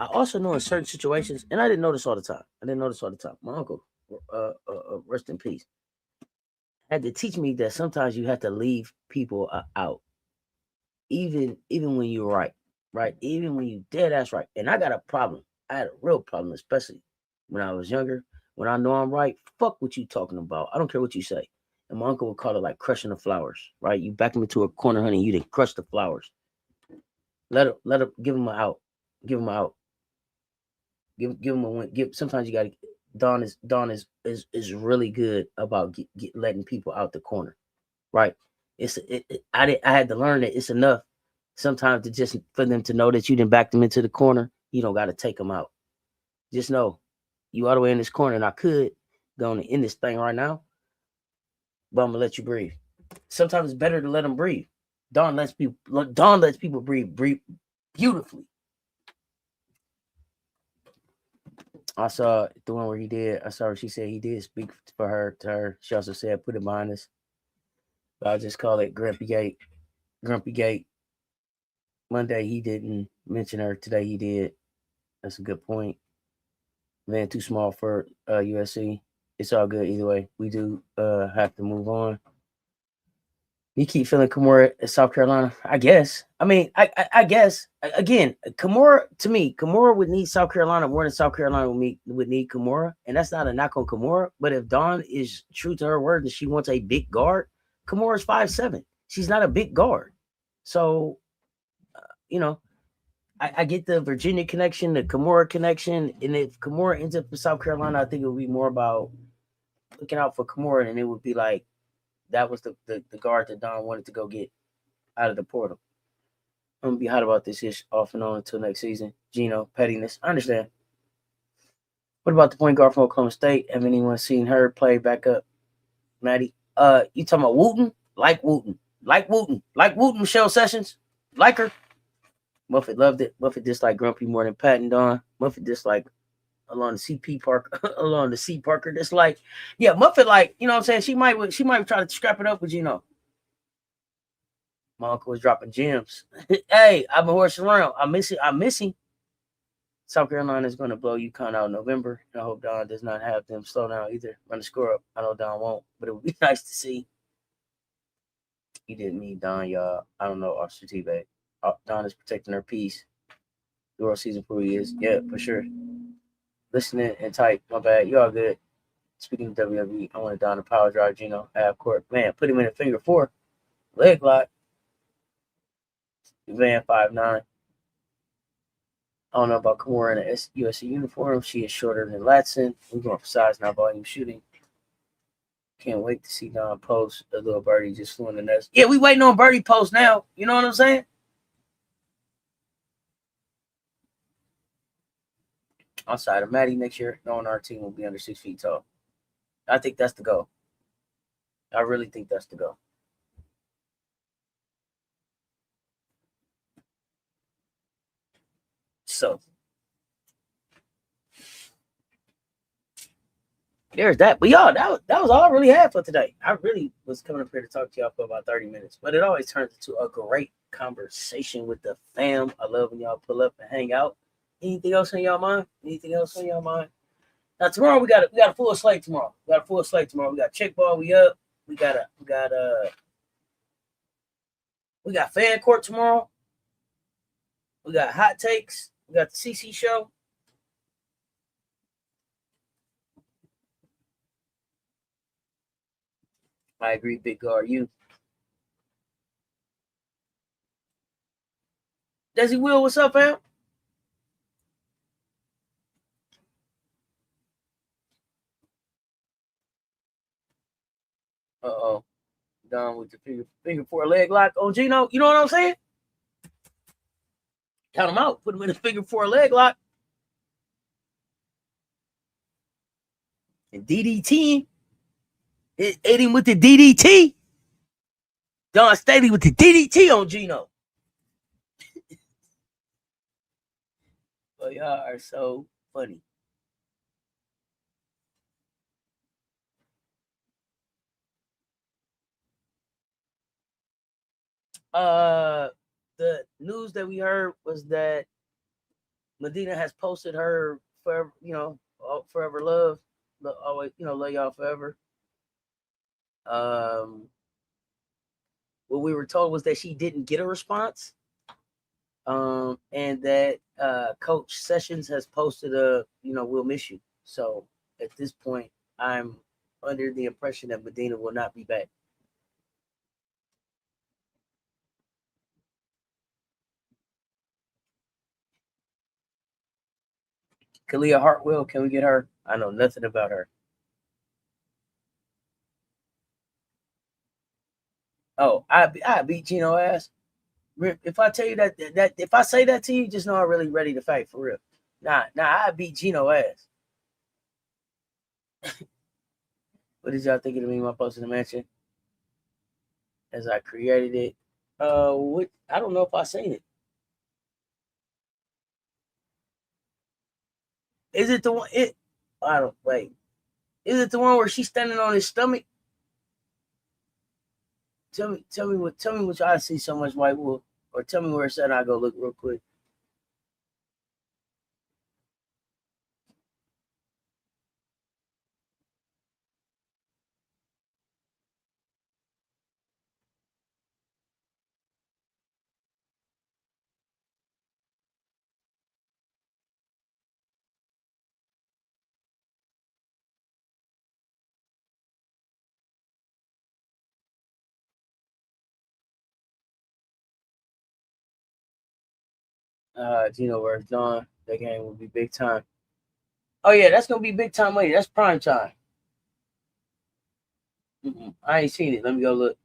I also know in certain situations, and I didn't know this all the time. My uncle, rest in peace, had to teach me that sometimes you have to leave people out, even when you're right? Even when you dead ass right. And I got a problem. I had a real problem, especially when I was younger. When I know I'm right, fuck what you talking about. I don't care what you say. And my uncle would call it like crushing the flowers, right? You back them into a corner, honey. You didn't crush the flowers. Let him give him out. Give him out. Give him a win. Sometimes you gotta. Don is really good about letting people out the corner, right? I had to learn that it's enough sometimes to just for them to know that you didn't back them into the corner. You don't got to take them out. Just know you all the way in this corner, and I could go on to end this thing right now, but I'm gonna let you breathe. Sometimes it's better to let them breathe. Don lets people breathe beautifully. I saw the one where he did. I saw her. She said he did speak for her to her. She also said put it behind us. But I'll just call it Grumpy Gate. Grumpy Gate. Monday he didn't mention her. Today he did. That's a good point. Van too small for USC. It's all good either way. We do have to move on. You keep feeling Kymora at South Carolina, I guess. I mean, I guess again, Kymora to me, Kymora would need South Carolina more than South Carolina would need Kymora, and that's not a knock on Kymora. But if Dawn is true to her word and she wants a big guard, Kymora's 5'7". She's not a big guard, so you know. I get the Virginia connection, the Kymora connection, and if Kymora ends up in South Carolina, I think it would be more about looking out for Kymora, and it would be like that was the guard that Don wanted to go get out of the portal. I'm gonna be hot about this ish off and on until next season. Gino, pettiness. I understand. What about the point guard from Oklahoma State? Have anyone seen her play back up? Maddie? You talking about Wooten? Like Wooten. Like Wooten. Like Wooten, Michelle Sessions. Like her. Muffet loved it. Muffet disliked Grumpy more than Pat and Don. Muffet disliked along the CP Park along the C Parker dislike. Yeah, Muffet like, you know what I'm saying? She might try to scrap it up with Gino. My uncle was dropping gems. Hey, I've been horsing around. I miss it. I miss him. South Carolina is going to blow UConn out in November. And I hope Don does not have them slow down either. Run the score up. I know Don won't, but it would be nice to see. He didn't mean Don, y'all. I don't know. Officer T-Bag. Don is protecting her peace. The world season for he is. Yeah, for sure. Listening and type. My bad. You all good. Speaking of WWE, I wanted Don to power drive Gino half court. Man, put him in a finger four. Leg lock. Van 5'9". I don't know about Kymora in a USC uniform. She is shorter than Latson. We're going for size, not volume shooting. Can't wait to see Don post a little birdie just flew in the nest. Yeah, we waiting on birdie post now. You know what I'm saying? Outside of Maddie next year, knowing our team will be under 6 feet tall. I think that's the goal. I really think that's the goal. So there's that. But y'all, that was all I really had for today. I really was coming up here to talk to y'all for about 30 minutes. But it always turns into a great conversation with the fam. I love when y'all pull up and hang out. Anything else on y'all mind? Anything else on y'all mind? Now tomorrow we got a full slate tomorrow. We got check ball, we up. We got fan court tomorrow. We got hot takes. We got the CC show. I agree, big guard. You. Desi Will, what's up, fam? Uh-oh. Done with the finger four leg lock on Gino. You know what I'm saying? Count him out. Put him in the finger four leg lock. And DDT. Hit him with the DDT. Don Staley with the DDT on Gino. But y'all are so funny. The news that we heard was that Medina has posted her forever, forever love, always, love y'all forever. What we were told was that she didn't get a response, and that Coach Sessions has posted we'll miss you. So at this point, I'm under the impression that Medina will not be back. Kalia Hartwell, can we get her? I know nothing about her. Oh, I beat Gino ass. If I tell you that if I say that to you, just know I'm really ready to fight for real. Nah, I beat Gino ass. What did y'all think of the meme I posted in the mansion? As I created it. What I don't know if I seen it. Is it the one I don't wait. Is it the one where she's standing on his stomach? Tell me what I see so much white wool. Or tell me where it's at. I go look real quick. Gino versus Don. That game will be big time. Oh yeah, that's gonna be big time money. That's prime time. I ain't seen it. Let me go look.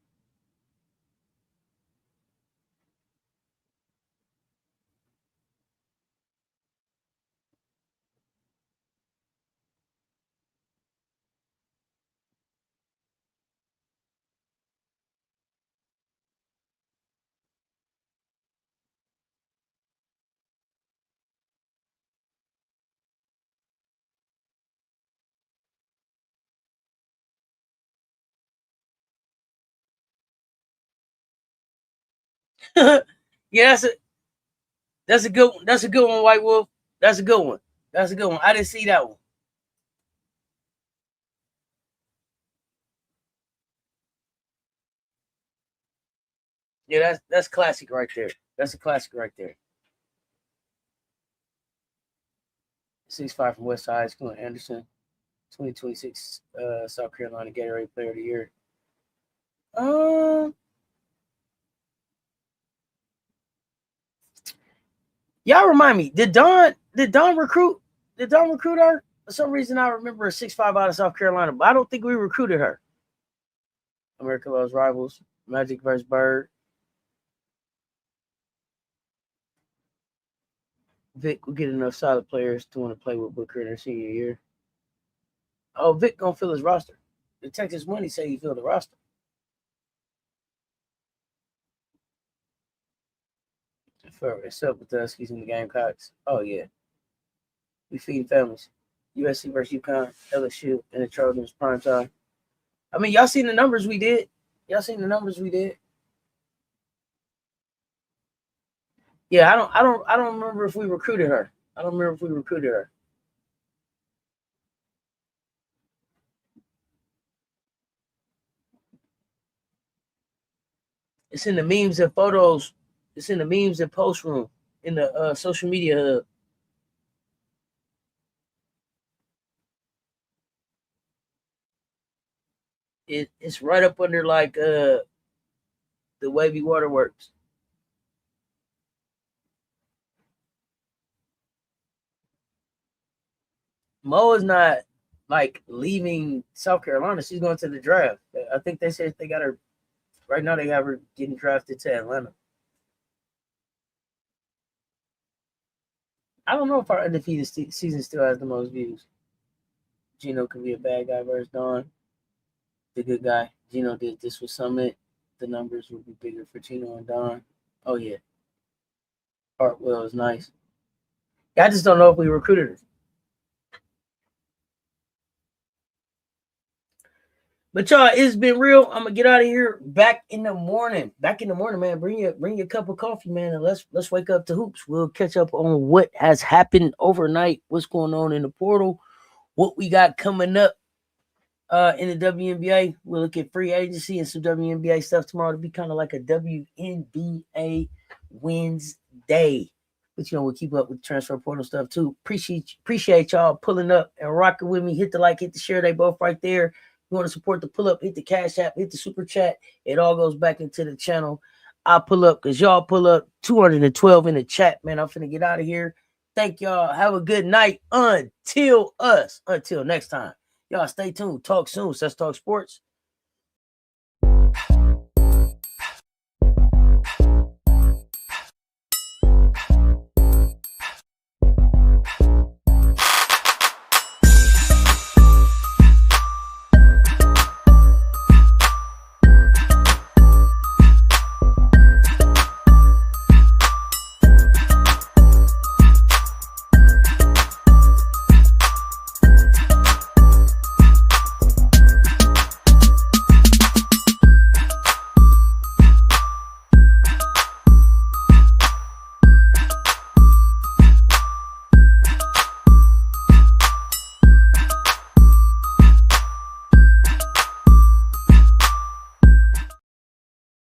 Yeah, that's a good one. That's a good one, White Wolf. That's a good one. That's a good one. I didn't see that one. Yeah, that's classic right there. That's a classic right there. 6'5" from West High School in Anderson. 2026 South Carolina Gatorade Player of the Year. Y'all remind me, did Don recruit her? For some reason I remember a 6'5" out of South Carolina, but I don't think we recruited her. America Loves Rivals, Magic vs. Bird. Vic will get enough solid players to want to play with Booker in her senior year. Oh, Vic gonna fill his roster. The Texas Money say he filled the roster. What's up with the Huskies and the Gamecocks? Oh yeah, we feed families. USC versus UConn, LSU, and the Trojans prime time. I mean, y'all seen the numbers we did. Yeah, I don't remember if we recruited her. It's in the memes and photos. It's in the memes and post room in the social media hub. It's right up under like the Wavy Waterworks. Mo is not like leaving South Carolina. She's going to the draft. I think they said they got her right now. They have her getting drafted to Atlanta. I don't know if our undefeated season still has the most views. Gino could be a bad guy versus Don. The good guy. Gino did this with Summit. The numbers would be bigger for Gino and Don. Oh yeah. Hartwell is nice. Yeah, I just don't know if we recruited her. But y'all, it's been real. I'm gonna get out of here. Back in the morning, man. Bring your cup of coffee, man, and let's wake up to hoops. We'll catch up on what has happened overnight, what's going on in the portal, what we got coming up in the WNBA. We'll look at free agency and some WNBA stuff tomorrow. It'll be kind of like a WNBA Wednesday. But we'll keep up with the transfer portal stuff too. Appreciate y'all pulling up and rocking with me. Hit the like, hit the share. They both right there. You want to support the pull up, hit the Cash App, hit the Super Chat. It all goes back into the channel. I pull up because y'all pull up. 212 in the chat, man. I'm finna get out of here. Thank y'all. Have a good night. Until next time. Y'all stay tuned. Talk soon. Let's talk sports.